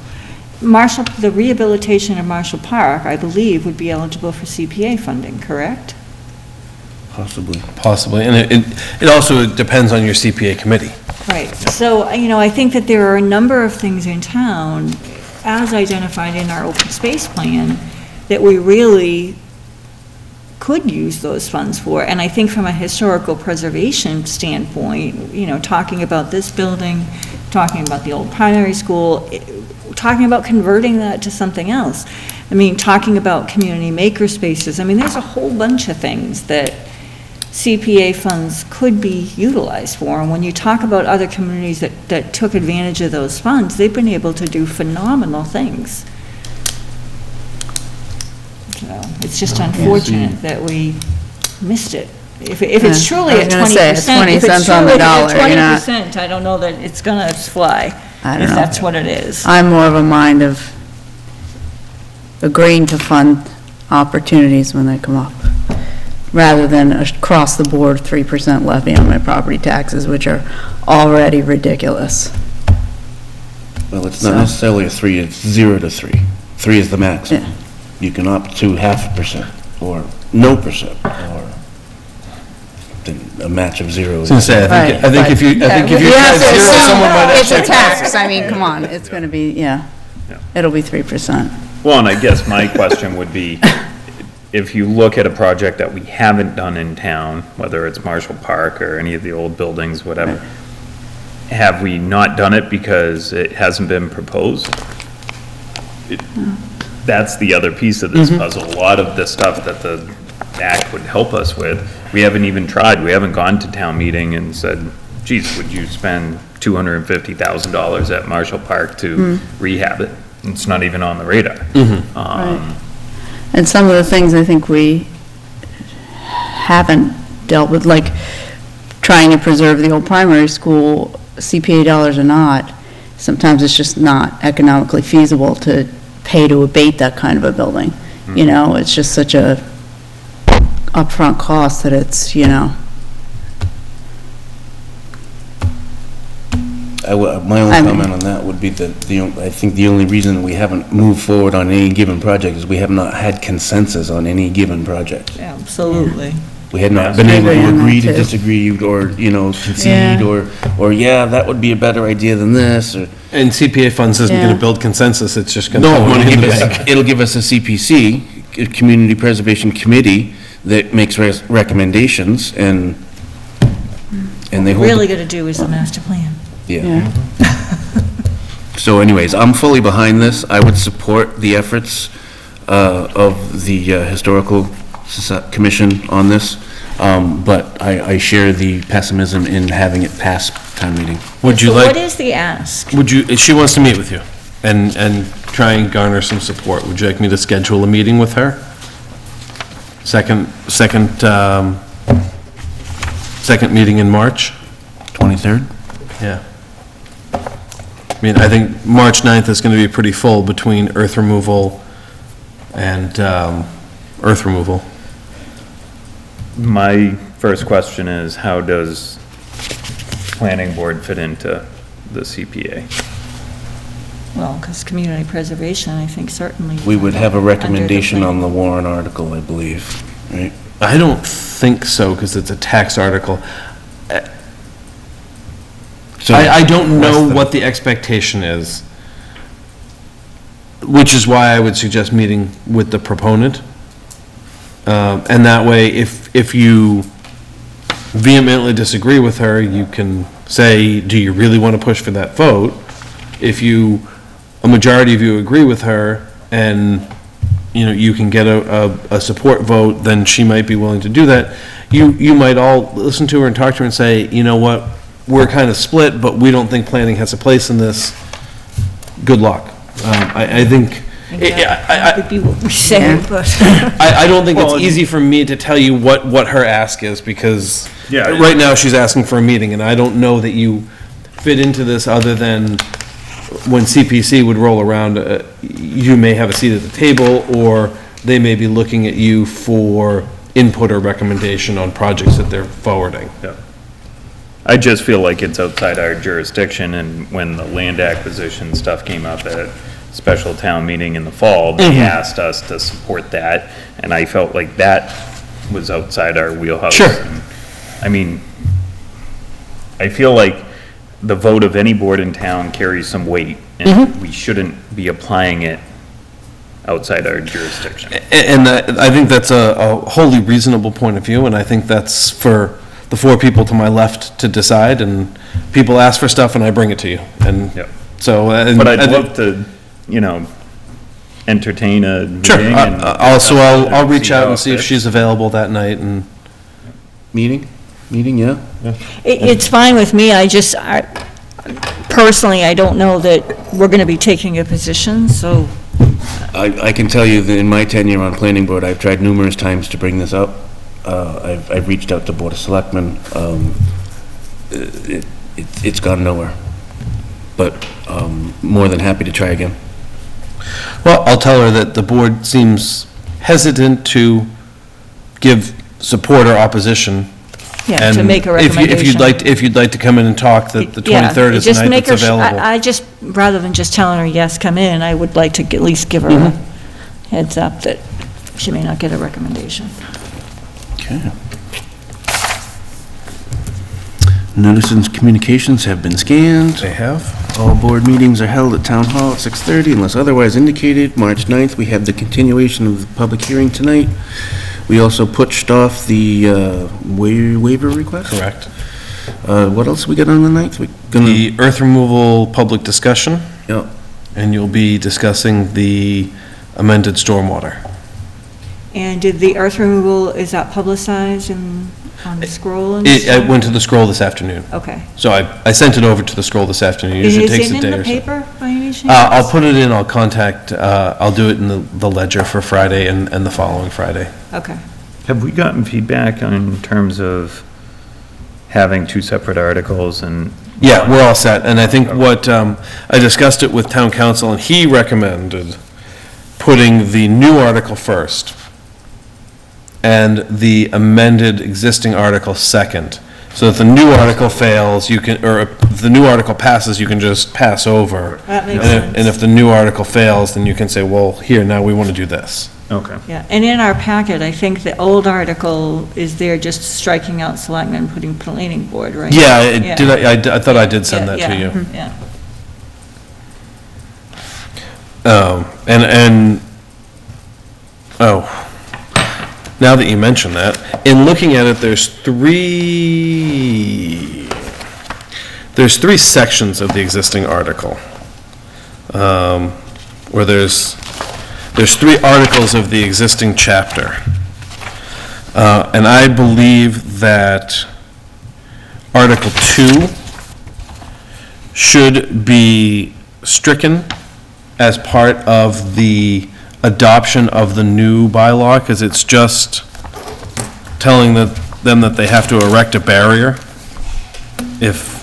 the rehabilitation of Marshall Park, I believe, would be eligible for CPA funding, correct? possibly, and it also depends on your CPA committee. Right. So, I think that there are a number of things in town, as identified in our open space plan, that we really could use those funds for. And I think from a historical preservation standpoint, talking about this building, talking about the old primary school, talking about converting that to something else. Talking about community maker spaces. There's a whole bunch of things that CPA funds could be utilized for. And when you talk about other communities that took advantage of those funds, they've been able to do phenomenal things. So it's just unfortunate that we missed it. If it's truly I was at gonna 20%. say, it's 20 if it's cents on the truly at dollar, you're not- 20%, I don't know that it's gonna fly, I don't if know. that's what it is. I'm more of a mind of agreeing to fund opportunities when they come up, rather than across the board 3% levy on my property taxes, which are already ridiculous. well, it's not So- necessarily a 3, it's 0 to 3. 3 is the maximum. Yeah. You can opt to 0.5%, or no percent, or then a match of 0. I was gonna say, I think if you, You have tried to zero, assume someone might it's a actually. tax, come on, it's gonna be, yeah, it'll be 3%. Well, and I guess my question would be, if you look at a project that we haven't done in town, whether it's Marshall Park or any of the old buildings, whatever, have we not done it because it hasn't been proposed? That's the other piece of this puzzle. A lot of the stuff that the act would help us with, we haven't even tried. We haven't gone to town meeting and said, geez, would you spend $250,000 at Marshall Park to rehab it? It's not even on the radar. Right. And some of the things I think we haven't dealt with, like trying to preserve the old primary school, CPA dollars or not, sometimes it's just not economically feasible to pay to abate that kind of a building. It's just such a upfront cost that it's, My only comment on that would be that I think the only reason we haven't moved forward on any given project is we have not had consensus on any given project. Absolutely. We had not been I able agree on to that, agree to too. disagree, or, concede, Yeah. or, yeah, that would be a better idea than this, or. And CPA funds isn't going Yeah. to build consensus, it's just going to No, throw money in the it'll bank. it'll give us a CPC, a Community Preservation Committee, that makes recommendations, and they hold. Really gonna do is the master plan. Yeah. So anyways, I'm fully behind this. I would support the efforts of the Historical Commission on this, but I share the pessimism in having it pass town meeting. Would you So what like, is the ask? she wants to meet with you and try and garner some support. Would you like me to schedule a meeting with her? Second meeting in March? 23rd? Yeah. I mean, I think March 9th is going to be pretty full between earth removal and earth removal. My first question is, how does planning board fit into the CPA? Well, because community preservation, I think certainly. We would have a under the recommendation plan. on the warrant article, I believe, right? I don't think so, because it's a tax article. So I don't know less than- what the expectation is, which is why I would suggest meeting with the proponent. And that way, if you vehemently disagree with her, you can say, do you really want to push for that vote? If a majority of you agree with her, and, you can get a support vote, then she might be willing to do that. You might all listen to her and talk to her and say, you know what, we're kind of split, but we don't think planning has a place in this. Good luck. I think, That would be what we say, but. I don't think it's Well, easy for me to tell you what her ask is, because Yeah. right now she's asking for a meeting, and I don't know that you fit into this other than when CPC would roll around, you may have a seat at the table, or they may be looking at you for input or recommendation on projects that they're forwarding. Yeah. I just feel like it's outside our jurisdiction, and when the land acquisition stuff came up at a special town meeting in the fall, they asked us to support that, and I felt like that was outside our wheelhouse. Sure. And, I mean, I feel like the vote of any board in town carries some weight, and we shouldn't be applying it outside our jurisdiction. And I think that's a wholly reasonable point of view, and I think that's for the four people to my left to decide, and people ask for stuff and I bring it to you, and Yep. so. But I'd love to, entertain a Sure, meeting and. also, I'll reach see out how and it see if fits. she's available that night, and Meeting, yeah? It's fine with me, personally, I don't know that we're gonna be taking a position, so. I can tell you that in my tenure on planning board, I've tried numerous times to bring this up. I've reached out to Board of Selectmen. It's gone nowhere. But more than happy to try again. well, I'll tell her that the board seems hesitant to give support or opposition. Yeah, to and make a if you- recommendation. If you'd like to come in and talk, the 23rd is the just night make that's her available. I just, rather than just telling her, yes, come in, I would like to at least give her a heads up that she may not get a recommendation. Okay. Notices and communications have been scanned. They have? All board meetings are held at Town Hall at 6:30 unless otherwise indicated. March 9th, we have the continuation of the public hearing tonight. We also pushed off the waiver request. Correct. What else we got on the 9th? We gonna, The earth removal public discussion, yeah, and you'll be discussing the amended stormwater. And did the earth removal, is that publicized on the scroll and It stuff? went to the scroll this afternoon. Okay. So I sent it over to the scroll this afternoon. Usually it takes a day Is it in or the so. paper by any chance? I'll put it in, I'll contact, I'll do it in the ledger for Friday and the following Friday. Okay. Have we gotten feedback in terms of having two separate articles and? Yeah, we're all set, and I think what, I discussed it with town council, and he recommended putting the new article first, and the amended existing article second, So if the new article fails, you can, or if the new article passes, you can just pass over. That makes And if- sense. And if the new article fails, then you can say, well, here, now we want to do this. Okay. Yeah, and in our packet, I think the old article is there just striking out selectmen, putting planning board, right? Yeah, Yeah. I thought I did send that to you. Yeah. Now that you mention that, in looking at it, there's three sections of the existing article. Where there's three articles of the existing chapter. And I believe that Article 2 should be stricken as part of the adoption of the new bylaw, because it's just telling them that they have to erect a barrier if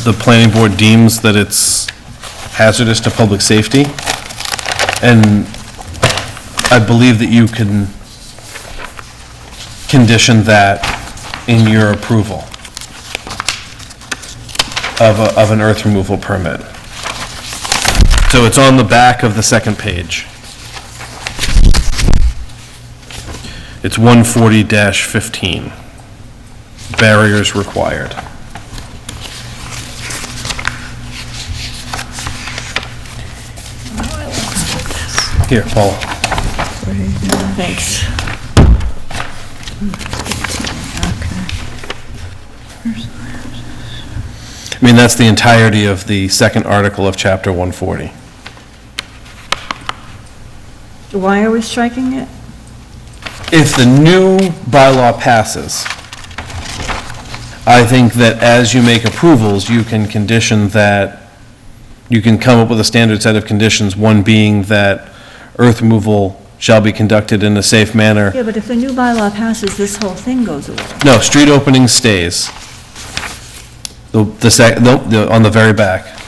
the planning board deems that it's hazardous to public safety. And I believe that you can condition that in your approval of an earth removal permit. So it's on the back of the second page. It's 140-15. Barriers required. Here, Paul. Thanks. I mean, that's the entirety of the second article of Chapter 140. Why are we striking it? If the new bylaw passes, I think that as you make approvals, you can condition that, you can come up with a standard set of conditions, one being that earth removal shall be conducted in a safe manner. Yeah, but if the new bylaw passes, this whole thing goes away. No, street opening stays. On the very back.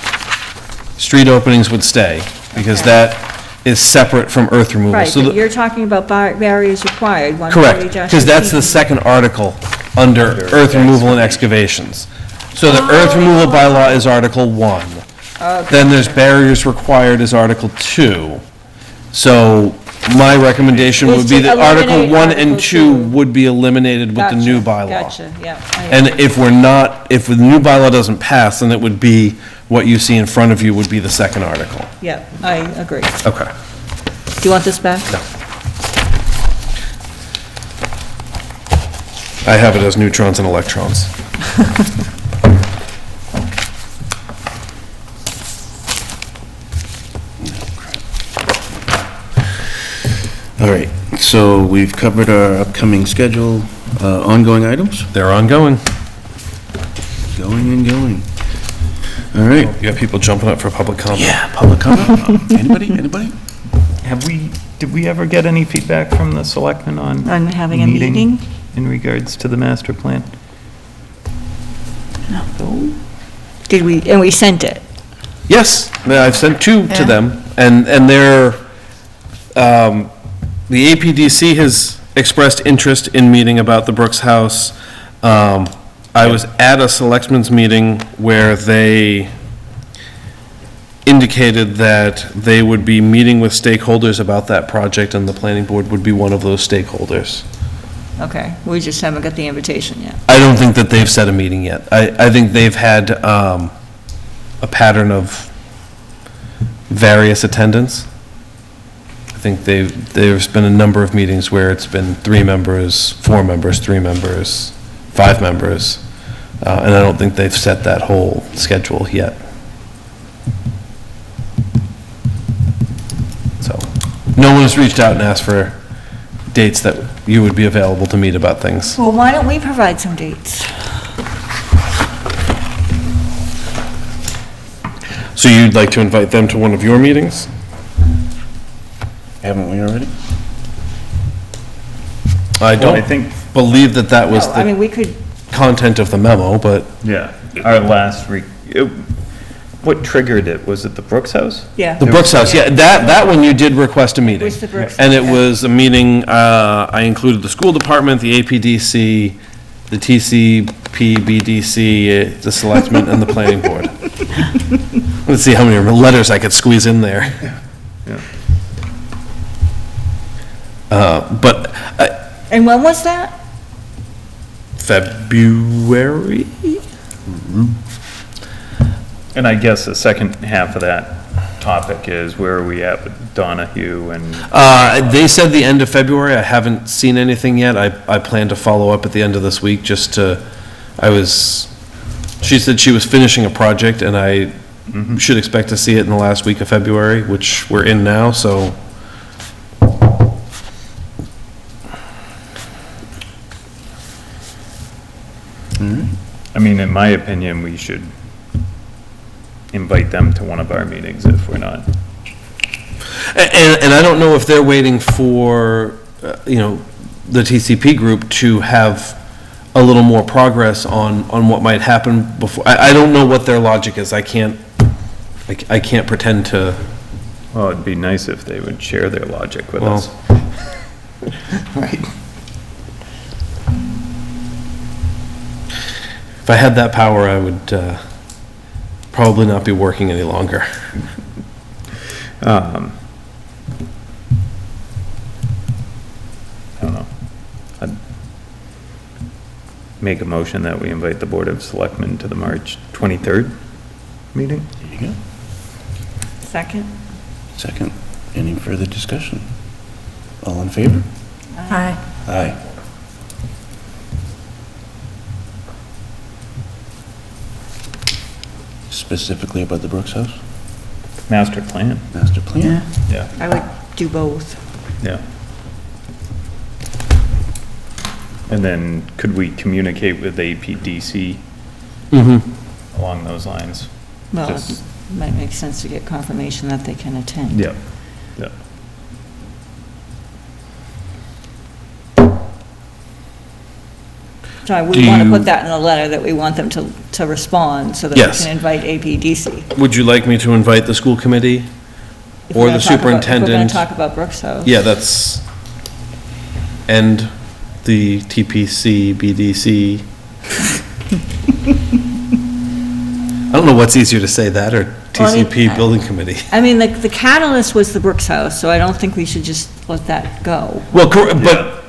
Street openings would stay, because Okay. that is separate from earth removal. Right, So but the- you're talking about barriers required, 140-15. Correct, because that's the second article under earth removal and excavations. So the earth removal bylaw is Article 1. Then there's barriers required as Article 2. So my recommendation Is would be to that Article eliminate 1 Article and 2 2. would be eliminated with the new bylaw. Gotcha, yeah. And if if the new bylaw doesn't pass, then it would be, what you see in front of you would be the second article. Yeah, I agree. Okay. Do you want this back? No. I have it as neutrons and electrons. All right, so we've covered our upcoming schedule, ongoing items, They're ongoing. going and going. All right. You got people jumping up for public comment. Yeah, public comment. Anybody? Did we ever get any feedback from the selectmen on? On having a meeting? In regards to the master plan? Did we, and we sent it? Yes, I've sent two to Yeah. them, and they're, the APDC has expressed interest in meeting about the Brooks House. I was at a selectmen's meeting where they indicated that they would be meeting with stakeholders about that project, and the planning board would be one of those stakeholders. Okay, we just haven't got the invitation yet. I don't think that they've set a meeting yet. I think they've had a pattern of various attendance. I think there's been a number of meetings where it's been 3 members, 4 members, 3 members, 5 members, and I don't think they've set that whole schedule yet. So, no one has reached out and asked for dates that you would be available to meet about things. Well, why don't we provide some dates? So you'd like to invite them to one of your meetings? Haven't we already? I Well, I don't think, believe that that was No, I mean, the we could, content of the memo, but yeah, our last, what triggered it? Was it the Brooks House? yeah. the Brooks House, yeah, that one you did request a meeting. Was the Brooks And it House, yeah. was a meeting, I included the school department, the APDC, the TCP, BDC, the selectmen, and the planning board. Let's see how many letters I could squeeze in there. But And when was that? February? And I guess the second half of that topic is where are we at with Donahue and, They said the end of February. I haven't seen anything yet. I plan to follow up at the end of this week just to, she said she was finishing a project and I should expect to see it in the last week of February, which we're in now, so. I mean, in my opinion, we should invite them to one of our meetings if we're not. And I don't know if they're waiting for, the TCP group to have a little more progress on what might happen before. I don't know what their logic is. I can't pretend to. Well, it'd be nice if they would share their logic with Well, us. Right. If I had that power, I would probably not be working any longer. I don't know. I'd make a motion that we invite the Board of Selectmen to the March 23rd meeting. There you go. Second? Second, any further discussion? All in favor? Aye. Aye. Specifically about the Brooks House, Master plan. master plan? Yeah. I would do both. Yeah. And then could we communicate with APDC along those lines? Well, Just- it might make sense to get confirmation that they can attend. Yeah, yeah. So Do we want to you- put that in a letter that we want them to respond so that we Yes. can invite APDC. Would you like me to invite the school committee? If we're Or gonna the talk about- If we're going superintendent. to talk about Brooks House. Yeah, that's, and the TPC, BDC. I don't know what's easier to say, that or Well, I mean, TCP Building Committee. I mean, the catalyst was the Brooks House, so I don't think we should just let that go. Well, but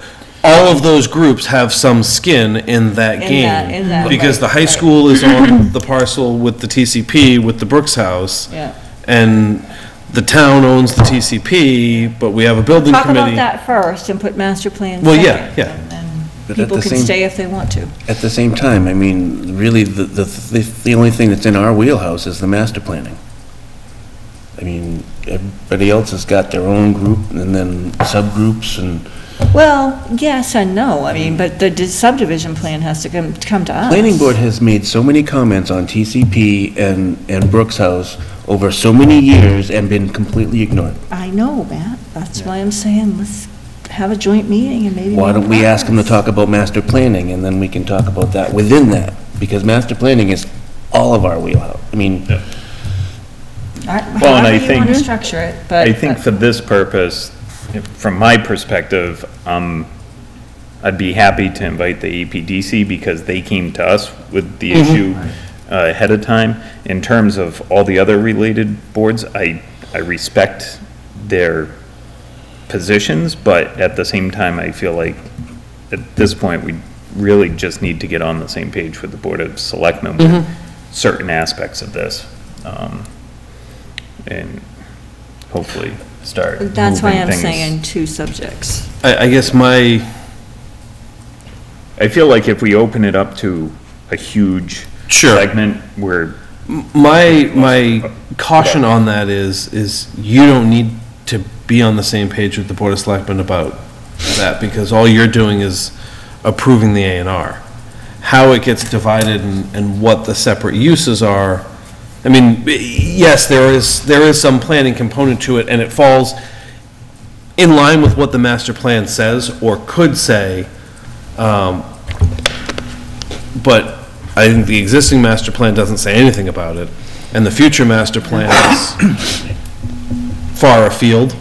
all of those groups have some skin in that In game. that- in that, Because the right, high right. school is on the parcel with the TCP, with the Brooks House. Yeah. And the town owns the TCP, but we have a building Talk committee. about that first and put master plan Well, second. yeah, yeah. And But at people the can same- stay if they want to. At the same time, I mean, really, the only thing that's in our wheelhouse is the master planning. I mean, everybody else has got their own group and then subgroups and Well, yes and no, I mean, but the subdivision plan has to come to us. planning board has made so many comments on TCP and Brooks House over so many years and been completely ignored. I know, Matt, that's why I'm saying, let's have a joint meeting and maybe. Why make don't we ask them to progress. talk about master planning, and then we can talk about that within that? Because master planning is all of our wheelhouse. I mean, All right, Well, and I however you want to think- structure it, but. I think for this purpose, from my perspective, I'd be happy to invite the APDC because they came to us with the issue ahead of time. In terms of all the other related boards, I respect their positions, but at the same time, I feel like at this point, we really just need to get on the same page with the Board of Selectmen with certain aspects of this. And hopefully start That's why moving I'm things. saying two subjects. I guess my, I feel like if we open it up to a huge Sure. segment where, my caution on that is you don't need to be on the same page with the Board of Selectmen about that, because all you're doing is approving the A and R. How it gets divided and what the separate uses are, I mean, yes, there is some planning component to it, and it falls in line with what the master plan says, or could say, but I think the existing master plan doesn't say anything about it, and the future master plan is far afield.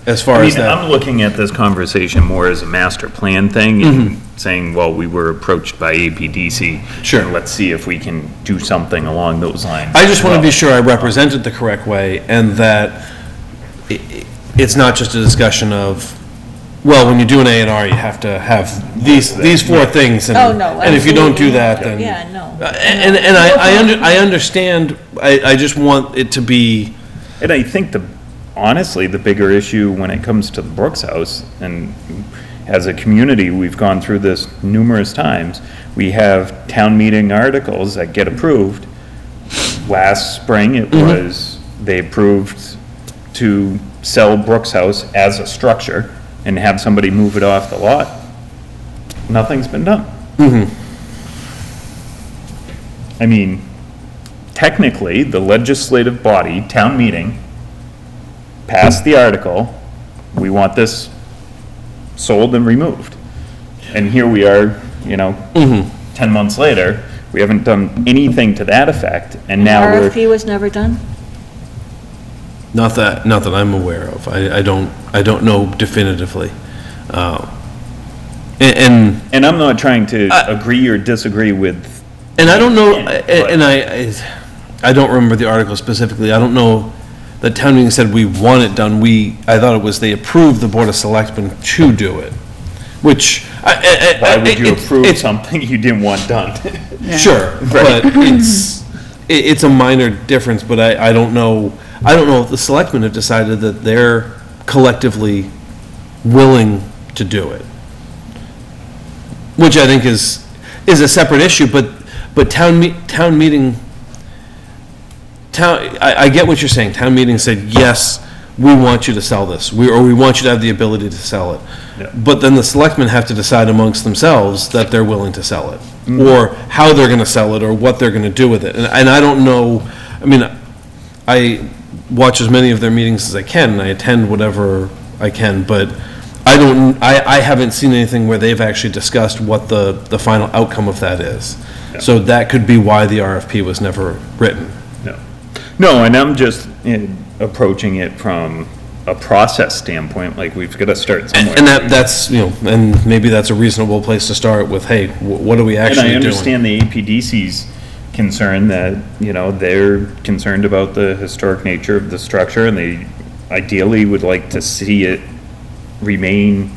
as far I as mean, that. I'm looking at this conversation more as a master plan thing and saying, well, we were approached by APDC. Sure. and let's see if we can do something along those lines. I just want to be Well, sure I represented the correct way, and that it's not just a discussion of, well, when you do an A and R, you have to have these four things, and, Oh, no, and if you don't do absolutely. that, then. Yeah, no. And I understand, I just want it to be, And I think honestly, the bigger issue when it comes to the Brooks House, and as a community, we've gone through this numerous times, we have town meeting articles that get approved. Last spring, it was, they approved to sell Brooks House as a structure and have somebody move it off the lot. Nothing's been done. I mean, technically, the legislative body, town meeting, passed the article, we want this sold and removed. And here we are, 10 months later, we haven't done anything to that effect, and now we're, RFP was never done? not that I'm aware of, I don't know definitively. And and I'm not trying to agree or disagree with, And I don't know, But- and I don't remember the article specifically, I don't know, the town meeting said we want it done, I thought it was they approved the Board of Selectmen to do it, which. why would you approve something you didn't want done? Sure, but it's a minor difference, but I don't know if the selectmen have decided that they're collectively willing to do it. Which I think is a separate issue, but I get what you're saying, town meeting said, yes, we want you to sell this, we want you to have the ability to sell it. Yeah. But then the selectmen have to decide amongst themselves that they're willing to sell it, or how they're gonna sell it, or what they're gonna do with it. And I don't know, I mean, I watch as many of their meetings as I can, and I attend whatever I can, but I haven't seen anything where they've actually discussed what the final outcome of that is. So that could be why the RFP was never written. No, and I'm just approaching it from a process standpoint, like we've got to start somewhere. And that's, and maybe that's a reasonable place to start with, hey, what are we And actually I doing? understand the APDC's concern that, they're concerned about the historic nature of the structure, and they ideally would like to see it remain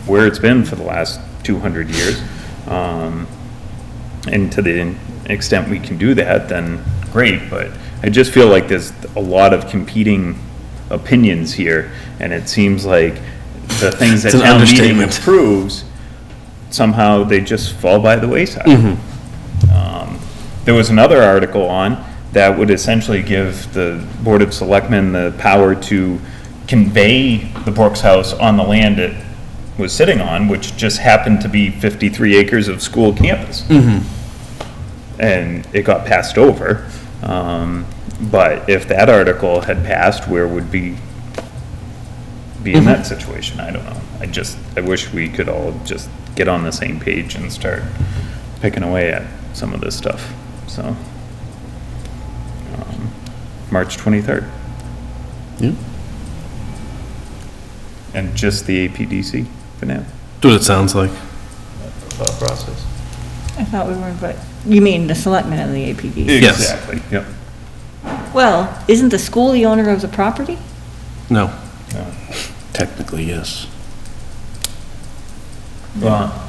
where it's been for the last 200 years. And to the extent we can do that, then great, but I just feel like there's a lot of competing opinions here, and it seems like the things that It's an town meeting understatement. approves, somehow they just fall by the wayside. There was another article on that would essentially give the Board of Selectmen the power to convey the Brooks House on the land it was sitting on, which just happened to be 53 acres of school campus. And it got passed over. But if that article had passed, where would be in that situation? I don't know. I wish we could all just get on the same page and start picking away at some of this stuff, so. March 23rd. Yeah. And just the APDC for now. That's what it sounds like. Thought process. I thought we were, but, you mean the selectmen of the APD? Yes. Exactly, yep. Well, isn't the school the owner of the property? No. Technically, yes. Well,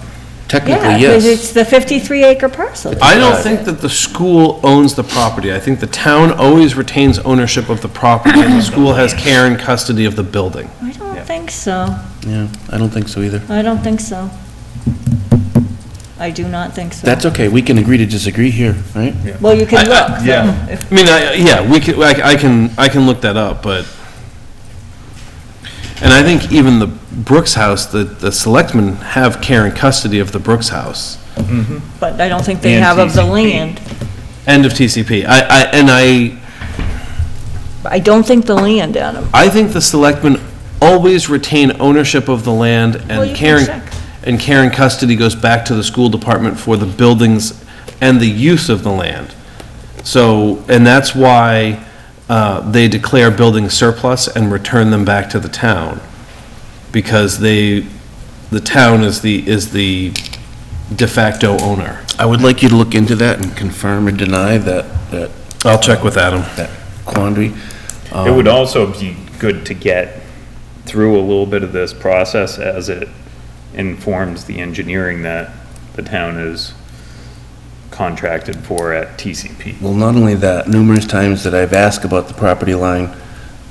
Technically, Yeah, because yes. it's the 53-acre parcel. I don't think that the school owns the property. I think the town always retains ownership of the property, and the school has care and custody of the building. I don't think so. Yeah, I don't think so either. I don't think so. I do not think so. That's okay, we can agree to disagree here, right? Well, you can look. so yeah. if- I mean, I can look that up, but, and I think even the Brooks House, the selectmen have care and custody of the Brooks House. But I don't think they And have of the TCP. land. End of TCP. I don't think the land, Adam. I think the selectmen always retain ownership of the land, Well, and you care, can check. and care and custody goes back to the school department for the buildings and the use of the land. So, and that's why they declare buildings surplus and return them back to the town, because the town is the de facto owner. I would like you to look into that and confirm or deny that I'll check with Adam. that quandary. It would also be good to get through a little bit of this process as it informs the engineering that the town is contracted for at TCP. Well, not only that, numerous times that I've asked about the property line,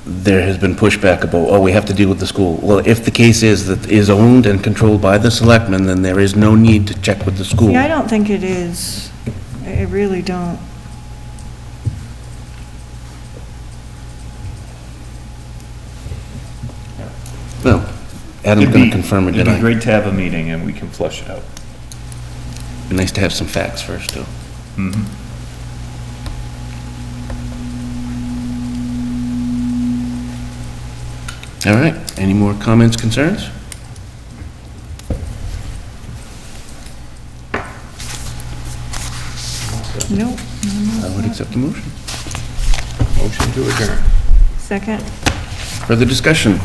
there has been pushback about, oh, we have to deal with the school. Well, if the case is that is owned and controlled by the selectmen, then there is no need to check with the school. Yeah, I don't think it is. I really don't. Well, Adam's going to confirm or It'd be deny. great to have a meeting and we can flush it out. Be nice to have some facts first, though. All right, any more comments, concerns? Nope. I would accept the motion. Motion to adjourn. Second? Further discussion?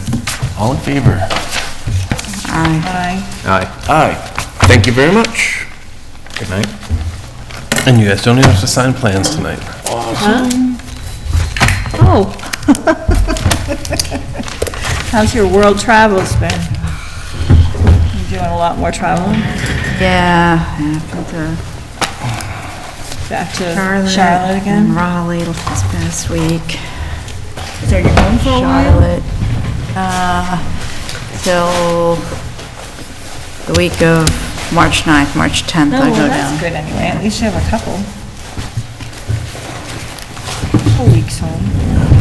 All in favor? Aye. Aye. Thank you very much. Good night. And you guys don't even have to sign plans tonight. Oh. How's your world travels been? You doing a lot more traveling? Yeah, happened to Back to Charlotte. Charlotte And again? Raleigh this past week. So you're home for a while? Charlotte, till the week of March 9th, March 10th, No, I well, go that's down. good anyway. At least you have a couple. Couple weeks home.